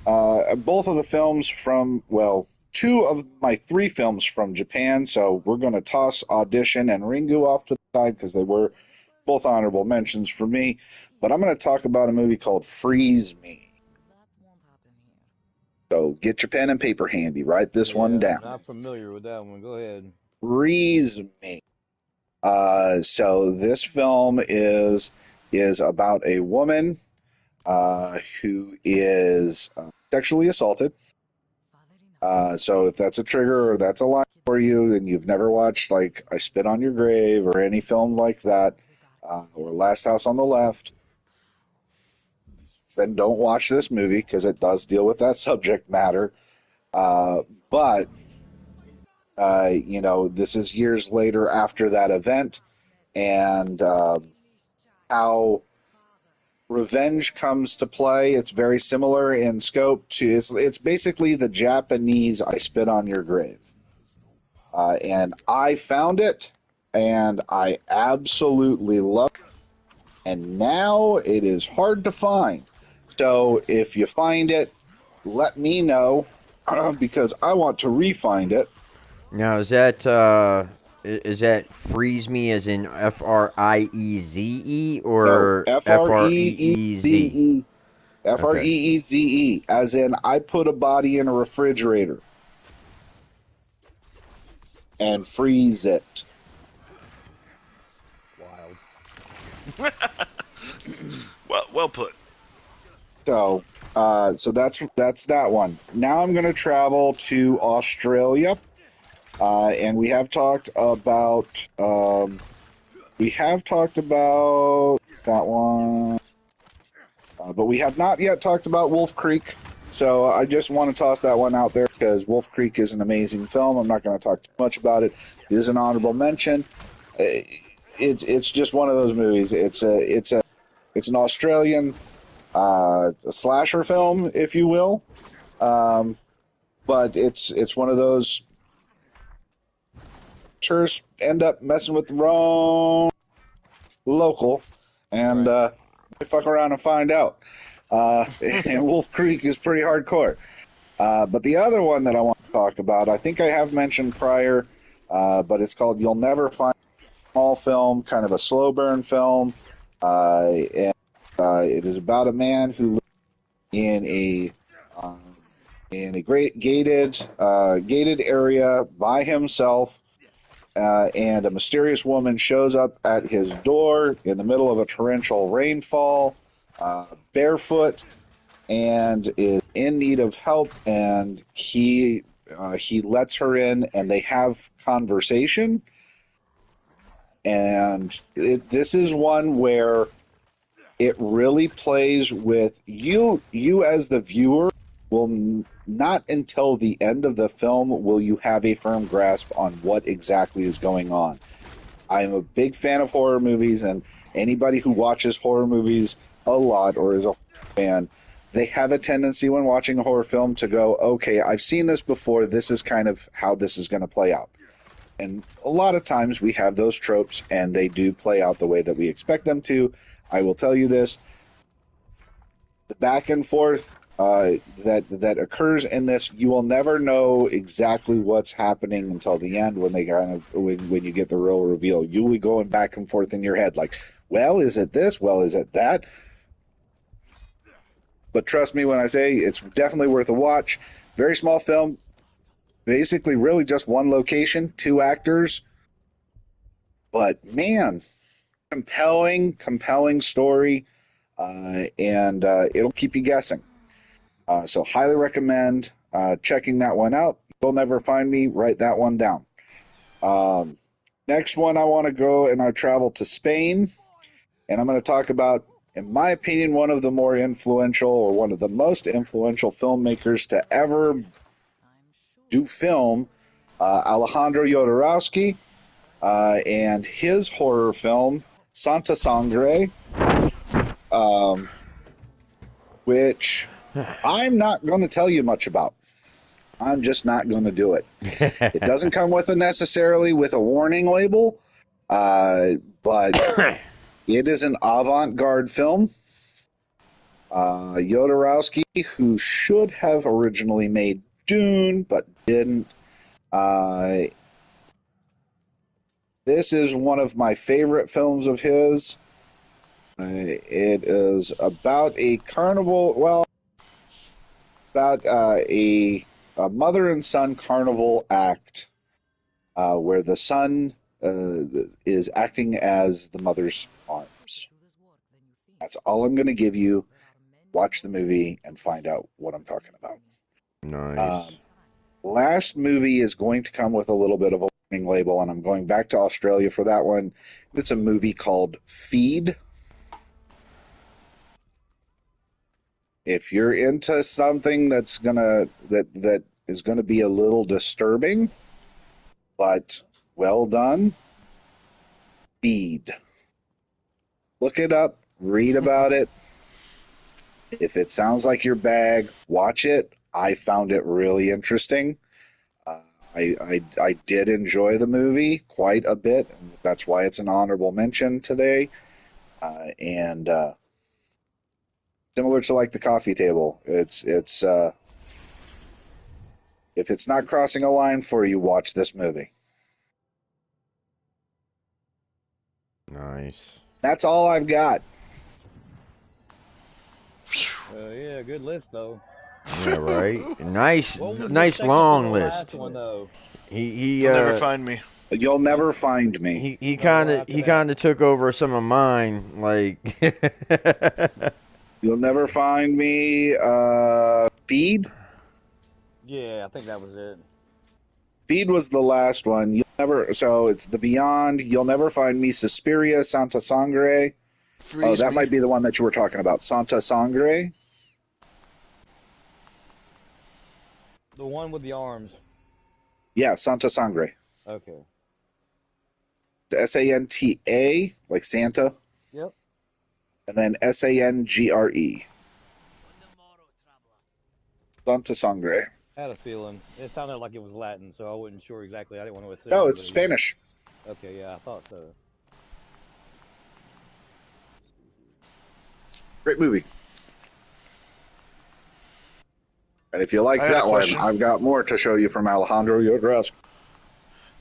both of the films from, well, 2 of my 3 films from Japan. So we're going to toss Audition and Ringu off to the side because they were both honorable mentions for me. But I'm going to talk about a movie called Freeze Me. So get your pen and paper handy. Write this one Yeah, down. not familiar with that one. Go ahead. Freeze Me. So this film is about a woman who is sexually assaulted. So if that's a trigger or that's a line for you and you've never watched like I Spit on Your Grave or any film like that, or Last House on the Left, then don't watch this movie because it does deal with that subject matter. But this is years later after that event, and how revenge comes to play. It's very similar in scope to it's basically the Japanese I Spit on Your Grave. And I found it, and I absolutely love it. And now it is hard to find. So if you find it, let me know because I want to re-find it. now is that freeze me as in FRIEZE No, or F R E E Z FREEZ? E, Okay. FREEZE, as in I put a body in a refrigerator and freeze it. Well put. So, so that's that one. Now I'm going to travel to Australia, and we have talked about that one, but we have not yet talked about Wolf Creek. So I just want to toss that one out there because Wolf Creek is an amazing film. I'm not going to talk too much about it. It is an honorable mention. It's just one of those movies. It's an Australian slasher film, if you will. But it's one of those tourists end up messing with the wrong local, and Right. they fuck around and find out. And Wolf Creek is pretty hardcore. But the other one that I want to talk about, I think I have mentioned prior, but it's called "You'll Never Find a Small Film," kind of a slow burn film, and it is about a man who lives in a um, great gated area by himself, and a mysterious woman shows up at his door in the middle of a torrential rainfall, barefoot, and is in need of help. And he lets her in, and they have conversation. And this is one where it really plays with you. You as the viewer will not until the end of the film will you have a firm grasp on what exactly is going on. I'm a big fan of horror movies, and anybody who watches horror movies a lot or is a fan, they have a tendency when watching a horror film to go, okay, I've seen this before. This is kind of how this is going to play out. And a lot of times we have those tropes, and they do play out the way that we expect them to. I will tell you this: the back and forth that occurs in this, you will never know exactly what's happening until the end when they when you get the real reveal. You'll be going back and forth in your head, like, well, is it this? Well, is it that? But trust me when I say it's definitely worth a watch. Very small film, basically, really just one location, two actors, but man, compelling story, and it'll keep you guessing. So highly recommend checking that one out. You'll Never Find Me. Write that one down. Um, Next one, I want to go and I travel to Spain, and I'm going to talk about, in my opinion, one of the more influential or one of the most influential filmmakers to ever do film, Alejandro Jodorowsky, and his horror film Santa Sangre, um, which I'm not going to tell you much about. I'm just not going to do it. It doesn't come with necessarily with a warning label, but it is an avant-garde film. Jodorowsky, who should have originally made Dune but didn't. This is one of my favorite films of his. It is about a carnival. Well, about a mother and son carnival act where the son is acting as the mother's arms. That's all I'm going to give you. Watch the movie and find out what I'm talking about. Nice. Last movie is going to come with a little bit of a warning label, and I'm going back to Australia for that one. It's a movie called Feed. If you're into something that is gonna be a little disturbing, but well done, Feed. Look it up, read about it. If it sounds like your bag, watch it. I found it really interesting. I did enjoy the movie quite a bit. That's why it's an honorable mention today. And similar to like the coffee table, it's if it's not crossing a line for you, watch this movie. Nice. That's all I've got. Yeah, good list though. Yeah, right. Nice, What was the nice second to the long last list. one though? He You'll never find me. You'll never find me. He No, kind going of after he that. kind of took over some of mine. Like, You'll never find me. Feed. Yeah, I think that was it. Feed was the last one. You'll never. So it's the Beyond. You'll never find me. Suspiria, Santa Sangre. Oh, Freeze that me. might be the one that you were talking about. Santa Sangre. The one with the arms. Yeah, Santa Sangre. Okay. Santa, like Santa, Yep. and then Sangre. Santa Sangre. I had a feeling. It sounded like it was Latin, so I wasn't sure exactly. I didn't want to No, assume, it's but yeah. Spanish. Okay, yeah, I thought so. Great movie. And if you like I got a that one, question. I've got more to show you from Alejandro Yodras.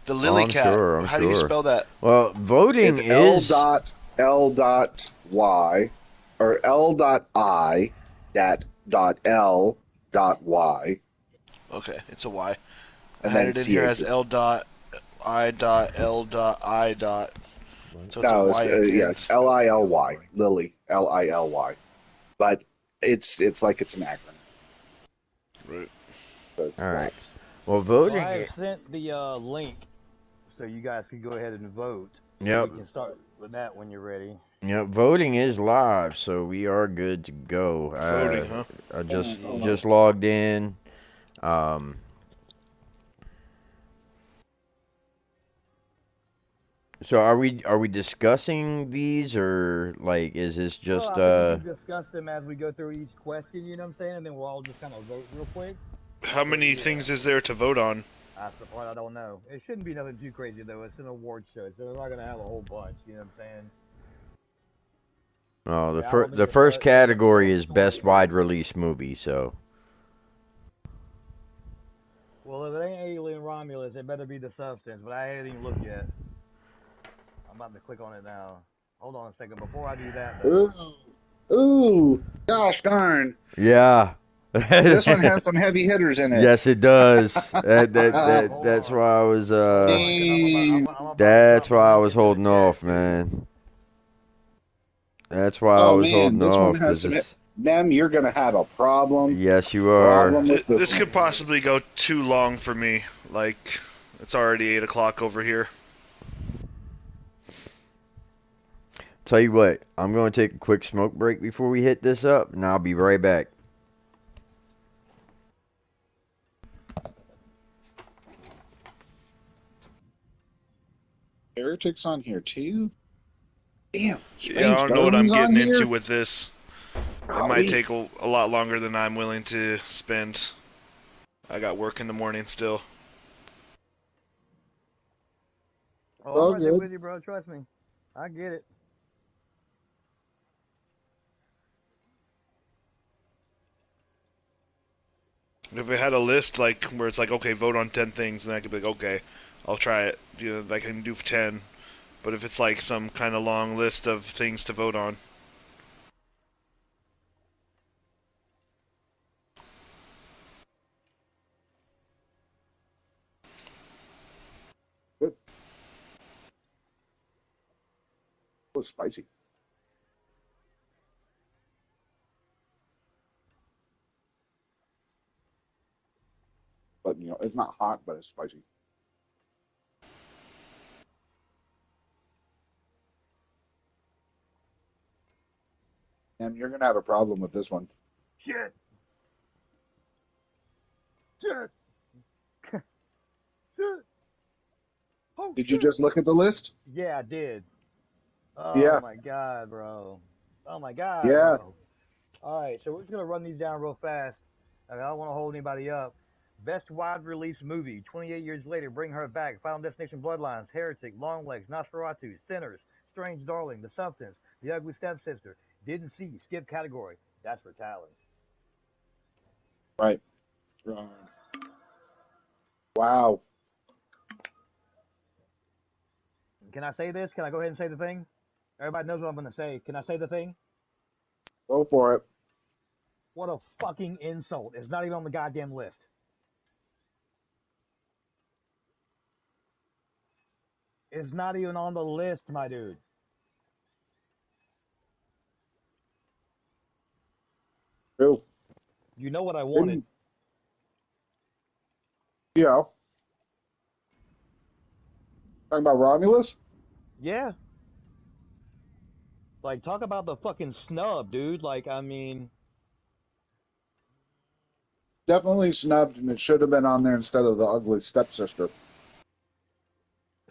The oh, lily I'm cat. sure. I'm How do you sure. spell that? Well, voting It's L is dot L dot Y or L dot I dot L dot Y Okay, it's a Y. I and had then it in here as CH. L dot I dot L dot I dot. So it's a No, Y it's at the yeah, end. it's Lily, Lily, Lily, but it's like it's an acronym. Right. So it's all right. lots. Well, So I voting. have sent the link so you guys can go ahead and vote. So Yep. we can start with that when you're ready. Yep. Voting is live, so we are good to go. Voting, huh? I Hold just on, hold on. just logged in. Um. So are we discussing these, or like is this Well, just I think we can discuss them as we go through each question, you know what I'm saying? And then we'll all just kind of vote real quick. How But many yeah, things is there to vote on? that's the part I don't know. It shouldn't be nothing too crazy, though. It's an award show, so they're not going to have a whole bunch, you know what I'm saying? Oh, Yeah, I don't think the it's first category more is story. best wide release movie. So Well, if it ain't Alien Romulus, it better be The Substance, but I haven't even looked yet. I'm about to click on it now. Hold on a second. Before I do that, though. Ooh, gosh darn! yeah. This one has some heavy hitters in it. Yes, it does. Alright, hold on, hold That's on. why I was Hold on, because I'm about to that's drop the why I link was into the holding chat, off, too. man. That's why I Oh was man, holding this one off has because some. this. Nem, you're gonna have a problem. Yes, you are. Problem with this This one. could possibly go too long for me. Like, it's already 8 o'clock over here. Tell you what, I'm going to take a quick smoke break before we hit this up, and I'll be right back. Heretics on here too. Damn, Yeah, I Strange don't know what I'm Darlings on getting into here. with this. It might Golly. take a lot longer than I'm willing to spend. I got work in the morning still. Oh, I'm All right there good. with you, bro. Trust me. I get it. If it had a list like where it's like, okay, vote on 10 things, then I could be like, okay, I'll try it. You know, I can do 10. But if it's like some kind of long list of things to vote on, Good. It was spicy, but it's not hot, but it's spicy. And you're gonna have a problem with this one. Shit. Shit. Shit. Oh, Did you shit. just look at the list? Yeah, I did. Oh, Yeah, my God, bro. Oh, my God, yeah. bro. All right, so we're just going to run these down real fast. I don't want to hold anybody up. Best wide release movie, 28 years later, Bring Her Back, Final Destination Bloodlines, Heretic, Longlegs, Nosferatu, Sinners, Strange Darling, The Substance, The Ugly Stepsister, Didn't See, skip category. That's for talent. Right. Wow. Can I say this? Can I go ahead and say the thing? Everybody knows what I'm going to say. Can I say the thing? Go for it. What a fucking insult. It's not even on the goddamn list. It's not even on the list, my dude. Who? You know what I wanted. Didn't, yeah. Talking about Romulus? Yeah. Like, talk about the fucking snub, dude. Like, I mean, Definitely snubbed, and it should have been on there instead of the ugly stepsister.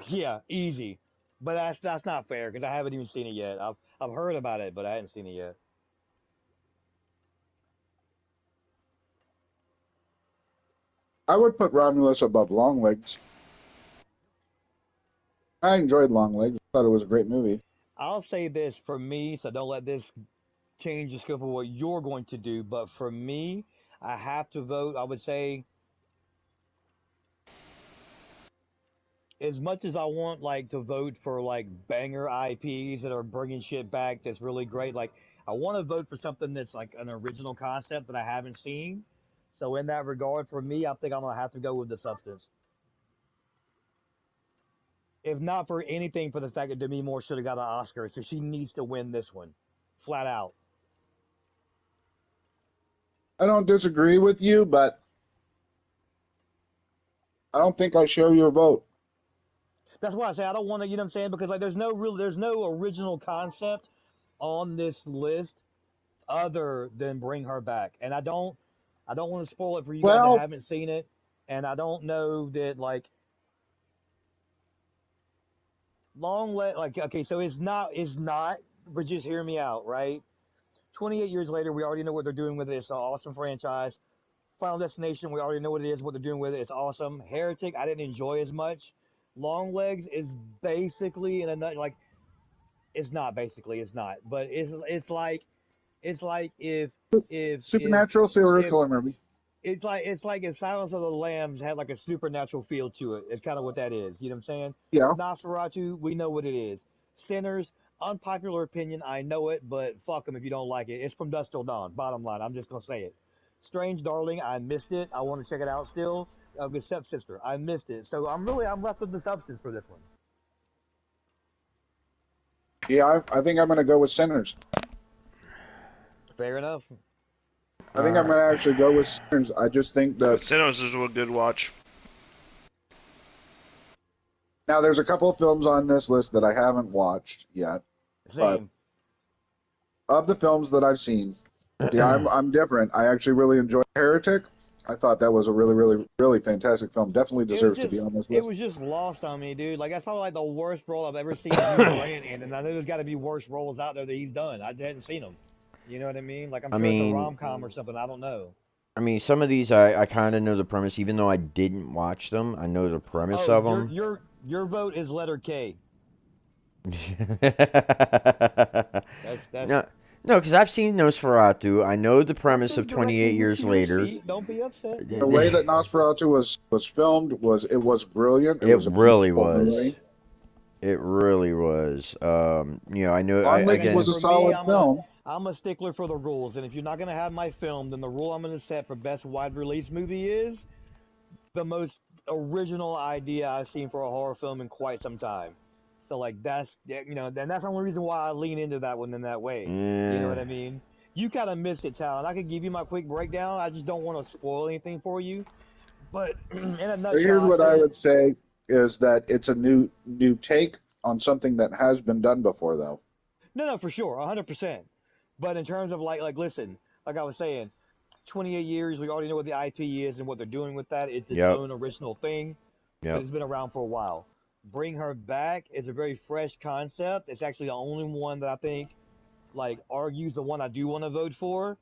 yeah, easy. But that's not fair because I haven't even seen it yet. I've heard about it, but I hadn't seen it yet. I would put Romulus above Longlegs. I enjoyed Longlegs. I thought it was a great movie. I'll say this for me, so don't let this change the scope of what you're going to do. But for me, I have to vote. I would say as much as I want like to vote for like banger IPs that are bringing shit back that's really great. Like I want to vote for something that's like an original concept that I haven't seen. So in that regard, for me, I think I'm gonna have to go with the substance. If not for anything, for the fact that Demi Moore should have got an Oscar, so she needs to win this one, flat out. I don't disagree with you, but I don't think I share your vote. That's why I say I don't want to. You know what I'm saying? Because like, there's no original concept on this list other than bring her back, and I don't want to spoil it for you guys that Well, haven't seen it, and I don't know that like like okay, so it's not, but just hear me out, right? 28 years later, we already know what they're doing with it. It's an awesome franchise. Final Destination, we already know what it is, what they're doing with it. It's awesome. Heretic, I didn't enjoy as much. Long Legs is basically in a like it's not basically it's not, but it's like if supernatural serial if killer movie. it's like if Silence of the Lambs had like a supernatural feel to it. It's kind of what that is. You know what I'm saying? Yeah. Nosferatu, we know what it is. Sinners, unpopular opinion, I know it, but fuck them if you don't like it. It's from Dusk Till Dawn. Bottom line, I'm just gonna say it. Strange Darling, I missed it. I want to check it out still. With Stepsister, I missed it. So I'm left with the substance for this one. Yeah, I think I'm going to go with Sinners. Fair enough. I think I'm Alright. going to actually go with Sinners. I just think that Sinos is a good watch. now there's a couple of films on this list that I haven't watched yet, but Same. of the films that I've seen, see, I'm different. I actually really enjoyed Heretic. I thought that was a really, really, really fantastic film. Definitely deserves to be on this It list. was just lost on me, dude. Like that's probably like the worst role I've ever seen Hugh Grant in, and I know there's got to be worse roles out there that he's done. I hadn't seen them. You know what I mean? Like I'm I sure it's a mean, rom com or something. I don't know. some of these I kind of know the premise, even though I didn't watch them. I know the premise Oh, of them. your vote is letter K. That's No, no, because I've seen Nosferatu. I know the that's premise the of 28 directing years to your later. seat. Don't be upset. The way that Nosferatu was filmed was brilliant. It It was a really beautiful was. movie. It really was. I know. Like I Longlegs said, was Again, a for me, solid film. I'm a stickler for the rules, and if you're not gonna have my film, then the rule I'm gonna set for best wide release movie is the most original idea I've seen for a horror film in quite some time. So like and that's the only reason why I lean into that one in that way. You know eh, what I mean? You kind of missed it, Tal, and I could give you my quick breakdown. I just don't want to spoil anything for you. But in a So nutshell, here's I what I say would say is that it's a new take on something that has been done before, though. no, for sure, 100%. But in terms of listen, like I was saying, 28 years, we already know what the IP is and what they're doing with that. It's its yep, own original thing, but yep. it's been around for a while. Bring Her Back is a very fresh concept. It's actually the only one that I think like argues the one I do want to vote for.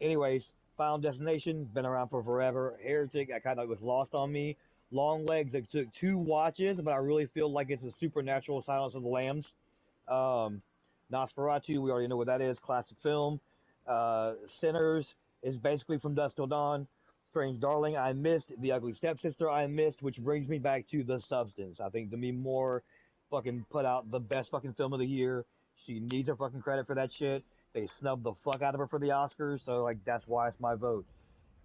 Anyways, Final Destination been around for forever. Heretic, I kind of was lost on me. Long Legs, it took two watches, but I really feel like it's a supernatural Silence of the Lambs. Um, Nosferatu, we already know what that is. Classic film. Sinners is basically from Dusk Till Dawn. Strange Darling, I missed. The Ugly Stepsister, I missed, which brings me back to The Substance. I think Demi Moore fucking put out the best fucking film of the year. She needs her fucking credit for that shit. They snubbed the fuck out of her for the Oscars, so like that's why it's my vote.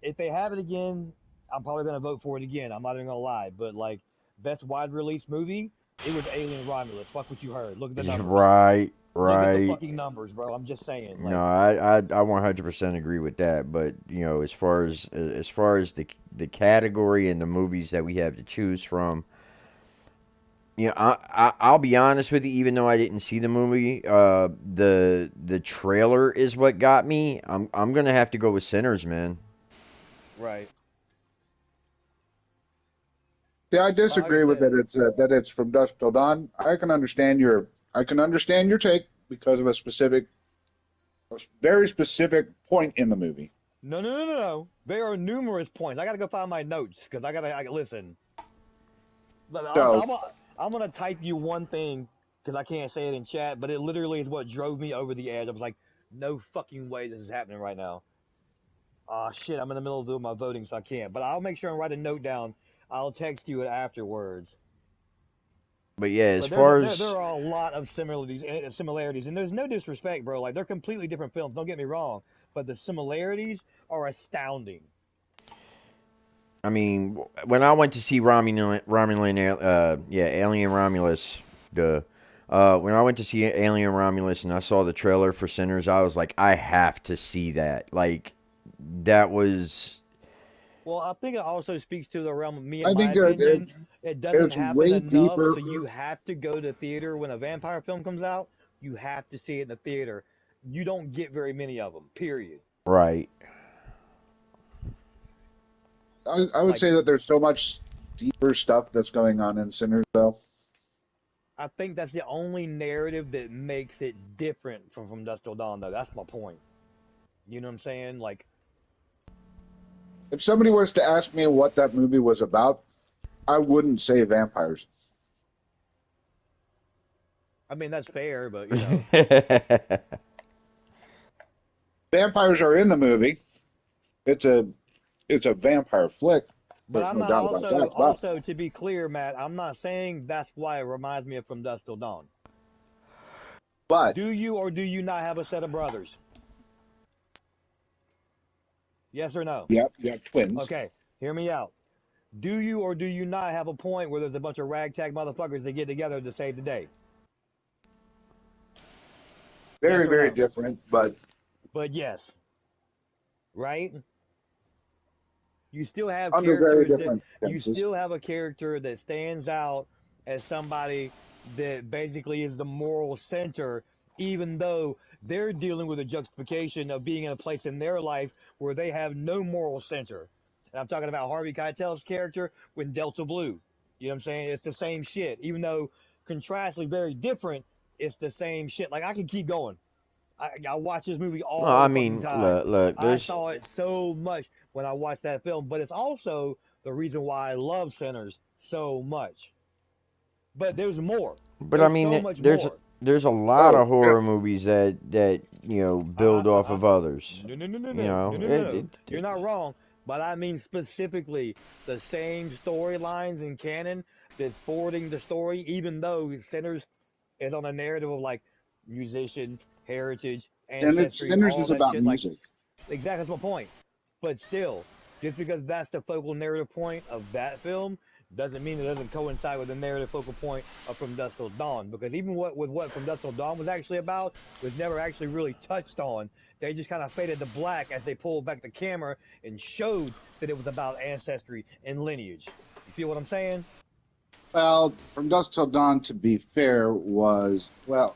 If they have it again, I'm probably gonna vote for it again. I'm not even gonna lie, but like best wide release movie, It was Alien Romulus. Fuck what you heard. Look at the numbers. Right, Look at the right. fucking numbers, bro. I'm just saying, No, like, I 100% agree with that. But as far as the category and the movies that we have to choose from, I'll be honest with you. Even though I didn't see the movie, the trailer is what got me. I'm gonna have to go with Sinners, man. right. See, I Like I disagree with said, that it's from dusk till dawn. I can understand your take because of a very specific point in the movie. no, no, no, no, no. There are numerous points. I gotta go find my notes because listen. So I'm gonna type you one thing because I can't say it in chat, but it literally is what drove me over the edge. I was like, no fucking way this is happening right now. Ah, shit, I'm in the middle of doing my voting, so I can't. But I'll make sure and write a note down. I'll text you it afterwards. But yeah, as But far there as are a lot of similarities, and there's no disrespect, bro. Like they're completely different films. Don't get me wrong, but the similarities are astounding. I mean, when I went to see Alien Romulus, duh. When I went to see Alien Romulus and I saw the trailer for Sinners, I was like, I have to see that. Like, that was, Well, I think it also speaks to the realm of me, in I my think opinion. It doesn't it's happen way enough, deeper. so you have to go to theater when a vampire film comes out. You have to see it in the theater. You don't get very many of them. Period. right. I would Like say that there's so much deeper stuff that's going on in Sinners, though. I think that's the only narrative that makes it different from Dusk Till Dawn, though. That's my point. You know what I'm saying? Like, If somebody was to ask me what that movie was about, I wouldn't say vampires. I mean, that's fair, but you know, Vampires are in the movie. It's a it's a vampire flick. but There's I'm no not doubt about that. But also to be clear, Matt. I'm not saying that's why it reminds me of From Dusk Till Dawn. but Do you or do you not have a set of brothers? Yes or no? yeah, you have twins. Okay, hear me out. Do you or do you not have a point where there's a bunch of ragtag motherfuckers that get together to save the day? Yes Very, or very no? different, but But yes, right? You still have under very characters that different you tenses. still have a character that stands out as somebody that basically is the moral center, even though they're dealing with a justification of being in a place in their life where they have no moral center. And I'm talking about Harvey Keitel's character with Delta Blue. You know what I'm saying? It's the same shit, even though contrastly very different. It's the same shit. Like I can keep going. I watch this movie Well, all I the fucking mean, time. look, I there's, saw it so much when I watched that film, but it's also the reason why I love Sinners so much. But there's more. but I There's mean, so much more. there's a lot Oh, of yeah. horror movies that build off of others. No, no, no, no, You no, no, know, no, no, no. You're not wrong, but I mean specifically the same storylines in canon that's forwarding the story, even though Sinners is on a narrative of like musicians, heritage, ancestry, Sinners all is that about shit. Like music. exactly, that's my point. But still, just because that's the focal narrative point of that film doesn't mean it doesn't coincide with the narrative focal point of From Dusk Till Dawn. Because even what From Dusk Till Dawn was actually about was never actually really touched on. They just kind of faded to black as they pulled back the camera and showed that it was about ancestry and lineage. You feel what I'm saying? Well, From Dusk Till Dawn, to be fair, was well.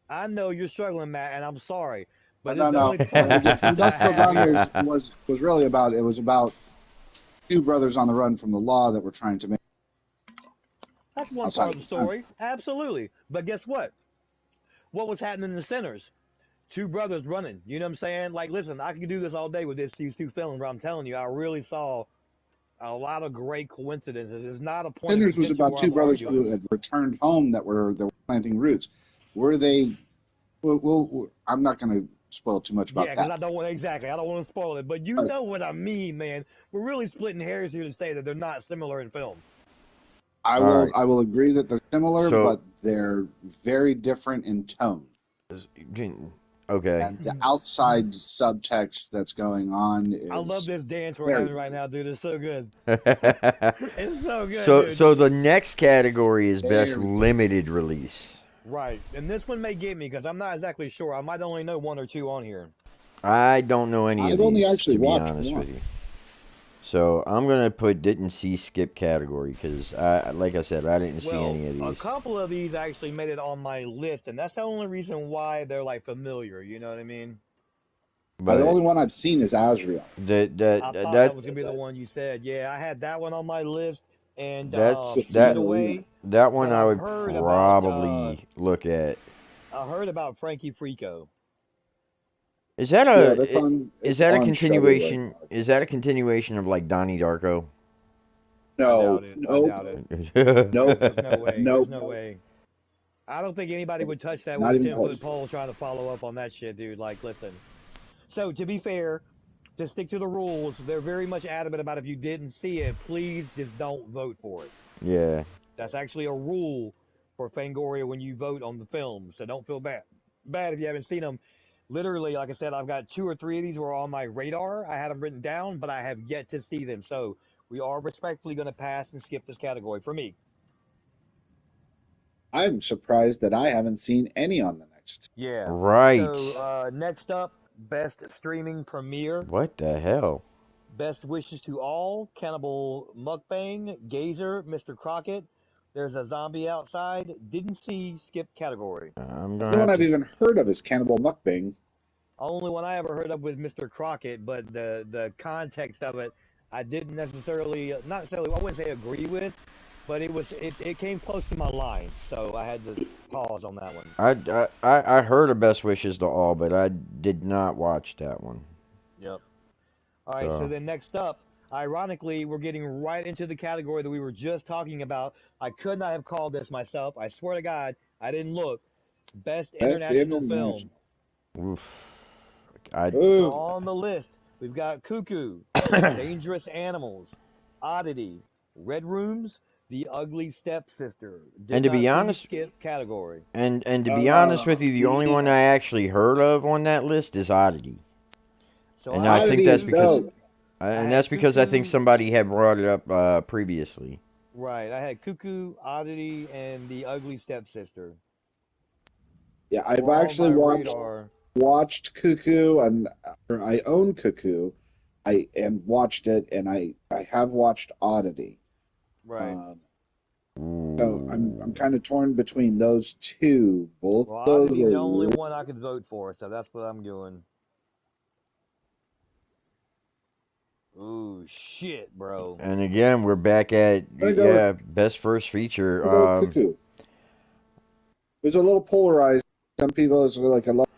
I know you're struggling, Matt, and I'm sorry, but this No, is the no. only point From I Dusk Till have Dawn here. was really about it was about two brothers on the run from the law that were trying to make That's one outside part of of the the country. story, absolutely. But guess what? What was happening in the centers? Two brothers running. You know what I'm saying? Like, listen, I could do this all day with these two films, but I'm telling you, I really saw a lot of great coincidences. It's not a point of Sinners was contention about where two I'm brothers arguing. who had returned home that were planting roots. Were they? I'm not going to spoil too much Yeah, about because that. I don't want exactly. I don't want to spoil it, but you But know what I mean, man. We're really splitting hairs here to say that they're not similar in film. All right. I will agree that they're similar, So, but they're very different in tone. Okay. and the outside subtext that's going on I love is this dance we're very having right now, dude. It's so good. It's so good, so dude. so the next category is best very good. limited release. Right, and this one may get me because I'm not exactly sure. I might only know one or two on here. I don't know any of I've only these, actually to be watched honest one. with you. So I'm gonna put didn't see skip category because like I said, I didn't see Well, any of a these. couple of these actually made it on my list, and that's the only reason why they're like familiar. You know what I mean? The But only one I've seen is Azrael. that I that thought that that was gonna be the one you said. Yeah, I had that one on my list, and that's Just seen Get that the arena. Away. that one But I would probably look at. I heard about Frankie Frico. Is that Yeah, that's a on. is It's that a on Shutter right continuation? now. Is that a continuation of like Donnie Darko? I No, doubt it. I nope, doubt it. nope, There's no way. There's nope. no way. I don't think anybody would touch that with Not a even 10-foot close. pole trying to follow up on that shit, dude. Like, listen. So, to be fair, to stick to the rules, they're very much adamant about if you didn't see it, please just don't vote for it. Yeah. That's actually a rule for Fangoria when you vote on the film, so don't feel bad if you haven't seen them. Literally, like I said, I've got two or three of these were on my radar. I had them written down, but I have yet to see them. So we are respectfully going to pass and skip this category for me. I'm surprised that I haven't seen any on the next. Yeah. Right. So next up, best streaming premiere. What the hell? Best wishes to all. Cannibal Mukbang. Gazer. Mr. Crockett. There's a zombie outside. Didn't see skip category. I'm The gonna only one have I've to. even heard of is Cannibal Mukbang. Only one I ever heard of was Mr. Crockett, but the context of it, I didn't necessarily, not necessarily, I wouldn't say agree with, but it came close to my line, so I had to pause on that one. I heard of Best Wishes to All, but I did not watch that one. Yep. All right, so So then next up, ironically, we're getting right into the category that we were just talking about. I could not have called this myself. I swear to God, I didn't look. Best Best international film. international. oof. I So Ooh, on the list, we've got Cuckoo, Dangerous Animals, Oddity, Red Rooms, The Ugly Stepsister. and Did to not be see honest, skip category. and to be honest with you, the only one the I actually heard of on that list is Oddity, So and I I think Oddity had that's is because Cuckoo. dope. I and had that's because I think Cuckoo. somebody had brought it up previously. Right. I had Cuckoo, Oddity, and The Ugly Stepsister. Yeah, I've Were on actually my watched radar. watched Cuckoo, and I own Cuckoo. I and watched it, and I have watched Oddity. Right. Um, so I'm Ooh. kind of torn between those two. Both Well, those Oddity's are the only one I could vote for, so that's what I'm doing. Ooh, shit, bro. And again, we're back at I'm gonna go with best first feature. Cuckoo. It was a little polarized. Some people it's like a lot.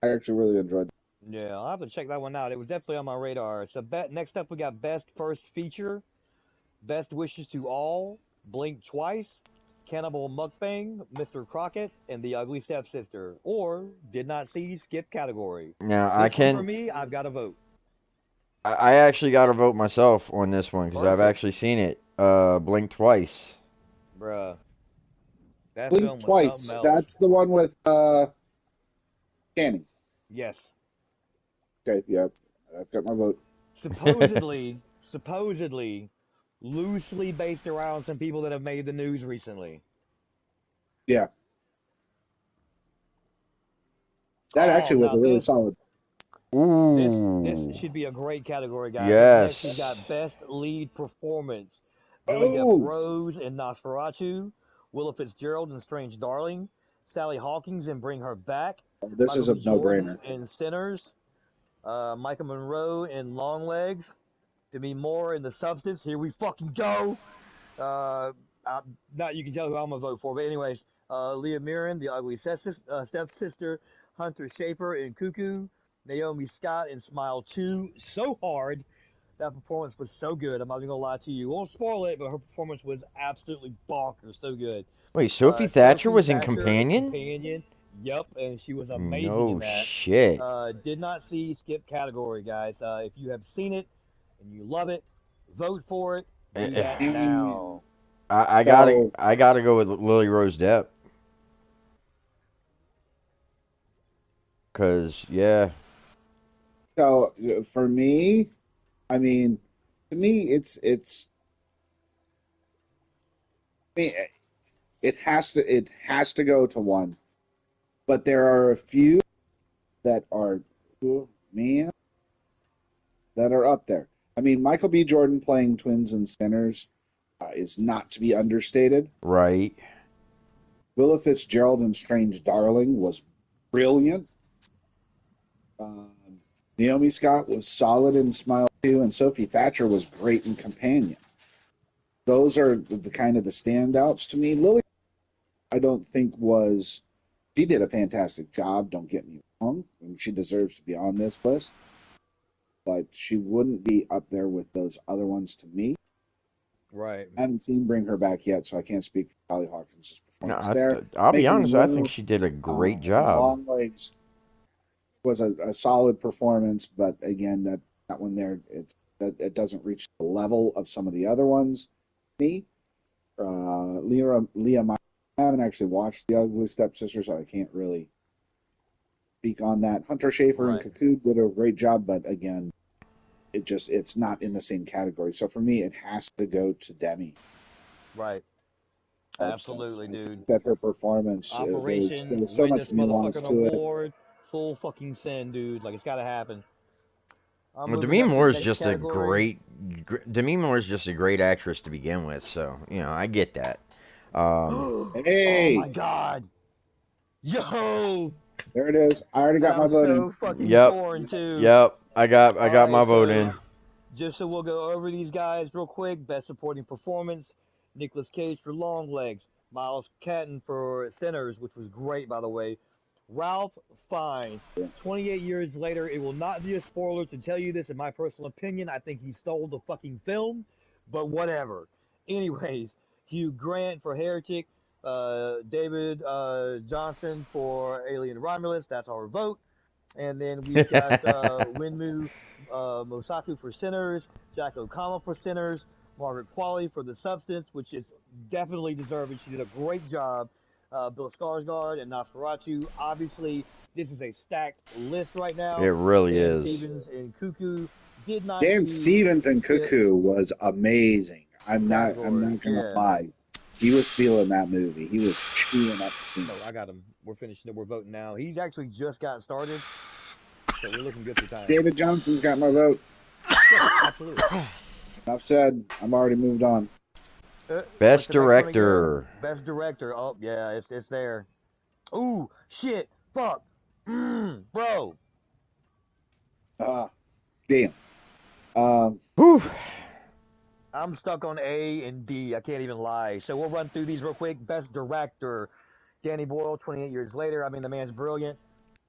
I actually really enjoyed it. Yeah, I'll have to check that one out. It was definitely on my radar. So next up, we got Best First Feature, Best Wishes to All, Blink Twice, Cannibal Mukbang, Mr. Crockett, and The Ugly Stepsister. Or did not see skip category. Now I This one for can me, I've got to vote. I actually got to vote myself on this one because I've Perfect, actually seen it. Blink twice. bruh. That Blink film was something Twice. else. That's the one with Canning. Yes. Okay, yeah, that's got my vote. Supposedly, loosely based around some people that have made the news recently. Yeah, that Oh, actually was now a really this solid. this Ooh. should be a great category, guys. Up next, we've Yes. got Best Lead Performance. Billy Depp Oh, Rose in Nosferatu, Willa Fitzgerald in Strange Darling, Sally Hawkins in Bring Her Back, this Michael is a B. Jordan no-brainer. in Sinners, Micah Monroe in Longlegs, Demi Moore in The Substance. Here we fucking go. Uh, not you can tell who I'm gonna vote for, but anyways, Leah Mirren, The Ugly Stepsister, Hunter Schafer in Cuckoo, Naomi Scott in Smile 2. So hard. That performance was so good. I'm not even gonna lie to you. Won't spoil it, but her performance was absolutely bonkers. So good. Wait, Sophie Thatcher Sophie was in Thatcher in Companion? Companion. Yep, and she was amazing in No that. shit. Did not see skip category, guys. If you have seen it and you love it, vote for it. Do Eh, that And now. so I gotta go with Lily Rose Depp. Cause yeah, So for me, I mean, to me, I mean, it has to go to one. But there are a few that are, oh, man, that are up there. I mean, Michael B. Jordan playing twins and sinners is not to be understated. right. Willa Fitzgerald in Strange Darling was brilliant. Um, Naomi Scott was solid in Smile 2, and Sophie Thatcher was great in Companion. Those are the kind of the standouts to me. Lily, I don't think was she did a fantastic job. Don't get me wrong, and she deserves to be on this list, but she wouldn't be up there with those other ones to me. Right. I haven't seen Bring Her Back yet, so I can't speak for Sally Hawkins' No, performance there. I'll be Making honest. I think Room she did a great and job. Long Legs was a solid performance, but again, that one there it doesn't reach the level of some of the other ones. Me, Leah, I haven't actually watched The Ugly Stepsister, so I can't really speak on that. Hunter Schafer and Right. Cocoon did a great job, but again, it's not in the same category. So for me, it has to go to Demi. Right. That's Absolutely, I dude. think that her performance there Operation, was so win much this nuance motherfucking to it. award. Full fucking send, dude. Like, it's gotta happen. I'm Well, moving Demi up to Moore the is next just a category. Demi Moore is just a great actress to begin with. So I get that. Um, Oh Hey, my god. Yo! there it is. I already And got I'm my vote in. so fucking yep, torn, too. yep. I got my Alright, vote so in. just so we'll go over these guys real quick. Best Supporting Performance, Nicolas Cage for Longlegs, Miles Catton for Sinners, which was great, by the way. Ralph Fiennes. 28 years later, it will not be a spoiler to tell you this. In my personal opinion, I think he stole the fucking film, but whatever. Anyways, Hugh Grant for Heretic, David Johnson for Alien Romulus. That's our vote. And then we've got Winmu Mosaku for Sinners, Jack O'Connell for Sinners, Margaret Qualley for The Substance, which is definitely deserving. She did a great job. Bill Skarsgård and Nosferatu. Obviously, this is a stacked list right It now. really Dan is. Stevens and Cuckoo did not Dan see Stevens and Skip Cuckoo was amazing. I'm category. not gonna Yeah. lie. He was stealing that movie. He was chewing up the scene. No, I got him. We're finishing. We're voting now. He's actually just got started, so we're looking good for time. David Johnson's got my vote. Yeah, absolutely. Enough said. I'm already moved on. What's Best the next one again? director. Best director. Oh yeah, it's there. Ooh, shit, fuck, bro. Uh, damn. Um, Whew. I'm stuck on A and D. I can't even lie. So we'll run through these real quick. Best director, Danny Boyle. 28 years later. I mean, the man's brilliant.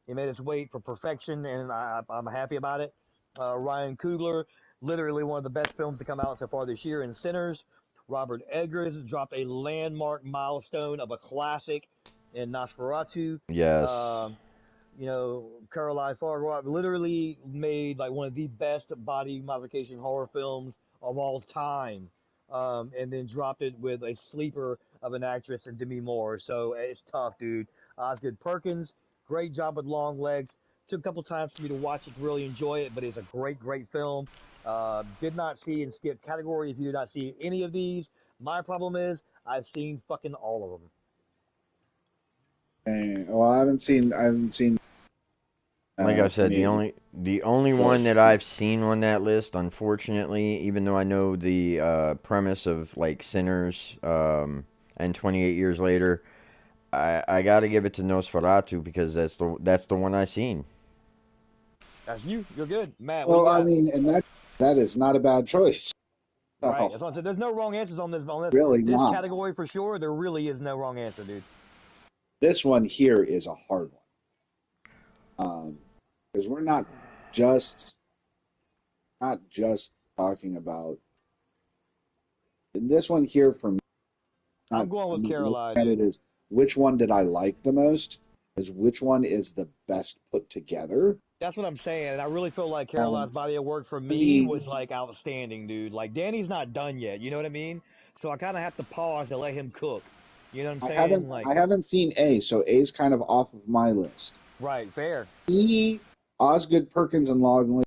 He made his way for perfection, and I'm happy about it. Ryan Coogler, literally one of the best films to come out so far this year in Sinners. Robert Eggers dropped a landmark milestone of a classic in Nosferatu. Yes. Um, Caroline Fargo literally made like one of the best body modification horror films of all time. And then dropped it with a sleeper of an actress in Demi Moore. So it's tough, dude. Osgood Perkins, great job with Long Legs. Took a couple times for me to watch it to really enjoy it, but it's a great, great film. Did not see and skip category if you did not see any of these. My problem is I've seen fucking all of them. well, I haven't seen Like I said, 28 the only so one that I've seen on that list, unfortunately, even though I know the premise of like Sinners and 28 Years Later, I got to give it to Nosferatu because that's the one I seen. That's you. You're good. Matt, what do you Well, I got? mean, and that is not a bad choice. Right. So That's what I said. There's no wrong answers on really this not. category for sure. There really is no wrong answer, dude. This one here is a hard one. Because we're just not just talking about in this one here for me. I'm Not going I'm with not looking Caroline, at it dude. as which one did I like the most, is which one is the best put together. That's what I'm saying. And I really feel like Um, Caroline's body of work for I me mean, was like outstanding, dude. Like Danny's not done yet. You know what I mean? So I kind of have to pause to let him cook. You know what I'm saying? Like, I haven't seen A, so A's kind of off of my list. Right, fair. Osgood, Perkins, and Longley,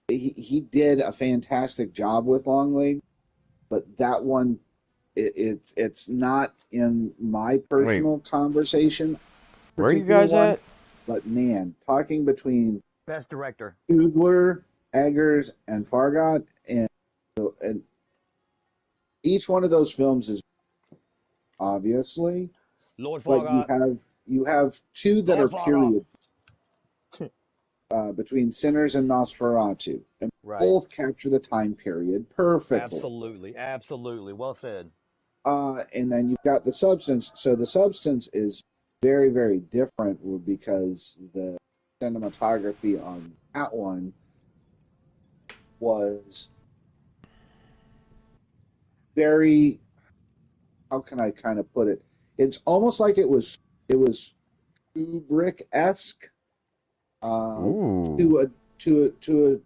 he did a fantastic job with Longley, but that one, it's not in my Wait, personal conversation, where are you particular guys one. at? But man, talking between Best director. Coogler, Eggers, and Fargot, and each one of those films is obviously, Lord but Fargot. you have two that are Lord Fargot. period between Sinners and Nosferatu, and Right. both capture the time period perfectly. Absolutely. Absolutely. Well said. And then you've got the substance. So the substance is very, very different because the cinematography on that one was very, how can I kind of put it? It's almost like it was Kubrick-esque uh, Ooh, to a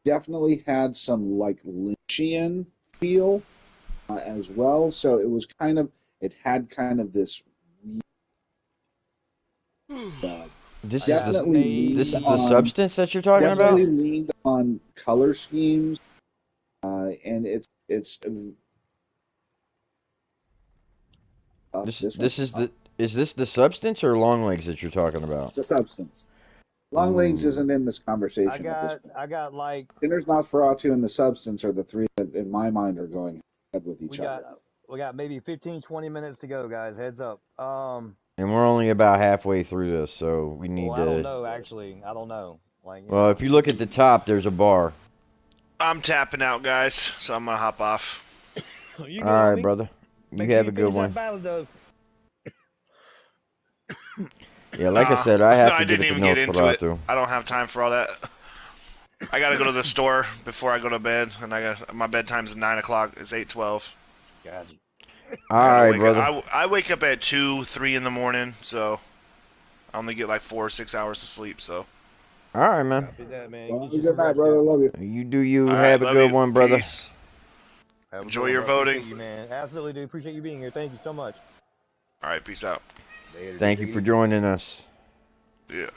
definitely had some like Lynchian feel as well. So it had kind of this uh, this I is got the definitely leaned this is the maybe on substance that you're talking yeah. about. definitely leaned on color schemes, and it's This this this one's is tough. the is this the substance or long legs that you're talking about? The substance. Longlegs Ooh, isn't in this I conversation at this got point. I got like Sinners Nosferatu and the substance are the three that, in my mind, are going head with we each got other. we got maybe 15, 20 minutes to go, guys. Heads up. and we're only about halfway through this, so we Well, need I don't to. know actually. I don't know. Like, you Well, know. if you look at the top, there's a bar. I'm tapping out, guys, so I'm gonna hop off. You All good, right, homie? brother. You Make sure have you a good finish that one. battle though. Yeah, like I Nah, said, I no, have I to get didn't it to even get into it. Nosferatu. I don't have time for all that. I gotta go to the store before I go to bed, and my bedtime's at 9 o'clock. It's 8:12. Gotcha. All I gotta right, wake up. brother. I wake up at 2, 3 in the morning, so I only get like 4 or 6 hours of sleep. So, All right, man. Copy that, man. Well, have Get a you good some night, rest, brother. Captain. Love you. You do you. all right, Have a love good you. one, brother. Peace. Have a good Enjoy one, your bro. Appreciate voting. you, man. Absolutely do. Appreciate you being here. Thank you so much. All right, peace out. Later, dude. Thank you Take it for easy. joining us. Yeah.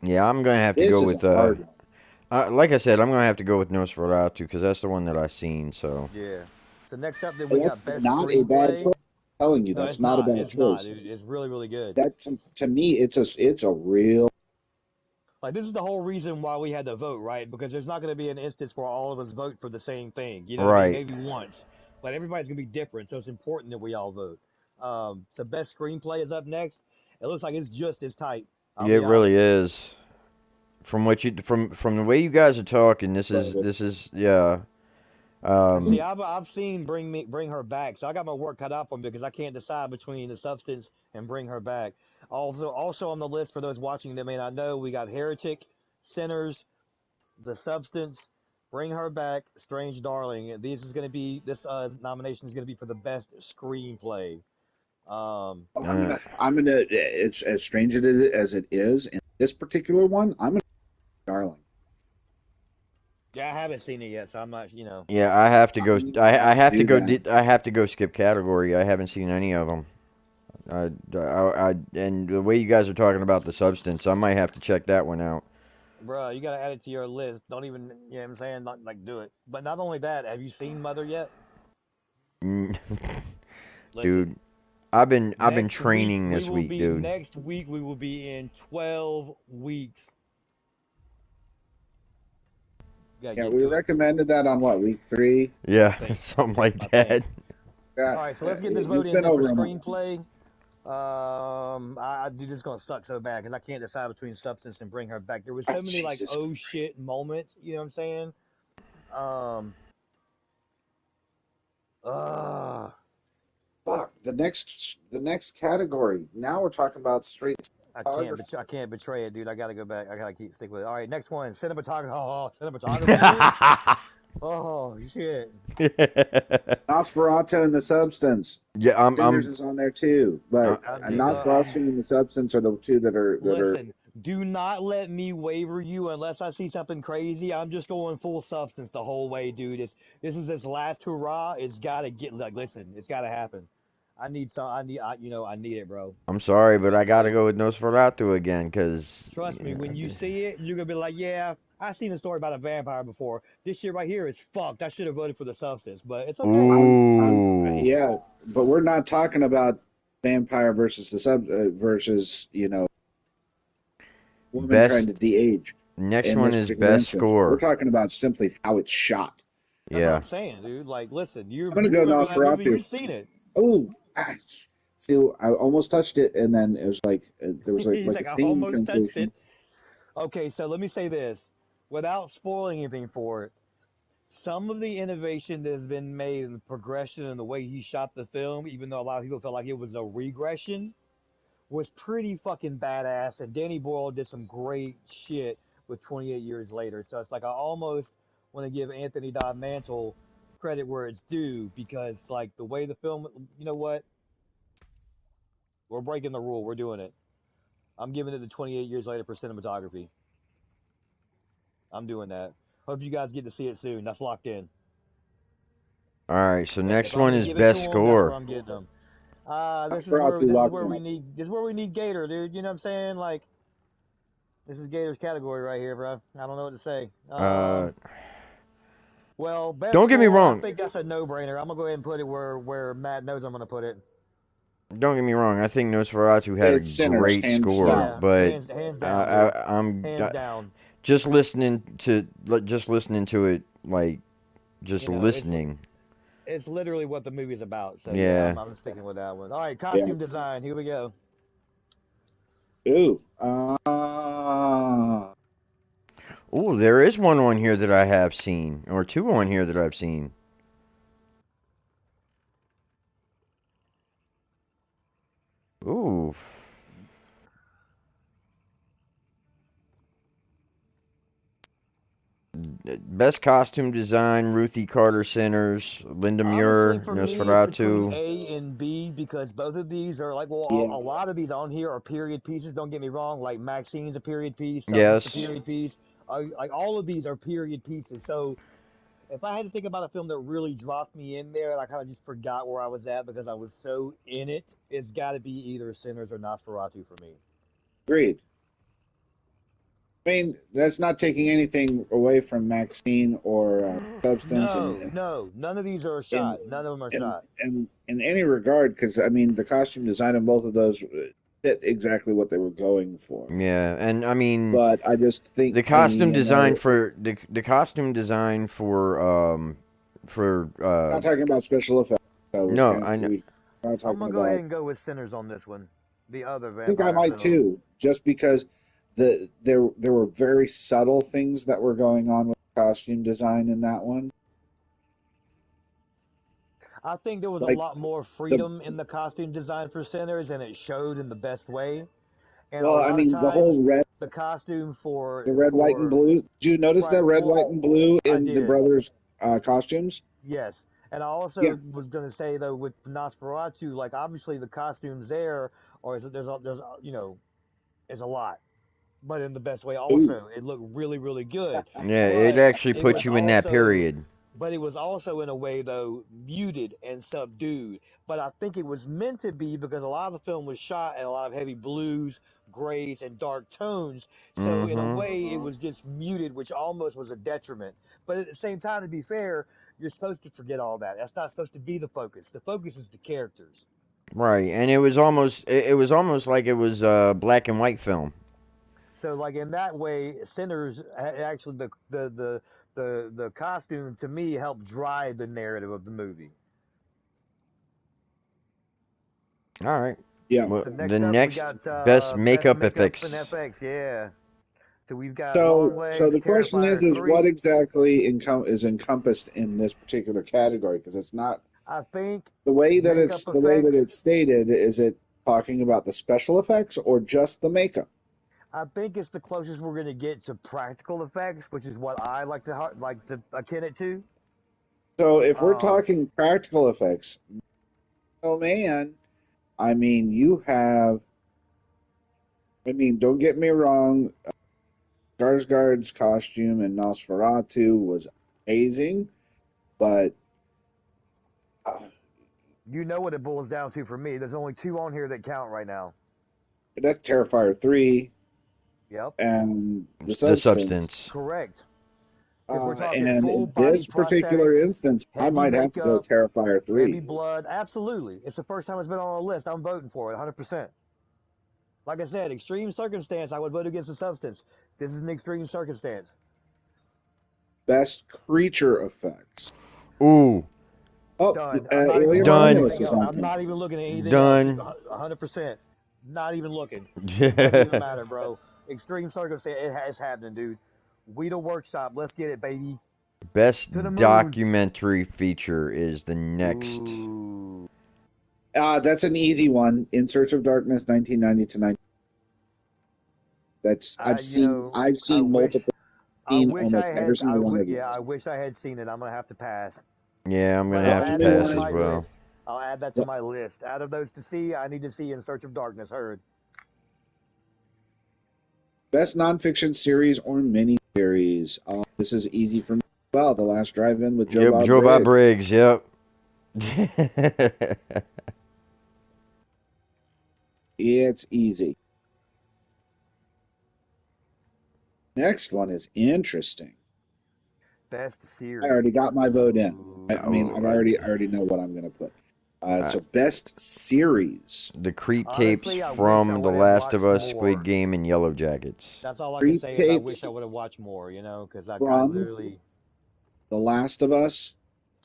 Yeah, I'm gonna have to go This is a with hard one. like I said, I'm gonna have to go with Nosferatu because that's the one that I seen. So, Yeah. So next up, then we got That's best not a bad choice. screenplay. I'm telling you, No, that's it's not a not. bad It's not, choice. dude. It's really, really good. That to me, it's a real. Like, this is the whole reason why we had to vote, right? Because there's not going to be an instance where all of us vote for the same thing. You know what I mean? right. Maybe once, but everybody's going to be different, so it's important that we all vote. So best screenplay is up next. It looks like it's just as tight. I'll Yeah, it be really honest. is. From the way you guys are talking, But this is yeah. And see, Um, I've seen bring her back, so I got my work cut out for me because I can't decide between the substance and bring her back. Also on the list for those watching that may not know, we got Heretic, Sinners, the substance, bring her back, Strange Darling. This nomination is gonna be for the best screenplay. Um, uh, I'm gonna. It's as strange as it is in this particular one. I'm gonna darling. yeah, I haven't seen it yet, so I'm not. yeah, I have to go. I'm gonna have I to have to do go. that. I have to go skip category. I haven't seen any of them. And the way you guys are talking about the substance, I might have to check that one out. Bruh, you gotta add it to your list. Don't even, you know what I'm saying? Not like do it. But not only that, have you seen Mother yet? Mm, Listen, dude, I've been training this week, dude. next week we will be in 12 weeks. You gotta Yeah, get we to it, recommended that on what, week 3? Yeah, I think. something like I think. that. Yeah, All right, so let's get this vote it's in been then for over a month. screenplay. Dude, this is gonna suck so bad because I can't decide between Substance and Bring Her Back. There was Oh, so many like Jesus. oh shit moments. You know what I'm saying? Um, uh, Fuck. The next category. Now we're talking about straight photography. I can't betray it, dude. I gotta go back. I gotta keep stick with it. All right, next one, cinematography. Oh, cinematography, dude. Oh shit. Nosferatu and the Substance. Yeah, Sinners is on there too, uh, but Bro, Nosferatu and the Substance are the two that are. listen. Do not let me waver you unless I see something crazy. I'm just going full substance the whole way, dude. This is his last hurrah. It's gotta get like, listen. It's gotta happen. I need some. I need it, bro. I'm sorry, but I I need gotta it. go with Nosferatu again, cause Trust me, when you see it, you're gonna be like, yeah, I seen a story about a vampire before. This shit right here is fucked. I should have voted for the substance, but it's okay. ooh, Yeah, but we're not talking about vampire versus the versus woman trying to best. de-age Next in one this is particular best instance. We're score. talking about simply how it's shot. That's what Yeah. I'm saying, dude. Like, listen, I'm gonna you go remember that movie? Nosferatu. You've seen it. Oh, see, I almost touched it, and then it was like there was He's like a like, I steam almost touched sensation. it. Okay, so let me say this, without spoiling anything for it. Some of the innovation that has been made in the progression and the way he shot the film, even though a lot of people felt like it was a regression, was pretty fucking badass. And Danny Boyle did some great shit with 28 Years Later. So it's like I almost want to give Anthony Don Mantle credit where it's due because like the way the film, you know what? We're breaking the rule. We're doing it. I'm giving it the 28 Years Later for cinematography. I'm doing that. Hope you guys get to see it soon. That's locked in. All right. So If next I'm one gonna is give it to best them, that's where score. I'm getting them. Nosferatu locked in. This is where we need Gator, dude. You know what I'm saying? Like this is Gator's category right here, bro. I don't know what to say. Uh, Well, best don't get me score, I wrong. think that's a no-brainer. I'm gonna go ahead and put it where Matt knows I'm gonna put it. Don't get me wrong. I think Nosferatu had a It's Sinners, great hands score, down. Yeah, but hands down, dude. I'm Hands down. just listening to it, like just You know, listening. it's literally what the movie's about. So yeah, Yeah. I'm sticking with that one. All right, Yeah. costume design. Here we go. Ooh. Oh, there is one on here that I have seen, or two on here that I've seen. Ooh. Best costume design: Ruthie Carter Centers, Linda Honestly, Muir, for me, it's between Nosferatu. A and B because both of these are like, well, Yeah. a lot of these on here are period pieces. Don't get me wrong. Like Maxine's a period piece, Substance a Yes. period piece. Like all of these are period pieces. So if I had to think about a film that really dropped me in there and I kind of just forgot where I was at because I was so in it, it's got to be either Sinners or Nosferatu for me. Agreed. I mean, that's not taking anything away from Maxine or Substance No, no, none of these are a in shot. None of them are in shot. in any regard, because I mean, the costume design in both of those fit exactly what they were going for. Yeah, and I mean But I just think, the costume design for the costume design for we're not talking about special effects, so no, I know. we're not I'm talking gonna go ahead about. and go with Sinners on this one. The other I think I vampire might film. too, just because there were very subtle things that were going on with costume design in that one. I think there was a Like lot more the freedom in the costume design for Sinners, and it showed in the best way. And a well, I lot of mean, the times, whole the costume the red, white, and for blue. Did you notice right, that red, white, well, and blue I in the did, brothers' costumes? yes. And I Yeah. also was gonna say though with Nosferatu, like obviously the costumes there, or there's a lot, but in the best way. Ooh. Also, it looked really really good, Yeah, it but actually it puts was you in that also period. but it was also in a way though muted and subdued. But I think it was meant to be because a lot of the film was shot in a lot of heavy blues, grays, and dark tones. So in a Mm-hmm. way, it was just muted, which almost was a detriment. But at the same time, to be fair, you're supposed to forget all that. That's not supposed to be the focus. The focus is the characters. Right, and it was almost like it was a black and white film. So like in that way, Sinners actually the costume to me helped drive the narrative of the movie. All right. Yeah. Well, So the next up, we next got best best makeup makeup and effects. FX. Yeah. So we've got So, Long so Legs, the question Terrifier is what 3. exactly is encompassed in this particular category? Because it's not I think the makeup way that effects. it's stated. Is it talking about the special effects or just the makeup? I think it's the closest we're going to get to practical effects, which is what I like to akin it to. So, if we're Um, talking practical effects, oh man, I mean, you have. I mean, don't get me wrong. Skarsgård's costume in Nosferatu was amazing, but uh, You know what it boils down to for me. There's only two on here that count right now. That's Terrifier 3 Yep. and The The Substance. substance. Correct. If we're talking And full in body this particular prosthetics, instance, I heavy might have to go makeup, Terrifier heavy 3. blood, absolutely. It's the first time it's been on a list. I'm voting for it 100%. Like I said, extreme circumstance, I would vote against the substance. This is an extreme circumstance. Best creature effects. Ooh, Oh, Done. I'm not even Alien looking at done. Romulus anything is else. on I'm here. not even looking at anything else. Done. 100%. Not even looking. Doesn't even matter, bro. Extreme circumstance, it's happening, dude. We the workshop. Let's get it, baby. Best To the moon. documentary feature is the next. Ooh. That's an easy one. In Search of Darkness, 1990 to 19. That's I, you know, I've I seen wish, multiple. I Seen wish I almost every had, single one of yeah, these. I wish I had seen it. I'm gonna have to pass, Yeah, I'm but gonna The I'll have to add only that to pass one. as my well. list. I'll add that to my list. Out of those to see, I need to see In Search of Darkness. Heard. Best nonfiction series or miniseries. This is easy for me. Well, The Last Drive-In with Joe Yep, Bob Joe Bob Briggs. Briggs. Yep. It's easy. Next one is interesting. Best I series. already got my vote in. I mean, Oh, I already know what I'm going to put. uh, So best series. the creep tapes Honestly, I wish I from The would have Last of watched Us, Squid more. Game, and Yellow Jackets. That's all I can Creep say is I wish tapes I would have watched more. You know, because I from literally. The Last of Us,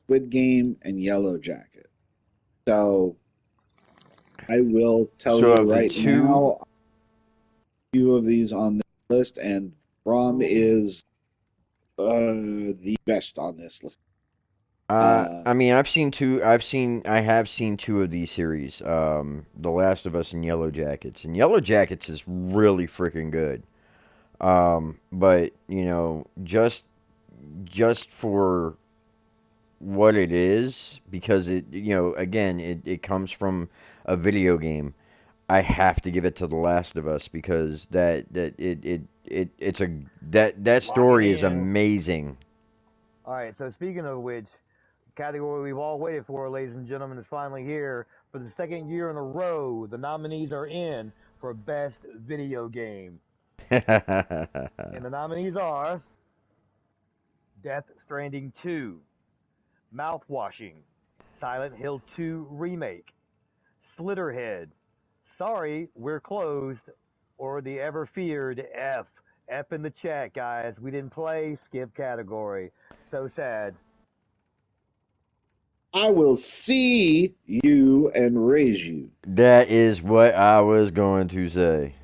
Squid Game, and Yellow Jacket. So I will tell So you of the right two, now, a few of these on this list, and From is the best on this list. I mean, I have seen two of these series, The Last of Us and Yellow Jackets, and Yellow Jackets is really freaking good. But you know, just for what it is, because it, you know, again, it comes from a video game. I have to give it to The Last of Us because it's a that Lock it story is in. amazing. All right. So speaking of which, category we've all waited for, ladies and gentlemen, is finally here. For the second year in a row, the nominees are in for best video game, and the nominees are Death Stranding 2, Mouthwashing, Silent Hill 2 Remake, Slitterhead, Sorry, We're Closed, or the ever feared F. F in the chat, guys. We didn't play, skip category. So sad. I will see you and raise you. That is what I was going to say.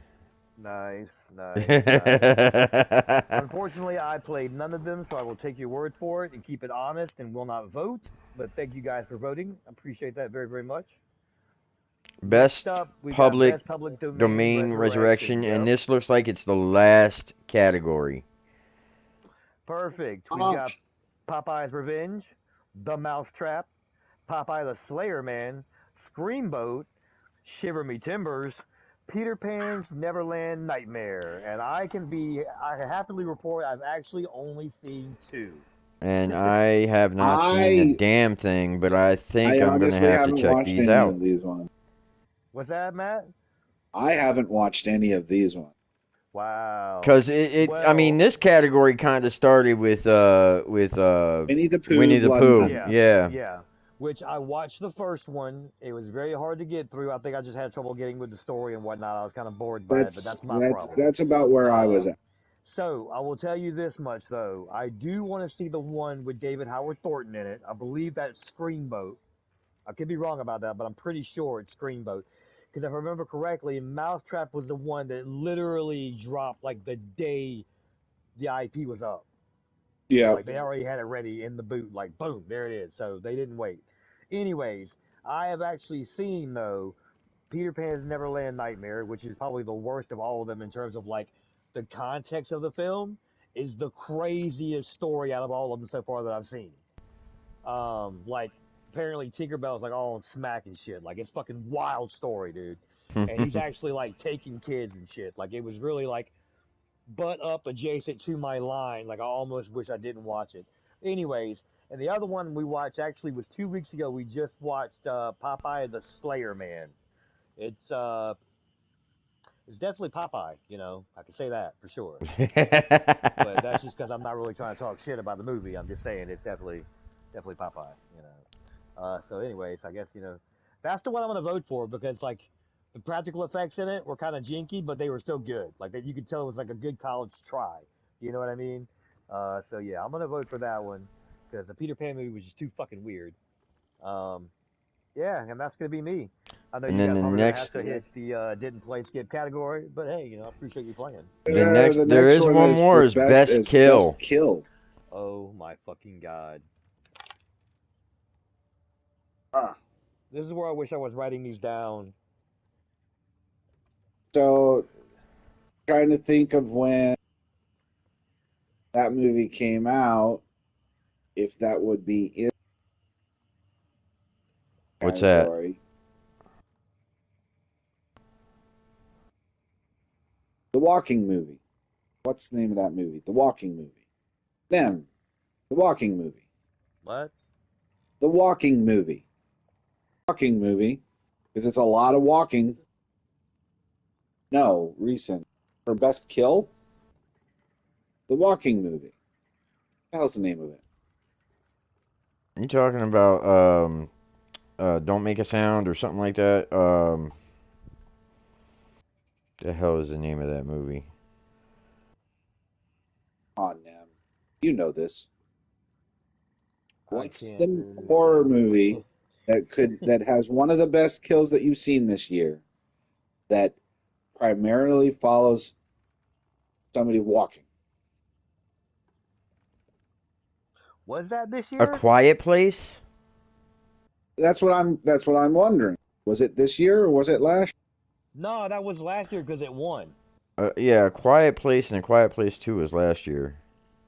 Nice, nice, nice. Unfortunately, I played none of them, so I will take your word for it and keep it honest and will not vote. But thank you guys for voting. I appreciate that very, very much. Next Best up, we got public Best Public Domain domain Resurrection. resurrection, and Yep. this looks like it's the last category. Perfect. We've Ah, got Popeye's Revenge, The Mousetrap, Popeye the Slayer Man, Screamboat, Shiver Me Timbers, Peter Pan's Neverland Nightmare. And I can happily report I've actually only seen two. And I have not seen a I damn thing, but I think I I'm gonna honestly have to haven't check watched these any out. of these ones. What's that, Matt? I haven't watched any of these ones. Wow. Cause I mean, Well, this category kind of started with Winnie the Pooh, Winnie the Blood and Pooh. yeah, Honey. Yeah. yeah. Which I watched the first one. It was very hard to get through. I think I just had trouble getting with the story and whatnot. I was kind of bored by it, but that's my problem. That's about where I was Um, at. so I will tell you this much though. I do want to see the one with David Howard Thornton in it. I believe that's Screenboat. I could be wrong about that, but I'm pretty sure it's Screenboat. Because if I remember correctly, Mousetrap was the one that literally dropped like the day the IP was up. Yeah. Like they already had it ready in the boot. Like boom, there it is. So they didn't wait. Anyways, I have actually seen though Peter Pan's Neverland Nightmare, which is probably the worst of all of them in terms of like the context of the film, is the craziest story out of all of them so far that I've seen. Like apparently Tinkerbell's like all on smack and shit. Like it's fucking wild story, dude. And he's actually like taking kids and shit. Like it was really like butt up adjacent to my line. Like I almost wish I didn't watch it. Anyways, and the other one we watched actually was 2 weeks ago. We just watched Popeye the Slayer Man. It's uh, it's definitely Popeye. I can say that for sure. But that's just because I'm not really trying to talk shit about the movie. I'm just saying it's definitely Popeye. So anyways, I guess that's the one I'm gonna vote for because like the practical effects in it were kind of jinky, but they were still good. Like that, you could tell it was like a good college try. You know what I mean? So yeah, I'm gonna vote for that one because the Peter Pan movie was just too fucking weird. Um, yeah, and that's gonna be me. I know And you then guys the probably gonna have next, to hit the didn't play skip category, but hey, I appreciate you playing. The there next is one one is more the is best best kill. kill. Oh my fucking god. Ah. This is where I wish I was writing these down. So trying to think of when that movie came out, if that would be in the What's that? category. The Walking Movie. What's the name of that movie? The Walking Movie. Them. The Walking Movie. What? The Walking Movie. Walking Movie. Because it's a lot of walking. No, recent. For best kill? The Walking Movie. What the hell's the name of it? You talking about don't make a sound or something like that? The hell is the name of that movie? Come on, Nam. You know this. I What's can't, the dude. horror movie that has one of the best kills that you've seen this year that primarily follows somebody walking? Was that this A year? Quiet Place? That's what I'm wondering. Was it this year or was it last? No, that was last year because it won. Yeah, A Quiet Place and A Quiet Place 2 was last year.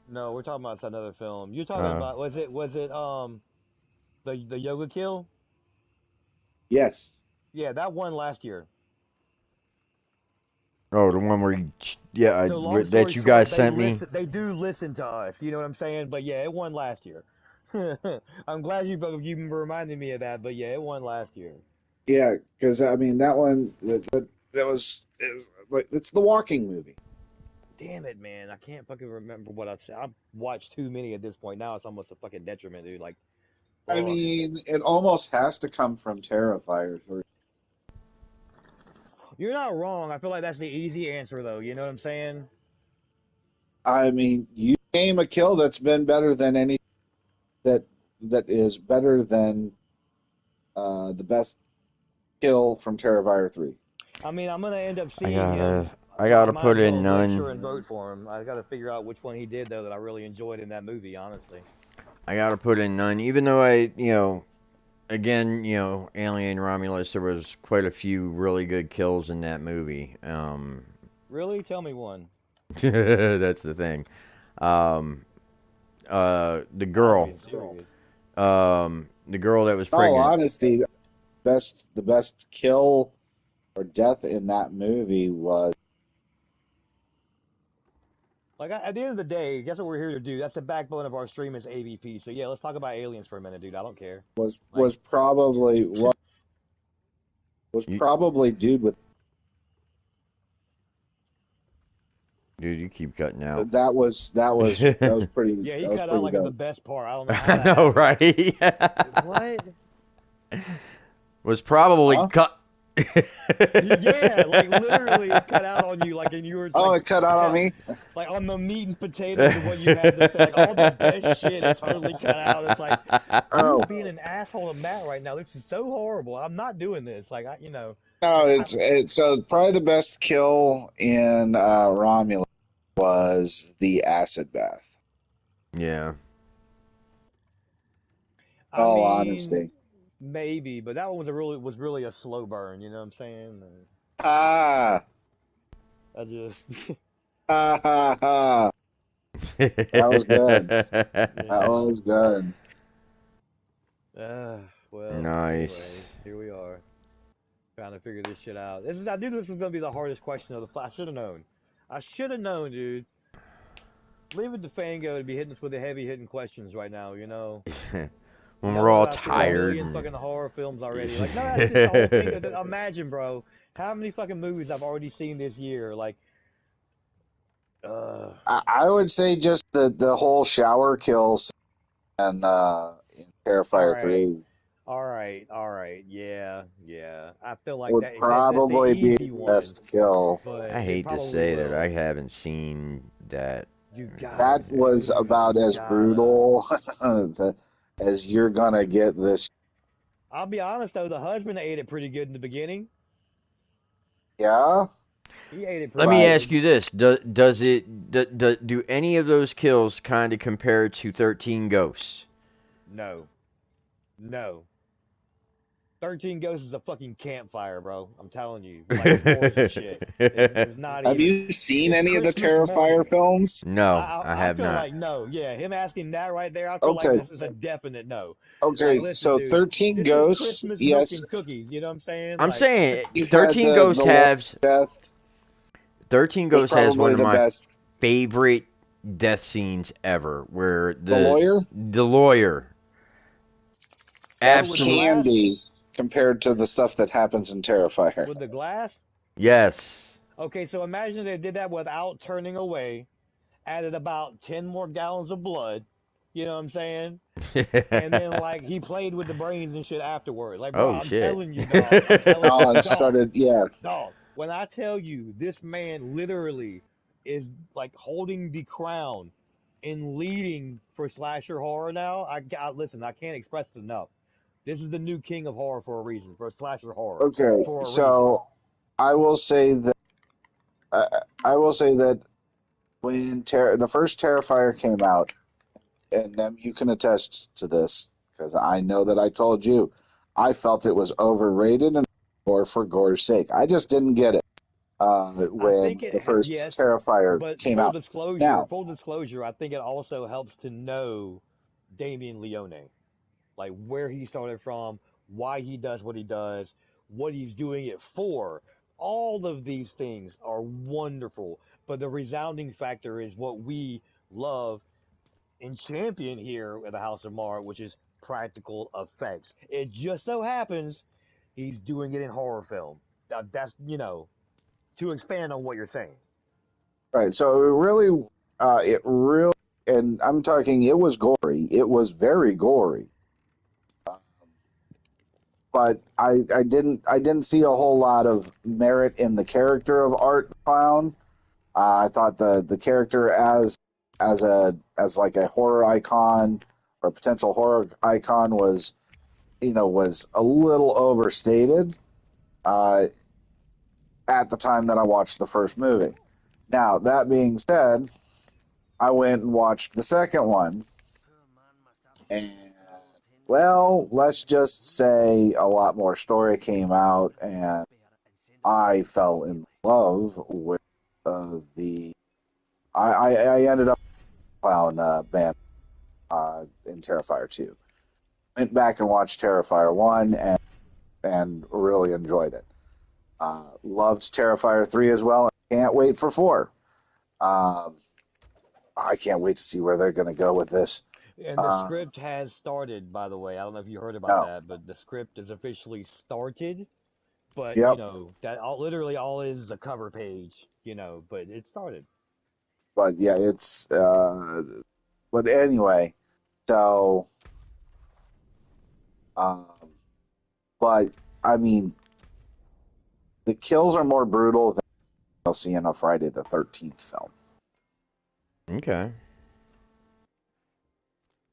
No, we're talking about another film. You're talking Uh, about was it the yoga kill? Yes. Yeah, that won last year. oh, the one where So long story that you guys short, sent me. they do listen to us. You know what I'm saying? But yeah, it won last year. I'm glad you reminded me of that. But yeah, it won last year. Yeah, because I mean that one that was like it's the walking movie. Damn it, man! I can't fucking remember what I've said. I've watched too many at this point. Now it's almost a fucking detriment, dude. Like, I fuck. mean, it almost has to come from Terrifier 3. You're not wrong. I feel like that's the easy answer, though. You know what I'm saying? I mean, you name a kill that's been better than any that that is better than the best kill from Terrifier 3. I mean, I'm gonna end up I seeing him, gotta I so I gotta might put as well in make none. sure and vote for him. I gotta figure out which one he did though that I really enjoyed in that movie. Honestly. I gotta put in none. Even though again, Alien Romulus, there was quite a few really good kills in that movie. Really? Tell me one. That's the thing. Um, the I was girl, being serious. the girl that was In all pregnant. honesty, the best kill or death in that movie was Like at the end of the day, guess what we're here to do? That's the backbone of our stream is AVP. So yeah, let's talk about aliens for a minute, dude. I don't care. was Like, was probably was You, probably dude with dude, you keep cutting out. that was pretty yeah, he that was cut out pretty like at the dope. best part. I don't know how I that know, happened. right? What? Was probably Huh? cut. Yeah, like literally it cut out on you, like, and you were Oh, like, it cut it out on cut me. like on the meat and potatoes of what you had to say, like all the best shit. It totally cut out. It's like you're Oh being an asshole to Matt right now. This is so horrible. I'm not doing this. Like no, I it's so probably the best kill in Romulus was the acid bath. Yeah. In I all mean honesty. maybe, but that one was really a slow burn. You know what I'm saying? Ah, I just ha ha ha. That was good. That yeah. was good. Well, Nice. anyways, here we are. Trying to figure this shit out. I knew this was gonna be the hardest question of the. I should have known. I should have known, dude. Leave it to Fango to be hitting us with the heavy hitting questions right now. When we're Knowing all that I've seen a tired million and fucking horror films already. Like, no, that's just the whole thing. Imagine, bro, how many fucking movies I've already seen this year. Like, uh, I would say just the whole shower kills and in all Terrifier right, 3 all right, yeah, yeah. I feel like would that's the probably be easy the one, best kill. but I it hate to probably say that I will. haven't seen that. You gotta, That was dude. about You as gotta. brutal as you're gonna get this. I'll be honest though, the husband ate it pretty good in the beginning. Yeah, He ate it Let pretty me but ask good. you this: do any of those kills kind of compare to 13 Ghosts? No, no. 13 Ghosts is a fucking campfire, bro. I'm telling you. Like s'mores and shit. It's not have even. you seen It's any of the Christmas Terrifier morning. films? I, No, I I I have feel not. like no. Yeah, him asking that right there, I feel like Okay, this is a definite no. Like, okay. listen, So dude, 13 this is Ghosts, Christmas milk yes, and cookies. You know what I'm saying? I'm Like, saying you had 13 the Ghosts Lord has Death 13 was Ghosts has one probably of the my best. favorite death scenes ever, where The lawyer the lawyer oh, that's with the absolute glass, candy compared to the stuff that happens in Terrifier. with the glass. yes. Okay, so imagine they did that without turning away, added about 10 more gallons of blood. You know what I'm saying? And then like he played with the brains and shit afterward. Like, bro, Oh I'm shit. telling you, dog. I'm telling you, Oh, and dog, started, yeah. dog. When I tell you this man literally is like holding the crown and leading for slasher horror now, listen. I can't express it enough. This is the new king of horror for a reason, for slasher horror Okay, for a reason. so I will say that uh, I will say that when the first Terrifier came out, and you can attest to this because I know that I told you, I felt it was overrated and gore for gore's sake. I just didn't get it I when think the first yes, Terrifier but came out. Now, full disclosure, I think it also helps to know Damien Leone, like where he started from, why he does what he does, what he's doing it for. All of these things are wonderful, but the resounding factor is what we love and champion here at the House of Mar, which is practical effects. It just so happens he's doing it in horror film. That's to expand on what you're saying. right, so it really, and I'm talking, it was gory. It was very gory. But I didn't see a whole lot of merit in the character of Art the Clown. I thought the character as like a horror icon or a potential horror icon was a little overstated uh, at the time that I watched the first movie. Now that being said, I went and watched the second one, and well, let's just say a lot more story came out, and I fell in love with the. I ended up clown band in Terrifier 2. Went back and watched Terrifier 1 and really enjoyed it. Loved Terrifier 3 as well. Can't wait for 4. Um, I can't wait to see where they're going to go with this. And the Uh, script has started, by the way. I don't know if you heard about no. that, but the script is officially started. But Yep. that literally all is a cover page, but it started. But yeah, but anyway, so, um, but I mean, the kills are more brutal than you'll see in a Friday the 13th film. Okay.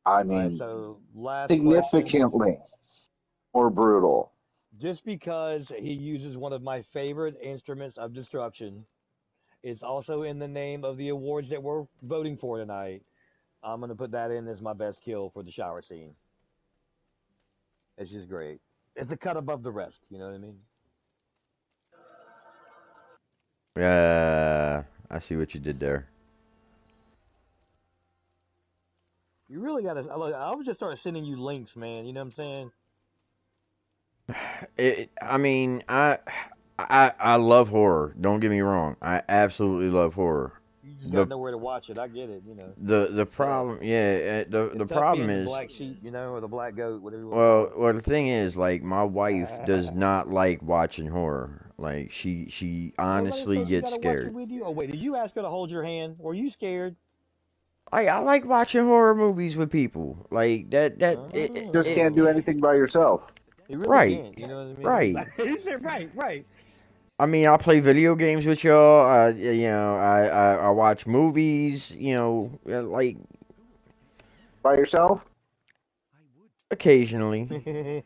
I All right, mean, so last question. significantly more brutal. Just because he uses one of my favorite instruments of destruction, is also in the name of the awards that we're voting for tonight. I'm gonna put that in as my best kill for the shower scene. It's just great. It's a cut above the rest. You know what I mean? I see what you did there. You really gotta. I would just start sending you links, man. You know what I'm saying? I mean, I love horror. Don't get me wrong. I absolutely love horror. You just the gotta know where to watch it. I get it. the It's uh, problem, yeah, the it's tough problem being the is, black sheep, or the black goat, whatever you want to call well, the thing is, like, my wife does it. not like watching horror. Like, she Well, then I honestly suppose she gets gotta watch it scared. with you. Oh wait, did you ask her to hold your hand? Were you scared? I like watching horror movies with people. Like Just can't do Oh, anything by yourself. you really right, can't. You know what I mean? right. He said, right, right. I mean, I play video games with y'all. I watch movies. Like, By yourself? occasionally,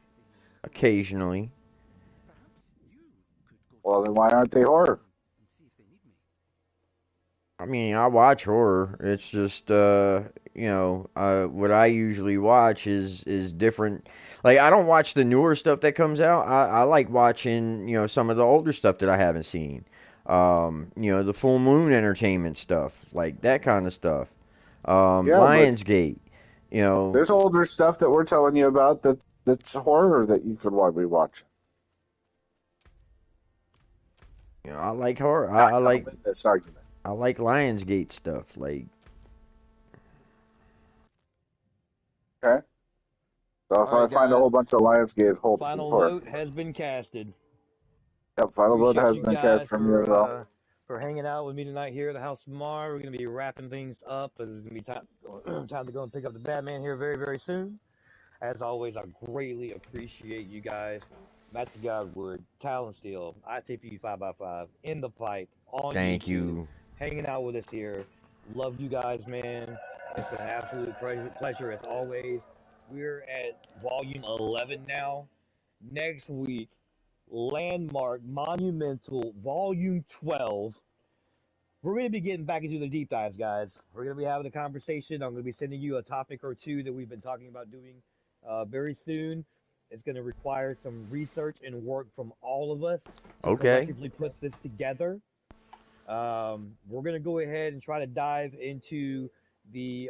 occasionally. Well, then why aren't they horror? I mean, I watch horror. It's just, what I usually watch is different. Like, I don't watch the newer stuff that comes out. I like watching, some of the older stuff that I haven't seen. The Full Moon Entertainment stuff, like that kind of stuff. Yeah, but Lionsgate, you know, there's older stuff that we're telling you about that's horror that you could be watching. I like horror. Not gonna win this argument. I like Lionsgate stuff. Like, Okay. So if All I right, find a guys. whole bunch of Lionsgate, hold me Final for it. vote has been casted. Yep, final vote Appreciate has you been cast guys from you as well. for hanging out with me tonight here at the House of Mar. We're gonna be wrapping things up. It's gonna be time time to go and pick up the Batman here very very soon. As always, I greatly appreciate you guys. Matthew Godwood, Talon Steel, ITP 5x5, In the Pipe, on thank YouTube, you. hanging out with us here. Love you guys, man. It's been an absolute pleasure as always. We're at volume 11 now. Next week, landmark, monumental, volume 12. We're going to be getting back into the deep dives, guys. We're going to be having a conversation. I'm going to be sending you a topic or two that we've been talking about doing very soon. It's going to require some research and work from all of us to Okay. collectively put this together. We're going to go ahead and try to dive into the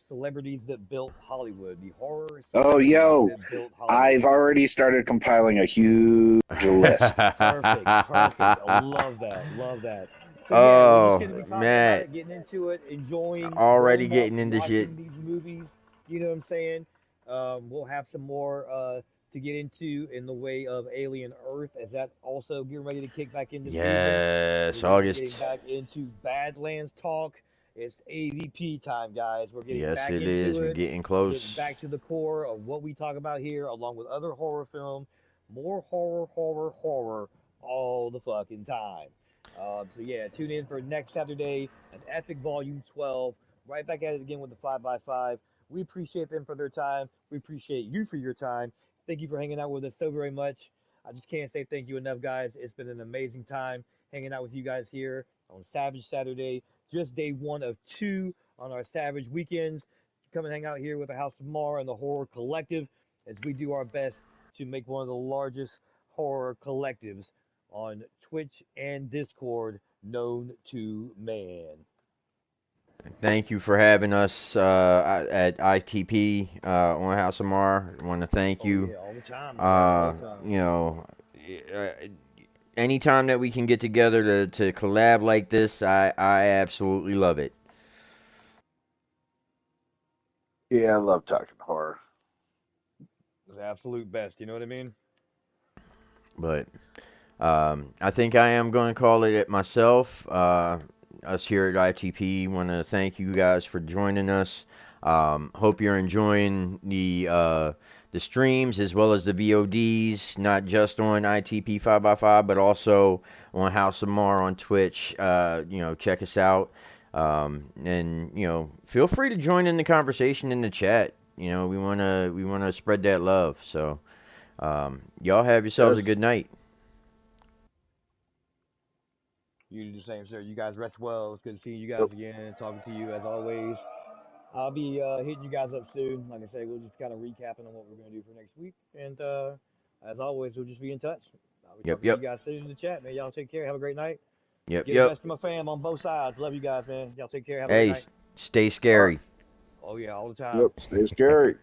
celebrities that built Hollywood, the horror Oh, celebrities yo, that built I've Hollywood. already started compiling a huge list. Perfect, perfect. I love that, love that. So yeah, we're just Oh, gonna be talking about Matt, it, getting into it, enjoying, already growing up, getting into shit. watching these movies. You know what I'm saying? We'll have some more to get into in the way of Alien Earth, as that also getting ready to kick back into season. We're Yes, gonna be getting August. back into Badlands talk. It's AVP time, guys. We're getting Yes, back it is. into We're it. getting We're getting close. back to the core of what we talk about here, along with other horror films. More horror, horror, horror all the fucking time. So yeah, tune in for next Saturday, an epic volume 12. Right back at it again with the 5x5. We appreciate them for their time. We appreciate you for your time. Thank you for hanging out with us so very much. I just can't say thank you enough, guys. It's been an amazing time hanging out with you guys here on Savage Saturday. Just day one of two on our Savage weekends. Come and hang out here with the House of Mar and the Horror Collective as we do our best to make one of the largest horror collectives on Twitch and Discord known to man. Thank you for having us at ITP on House of Mar. I want to thank Oh you. yeah, all the time, my guy, all Uh, the time. you know, uh, anytime that we can get together to collab like this, I absolutely love it. Yeah, I love talking horror. The absolute best, you know what I mean? But I think I am going to call it myself. Us here at ITP want to thank you guys for joining us. Hope you're enjoying the streams as well as the VODs, not just on ITP 5x5, but also on House of Mar on Twitch. Check us out. And feel free to join in the conversation in the chat. We wanna spread that love. So y'all have yourselves a good Yes. night. You do the same, sir. You guys rest well. It's good seeing you Yep. guys again, talking to you as always. I'll be hitting you guys up soon. Like I say, we'll just kind of recapping on what we're going to do for next week. And as always, we'll just be in touch. I'll be Yep, talking to you yep, guys soon in the chat, man. Y'all take care. Have a great night. yep, Get the yep. best of my fam on both sides. Love you guys, man. Y'all take care. Have a great Hey, night. stay All right. scary. Oh, yeah, all the time. Yep. Stay scary.